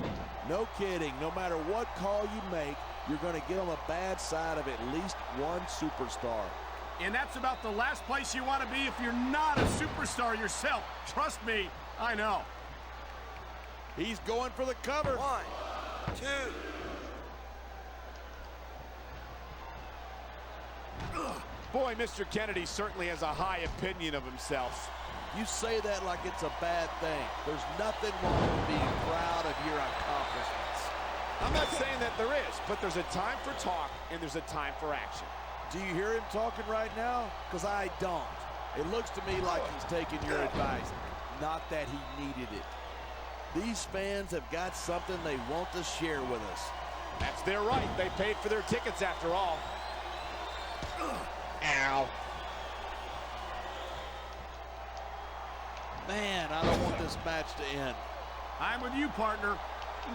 No kidding. No matter what call you make, you're going to get on the bad side of at least one superstar. And that's about the last place you want to be if you're not a superstar yourself. Trust me, I know. He's going for the cover. 1, 2. Boy, Mr. Kennedy certainly has a high opinion of himself. You say that like it's a bad thing. There's nothing wrong with being proud of your accomplishments. I'm not saying that there is, but there's a time for talk and there's a time for action. Do you hear him talking right now? Because I don't. It looks to me like he's taking your advice. Not that he needed it. These fans have got something they want to share with us. That's their right. They paid for their tickets after all. Ow. Man, I don't want this match to end. I'm with you, partner.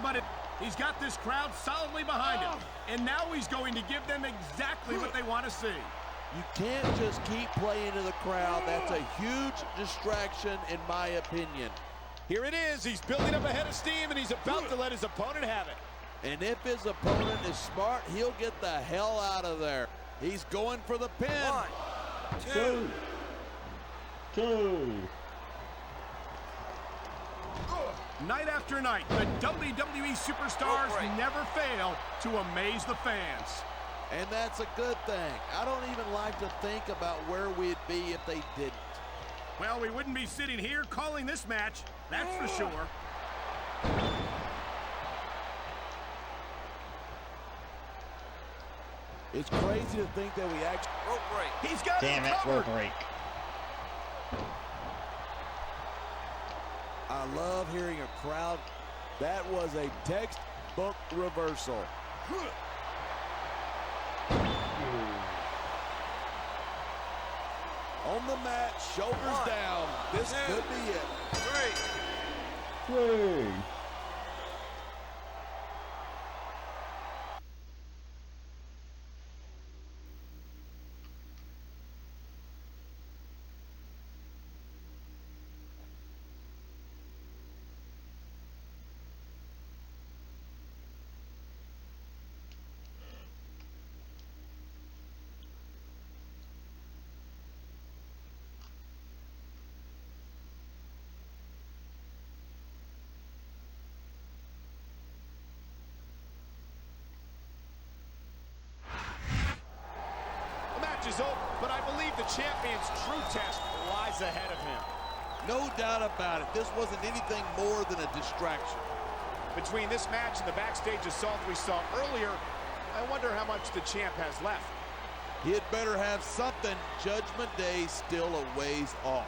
But he's got this crowd solidly behind him. And now he's going to give them exactly what they want to see. You can't just keep playing to the crowd. That's a huge distraction, in my opinion. Here it is. He's building up a head of steam, and he's about to let his opponent have it. And if his opponent is smart, he'll get the hell out of there. He's going for the pin. 1, 2. 2. Night after night, the WWE superstars never fail to amaze the fans. And that's a good thing. I don't even like to think about where we'd be if they didn't. Well, we wouldn't be sitting here calling this match, that's for sure. It's crazy to think that we actually... Rope break. He's got Damn it it, covered. rope break. I love hearing a crowd. That was a textbook reversal. On the mat, shoulders down. This could be it. 3. Is over, but I believe the champion's true test lies ahead of him. No doubt about it. This wasn't anything more than a distraction. Between this match and the backstage assault we saw earlier, I wonder how much the champ has left. He had better have something. Judgment Day still a ways off.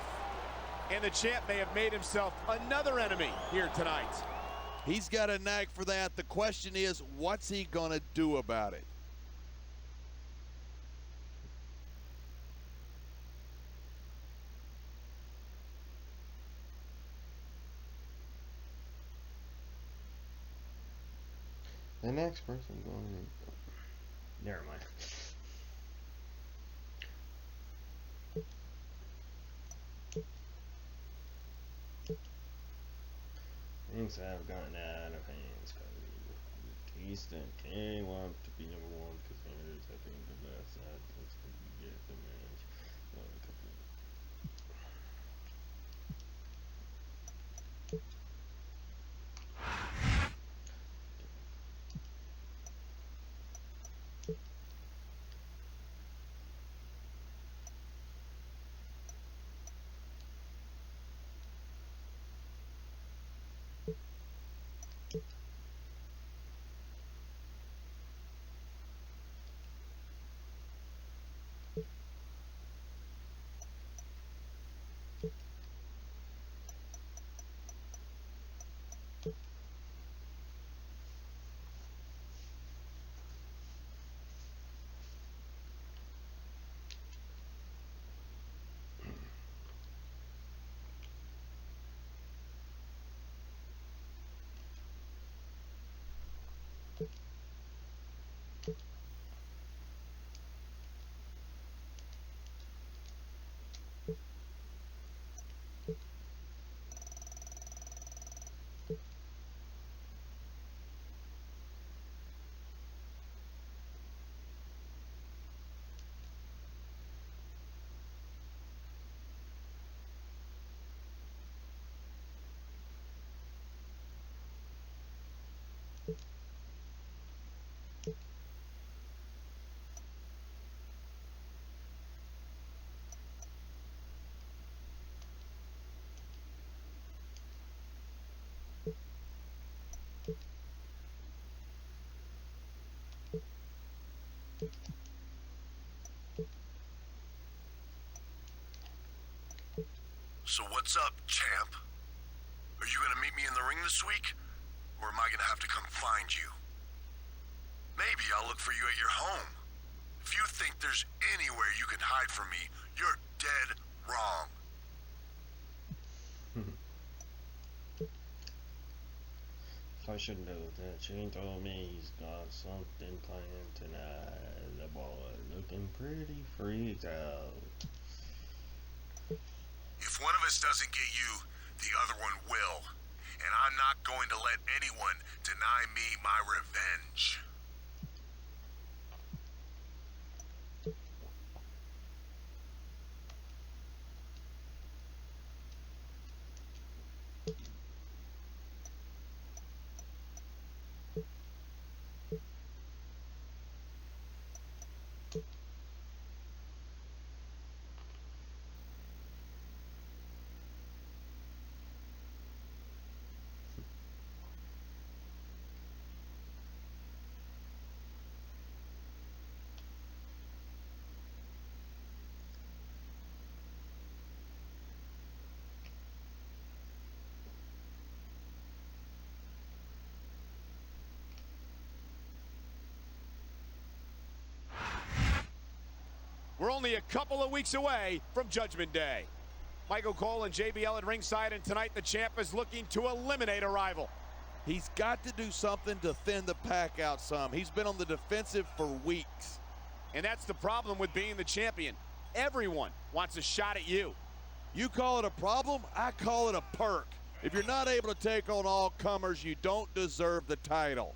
And the champ may have made himself another enemy here tonight. He's got a knack for that. The question is, what's he gonna do about it? The next person going in. Never mind. Things have gotten out of hands. Batista and Kane want to be number one because there's, I think, the last side that's going to get the match. So what's up, champ? Are you gonna meet me in the ring this week? Or am I gonna have to come find you? Maybe I'll look for you at your home. If you think there's anywhere you can hide from me, you're dead wrong. I should know that. Shane told me he's got something planned tonight. The boy looking pretty freaked out. If one of us doesn't get you, the other one will. And I'm not going to let anyone deny me my revenge. We're only a couple of weeks away from Judgment Day. Michael Cole and JBL at ringside, and tonight the champ is looking to eliminate a rival. He's got to do something to thin the pack out some. He's been on the defensive for weeks. And that's the problem with being the champion. Everyone wants a shot at you. You call it a problem, I call it a perk. If you're not able to take on all comers, you don't deserve the title.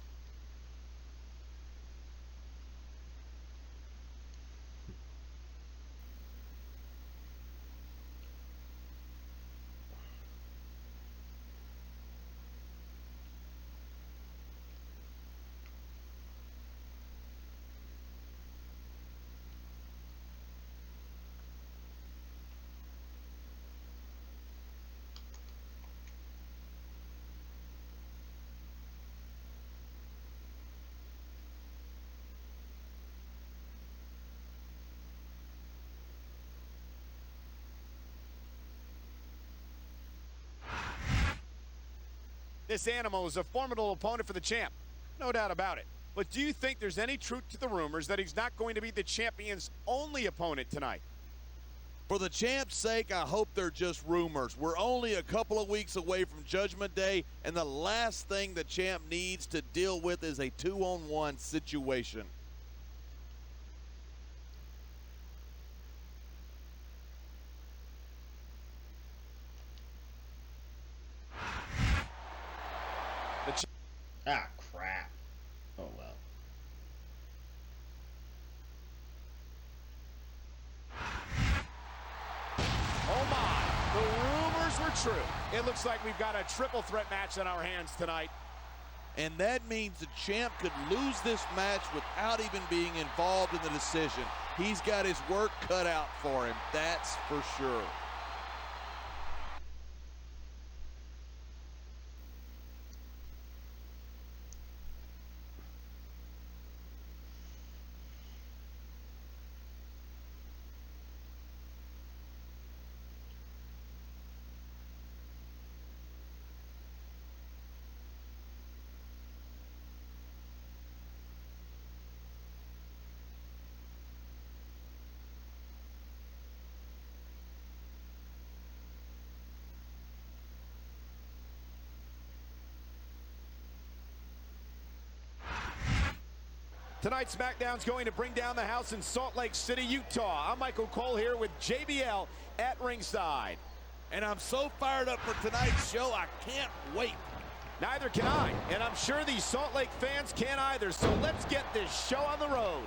This animal is a formidable opponent for the champ. No doubt about it. But do you think there's any truth to the rumors that he's not going to be the champion's only opponent tonight? For the champ's sake, I hope they're just rumors. We're only a couple of weeks away from Judgment Day, and the last thing the champ needs to deal with is a 2-on-1 situation. Ah, crap. Oh, well. Oh, my. The rumors were true. It looks like we've got a triple threat match on our hands tonight. And that means the champ could lose this match without even being involved in the decision. He's got his work cut out for him, that's for sure. Tonight's SmackDown's going to bring down the house in Salt Lake City, Utah. I'm Michael Cole here with JBL at ringside. And I'm so fired up for tonight's show, I can't wait. Neither can I, and I'm sure these Salt Lake fans can't either, so let's get this show on the road.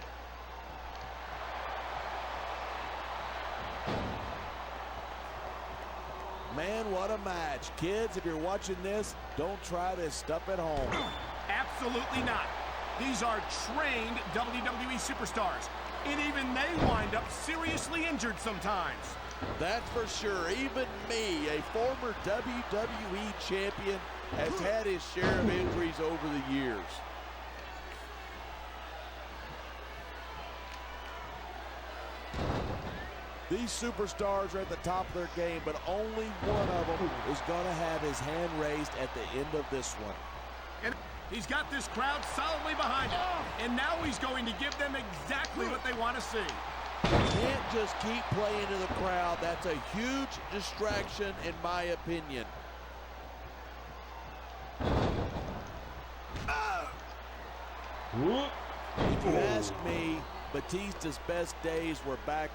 Man, what a match. Kids, if you're watching this, don't try this stuff at home. Absolutely not. These are trained WWE superstars, and even they wind up seriously injured sometimes. That's for sure. Even me, a former WWE champion, has had his share of injuries over the years. These superstars are at the top of their game, but only one of them is going to have his hand raised at the end of this one. And he's got this crowd solidly behind him, and now he's going to give them exactly what they want to see. Can't just keep playing to the crowd. That's a huge distraction, in my opinion. If you ask me, Batista's best days were back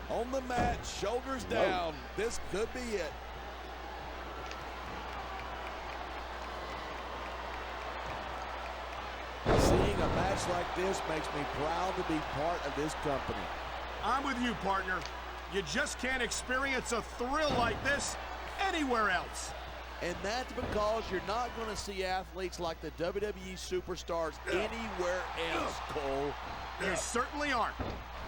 on the mat, shoulders down. This could be it. Seeing a match like this makes me proud to be part of this company. I'm with you, partner. You just can't experience a thrill like this anywhere else. And that's because you're not going to see athletes like the WWE superstars anywhere else, Cole. You certainly aren't.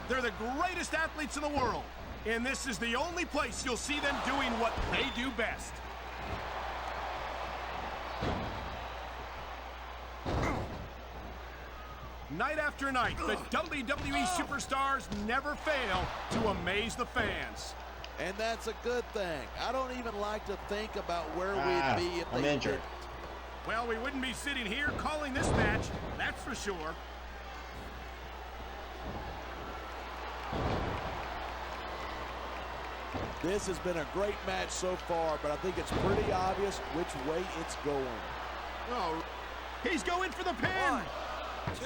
They're the greatest athletes in the world, and this is the only place you'll see them doing what they do best. Night after night, the WWE superstars never fail to amaze the fans. And that's a good thing. I don't even like to think about where we'd be if they didn't. Well, we wouldn't be sitting here calling this match, that's for sure. This has been a great match so far, but I think it's pretty obvious which way it's going. Oh, he's going for the pin. 1, 2.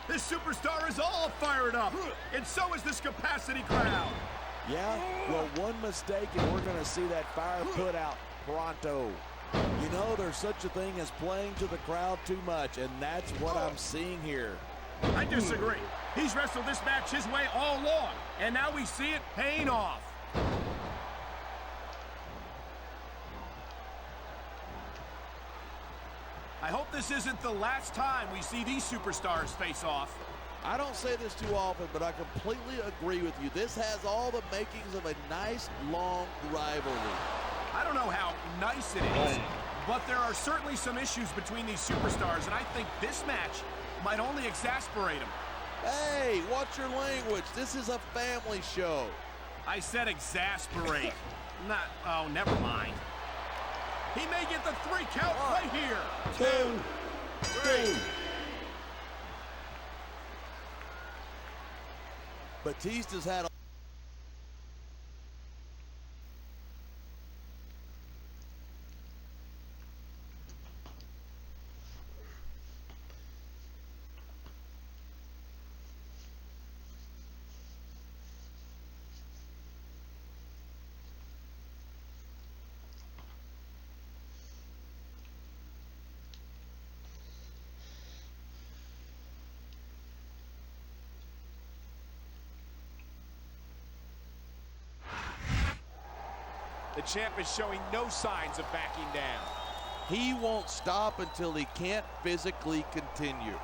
This superstar is all fired up, and so is this capacity crowd. Yeah, well, one mistake and we're going to see that fire put out pronto. You know, there's such a thing as playing to the crowd too much, and that's what I'm seeing here. I disagree. He's wrestled this match his way all along, and now we see it paying off. I hope this isn't the last time we see these superstars face off. I don't say this too often, but I completely agree with you. This has all the makings of a nice, long rivalry. I don't know how nice it is, but there are certainly some issues between these superstars, and I think this match might only exasperate them. Hey, watch your language. This is a family show. I said exasperate. Oh, never mind. He may get the 3 count right here. 2, 3. Batista's had a The champ is showing no signs of backing down. He won't stop until he can't physically continue.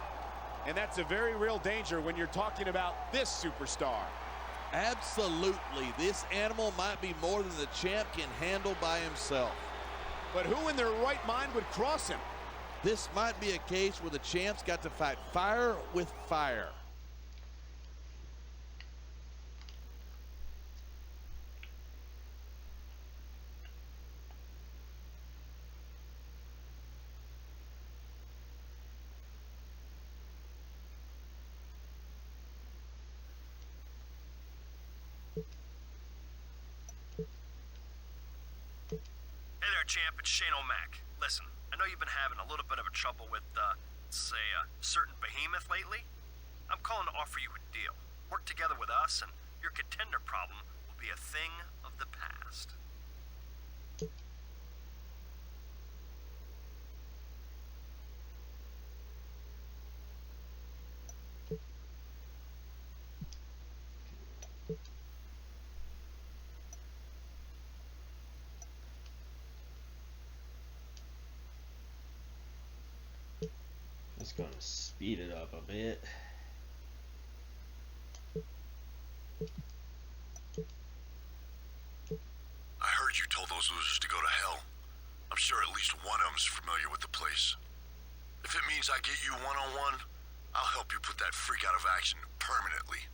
And that's a very real danger when you're talking about this superstar. Absolutely. This animal might be more than the champ can handle by himself. But who in their right mind would cross him? This might be a case where the champ's got to fight fire with fire. Hey there, champ. It's Shane O'Mac. Listen, I know you've been having a little bit of a trouble with, say, a certain behemoth lately. I'm calling to offer you a deal. Work together with us, and your contender problem will be a thing of the past. It's gonna speed it up a bit. I heard you told those losers to go to hell. I'm sure at least one of them's familiar with the place. If it means I get you one-on-one, I'll help you put that freak out of action permanently.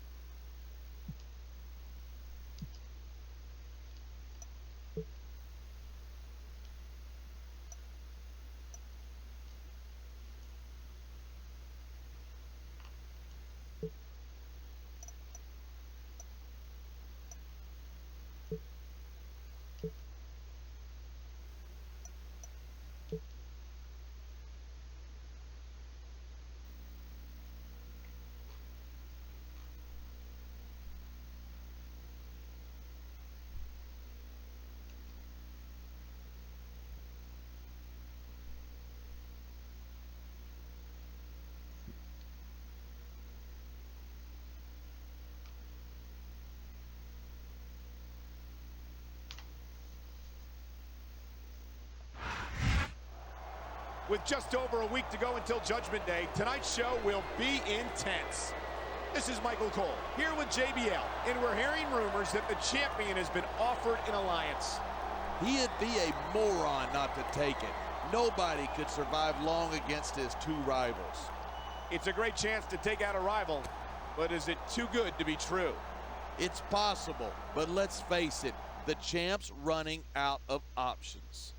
With just over a week to go until Judgment Day, tonight's show will be intense. This is Michael Cole, here with JBL, and we're hearing rumors that the champion has been offered an alliance. He'd be a moron not to take it. Nobody could survive long against his 2 rivals. It's a great chance to take out a rival, but is it too good to be true? It's possible, but let's face it, the champ's running out of options.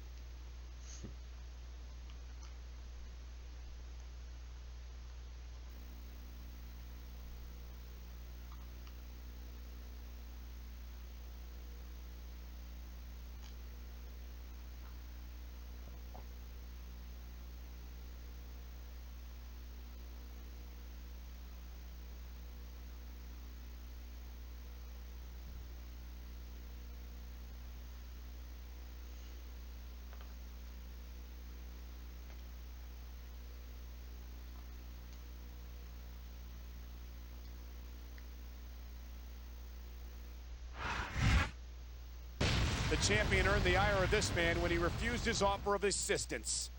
The champion earned the ire of this man when he refused his offer of assistance.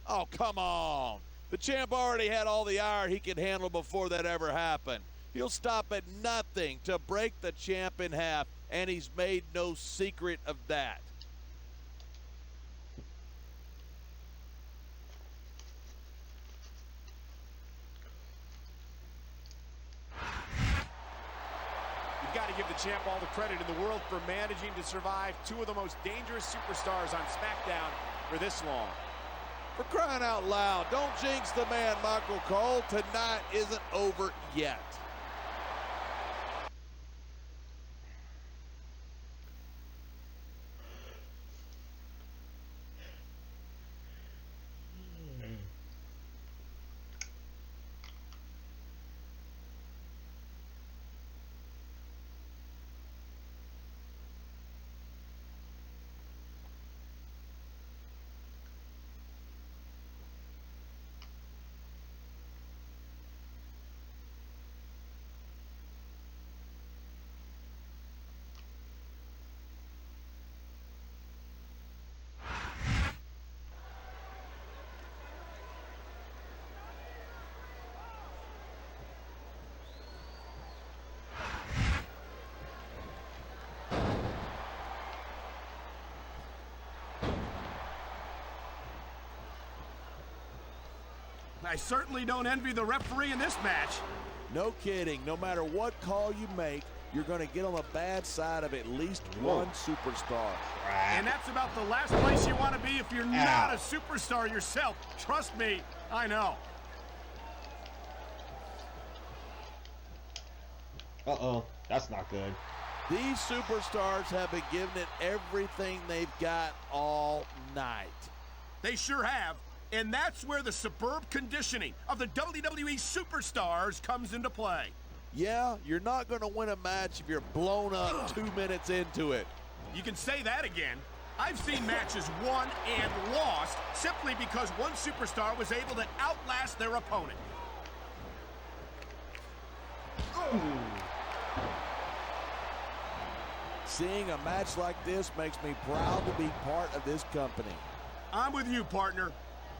Oh, come on. The champ already had all the ire he could handle before that ever happened. He'll stop at nothing to break the champ in half, and he's made no secret of that. You've got to to give the champ all the credit in the world for managing to survive two of the most dangerous superstars on SmackDown for this long. For crying out loud, don't jinx the man, Michael Cole. Tonight isn't over yet. I certainly don't envy the referee in this match. No kidding. No matter what call you make, you're going to get on the bad side of at least one superstar. And that's about the last place you want to be if you're not a superstar yourself. Trust me, I know. Uh-oh, that's not good. These superstars have been giving it everything they've got all night. They sure have. And that's where the superb conditioning of the WWE superstars comes into play. Yeah, you're not going to win a match if you're blown up 2 minutes into it. You can say that again. I've seen matches won and lost simply because one superstar was able to outlast their opponent. Seeing a match like this makes me proud to be part of this company. I'm with you, partner.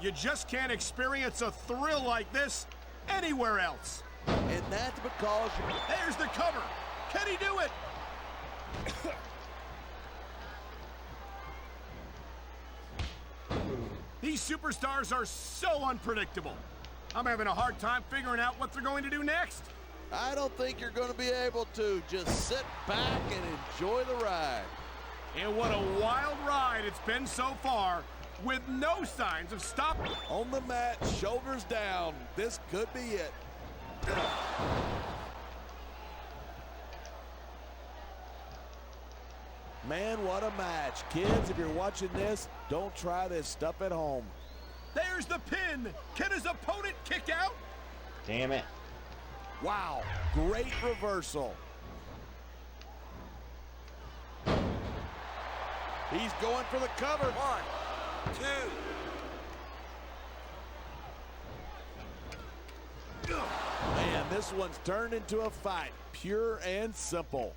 You just can't experience a thrill like this anywhere else. And that's because... There's the cover. Can he do it? These superstars are so unpredictable. I'm having a hard time figuring out what they're going to do next. I don't think you're going to be able to. Just sit back and enjoy the ride. And what a wild ride it's been so far, with no signs of stopping. On the mat, shoulders down. This could be it. Man, what a match. Kids, if you're watching this, don't try this stuff at home. There's the pin. Can his opponent kick out? Damn it. Wow, great reversal. He's going for the cover. 1, 2. Man, this one's turned into a fight, pure and simple.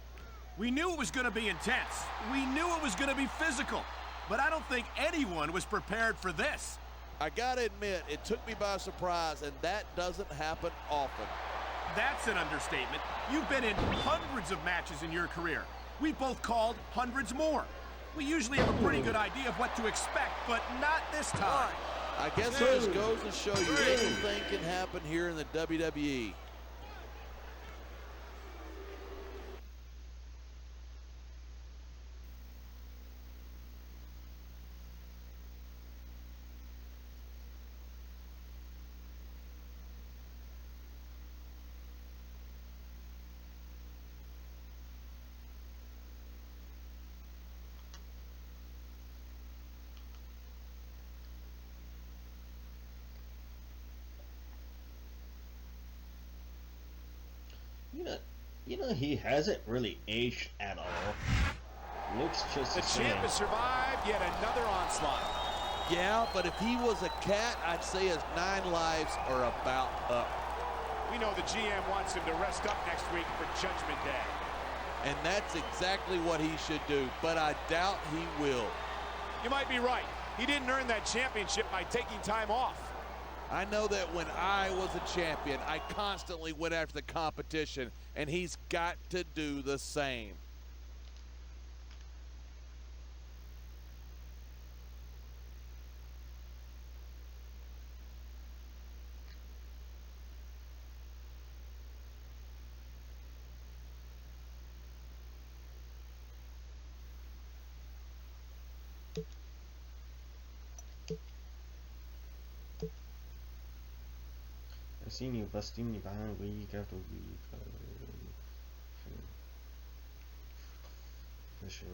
We knew it was going to be intense. We knew it was going to be physical. But I don't think anyone was prepared for this. I gotta admit, it took me by surprise, and that doesn't happen often. That's an understatement. You've been in hundreds of matches in your career. We've both called hundreds more. We usually have a pretty good idea of what to expect, but not this time. I guess it just goes to show you anything can happen here in the WWE. You know, he hasn't really aged at all. Looks just the same. The champ has survived yet another onslaught. Yeah, but if he was a cat, I'd say his 9 lives are about up. We know the GM wants him to rest up next week for Judgment Day. And that's exactly what he should do, but I doubt he will. You might be right. He didn't earn that championship by taking time off. I know that when I was a champion, I constantly went after the competition, and he's got to do the same. seen you busting me behind week after week. For sure.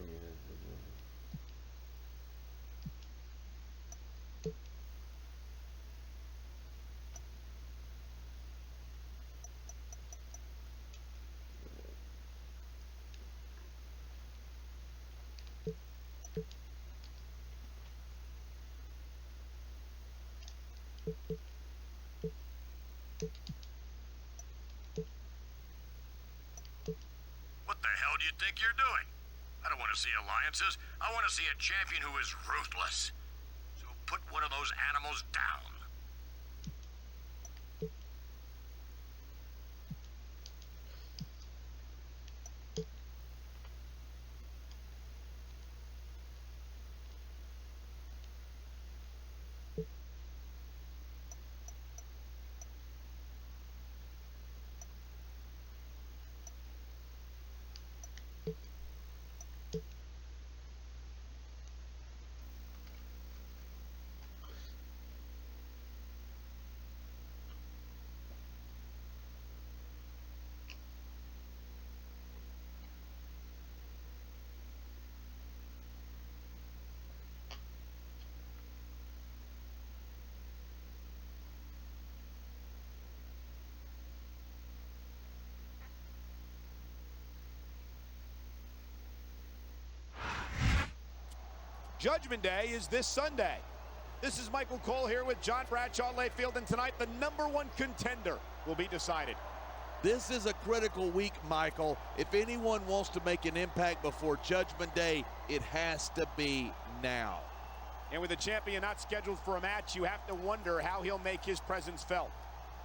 What the hell do you think you're doing? I don't want to see alliances. I want to see a champion who is ruthless. So put one of those animals down. Judgment Day is this Sunday. This is Michael Cole here with John Bradshaw Layfield, and tonight the #1 contender will be decided. This is a critical week, Michael. If anyone wants to make an impact before Judgment Day, it has to be now. And with the champion not scheduled for a match, you have to wonder how he'll make his presence felt.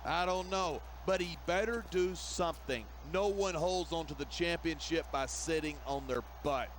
I don't know, but he better do something. No one holds on to the championship by sitting on their butt.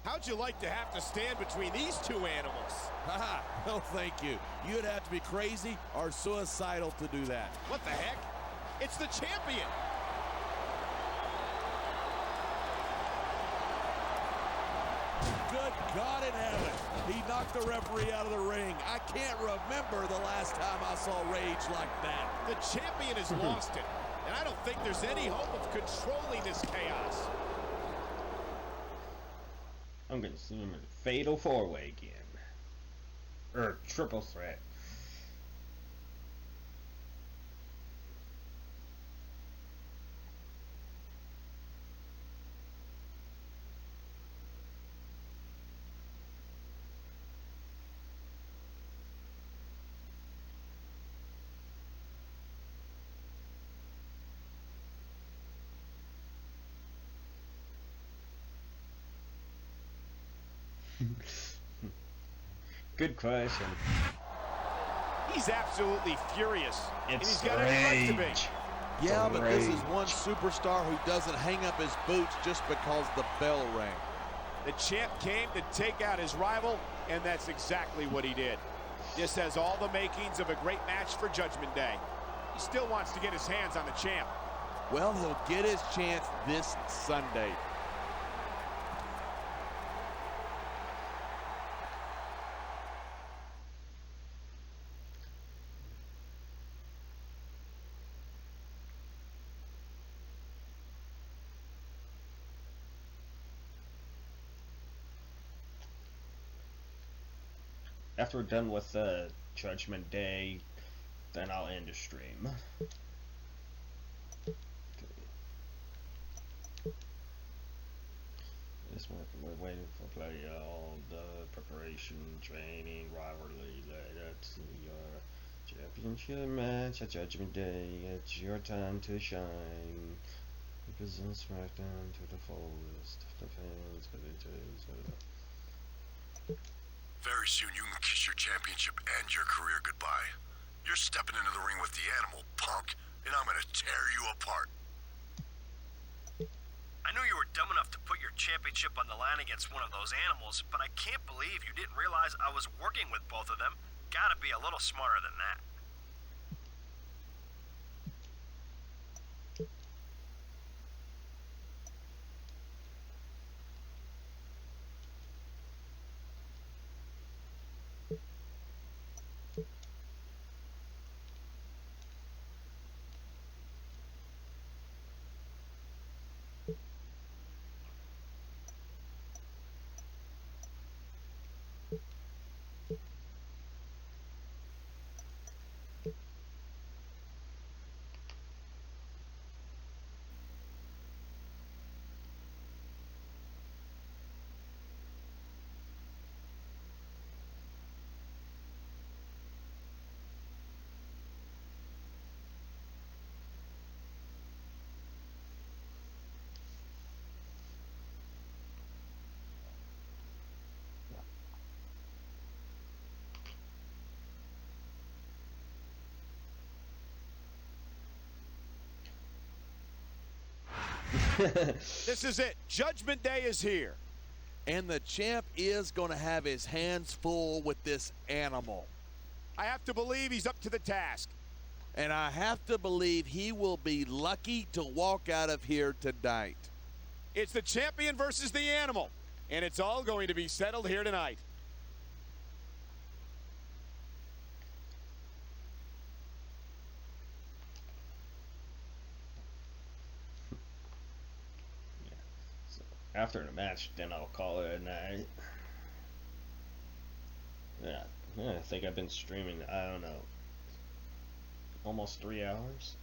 How'd you like to have to stand between these two animals? Haha, no thank you. You'd have to be crazy or suicidal to do that. What the heck? It's the champion. Good God in heaven. He knocked the referee out of the ring. I can't remember the last time I saw rage like that. The champion has lost it, and I don't think there's any hope of controlling this chaos. I'm gonna see him in a fatal 4-way again. Or triple threat. Good question. He's absolutely furious. And It's he's got every right to be. Yeah, but this is one superstar who doesn't hang up his boots just because the bell rang. The champ came to take out his rival, and that's exactly what he did. This has all the makings of a great match for Judgment Day. He still wants to get his hands on the champ. Well, he'll get his chance this Sunday. After we're done with Judgment Day, then I'll end the stream. This one, we're waiting for play all the preparation, training, rivalry. Let's see your championship match at Judgment Day. It's your time to shine. Represent SmackDown to the fullest. The fans got into it. Very soon you can kiss your championship and your career goodbye. You're stepping into the ring with the Animal, punk, and I'm gonna tear you apart. I knew you were dumb enough to put your championship on the line against one of those animals, but I can't believe you didn't realize I was working with both of them. Gotta be a little smarter than that. This is it. Judgment Day is here. And the champ is going to have his hands full with this Animal. I have to believe he's up to the task. And I have to believe he will be lucky to walk out of here tonight. It's the champion versus the Animal. And it's all going to be settled here tonight. After the match, then I'll call it a night. Yeah, I think I've been streaming, I don't know, almost 3 hours.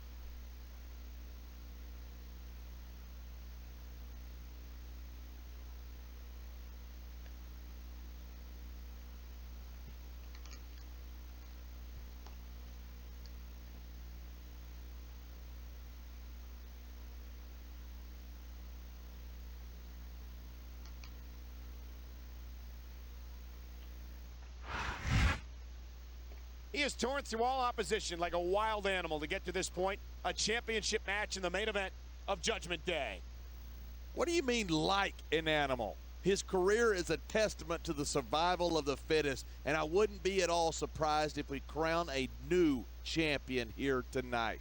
He has torn through all opposition like a wild animal to get to this point, a championship match in the main event of Judgment Day. What do you mean, like an animal? His career is a testament to the survival of the fittest, and I wouldn't be at all surprised if we crown a new champion here tonight.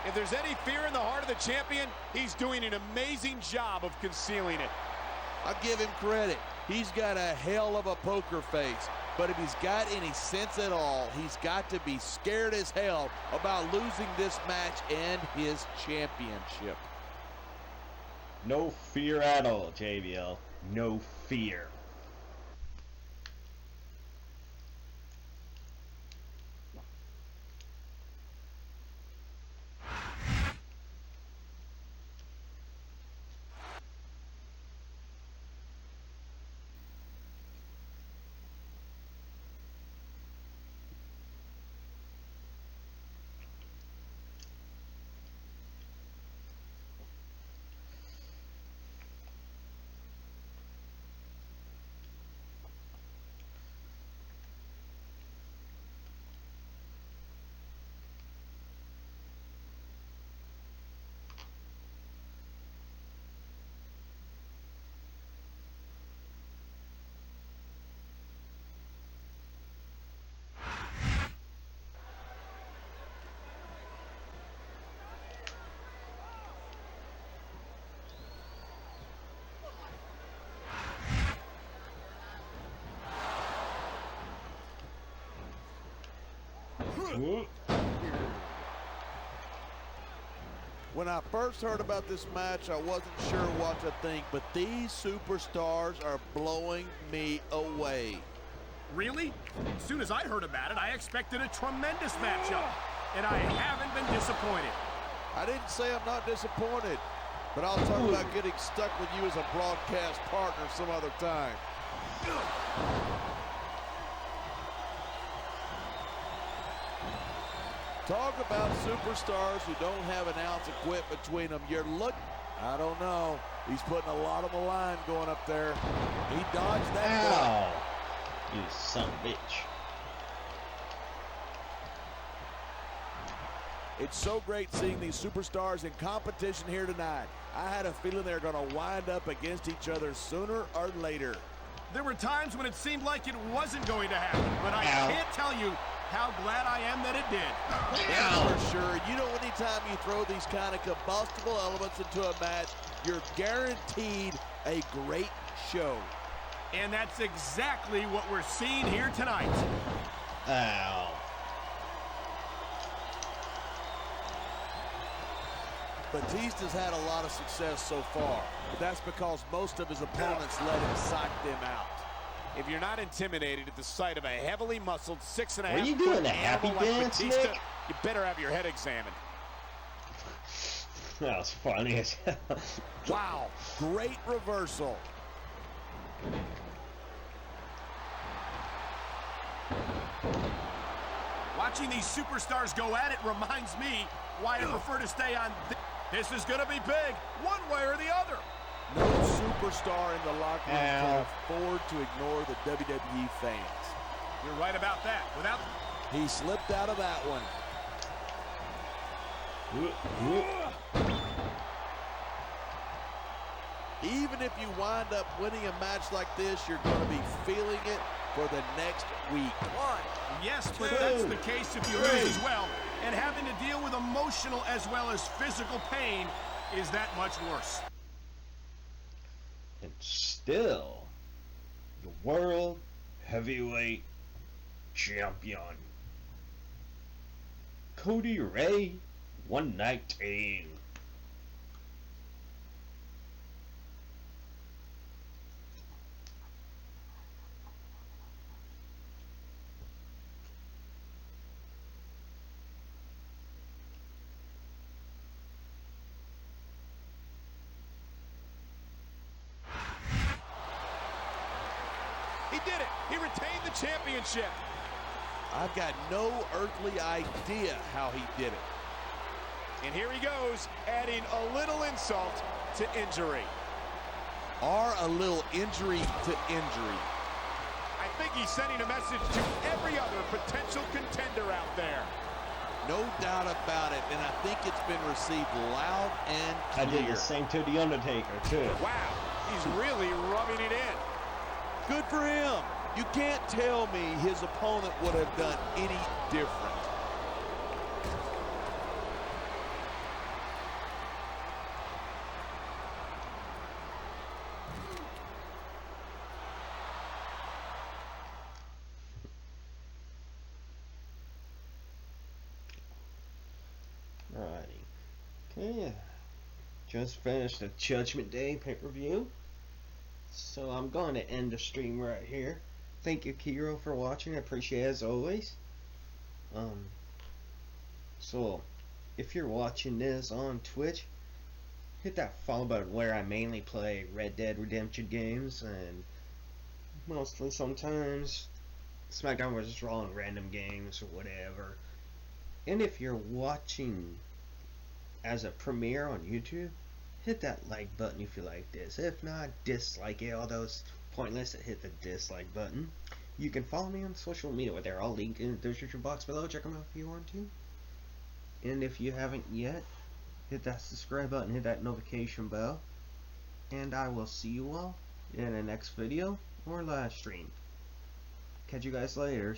If there's any fear in the heart of the champion, he's doing an amazing job of concealing it. I'll give him credit. He's got a hell of a poker face. But if he's got any sense at all, he's got to be scared as hell about losing this match and his championship. No fear at all, JBL. No fear. When I first heard about this match, I wasn't sure what to think, but these superstars are blowing me away. Really? As soon as I heard about it, I expected a tremendous matchup, and I haven't been disappointed. I didn't say I'm not disappointed. But I'll talk about getting stuck with you as a broadcast partner some other time. Talk about superstars who don't have an ounce of quit between them. I don't know. He's putting a lot on the line going up there. He dodged that. Ow! You son of a bitch. It's so great seeing these superstars in competition here tonight. I had a feeling they were going to wind up against each other sooner or later. There were times when it seemed like it wasn't going to happen, but I can't tell you how glad I am that it did. Yeah, for sure. You know, anytime you throw these kind of combustible elements into a match, you're guaranteed a great show. And that's exactly what we're seeing here tonight. Ow. Batista's had a lot of success so far, but that's because most of his opponents let him psych them out. If you're not intimidated at the sight of a heavily muscled 6.5 What are you doing, a happy animal like dance, Batista, Nick? you better have your head examined. That was funny as hell. Wow, great reversal. Watching these superstars go at it reminds me why I prefer to stay on. This is going to be big, one way or the other. No superstar in the locker room can afford to ignore the WWE fans. You're right about that. He slipped out of that one. Even if you wind up winning a match like this, you're going to be feeling it for the next week. Yes, but that's the case if you lose as well. And having to deal with emotional as well as physical pain is that much worse. And still, the World Heavyweight Champion, Cody Ray, 119. He did it. He retained the championship. I've got no earthly idea how he did it. And here he goes, adding a little insult to injury. Or a little injury to injury. I think he's sending a message to every other potential contender out there. No doubt about it, and I think it's been received loud and clear. I did the same to The Undertaker, too. Wow, he's really rubbing it in. Good for him. You can't tell me his opponent would have done any different. Alrighty. Okay. Just finished the Judgment Day pay-per-view. So I'm going to end the stream right here. Thank you, Kiro, for watching. I appreciate it as always. So if you're watching this on Twitch, hit that follow button where I mainly play Red Dead Redemption games and mostly sometimes SmackDown vs. Raw and random games or whatever. And if you're watching as a premiere on YouTube, hit that like button if you like this. If not, dislike it, although it's pointless to hit the dislike button. You can follow me on social media, where they're all linked in the description box below. Check them out if you want to. And if you haven't yet, hit that subscribe button, hit that notification bell. And I will see you all in the next video or live stream. Catch you guys later.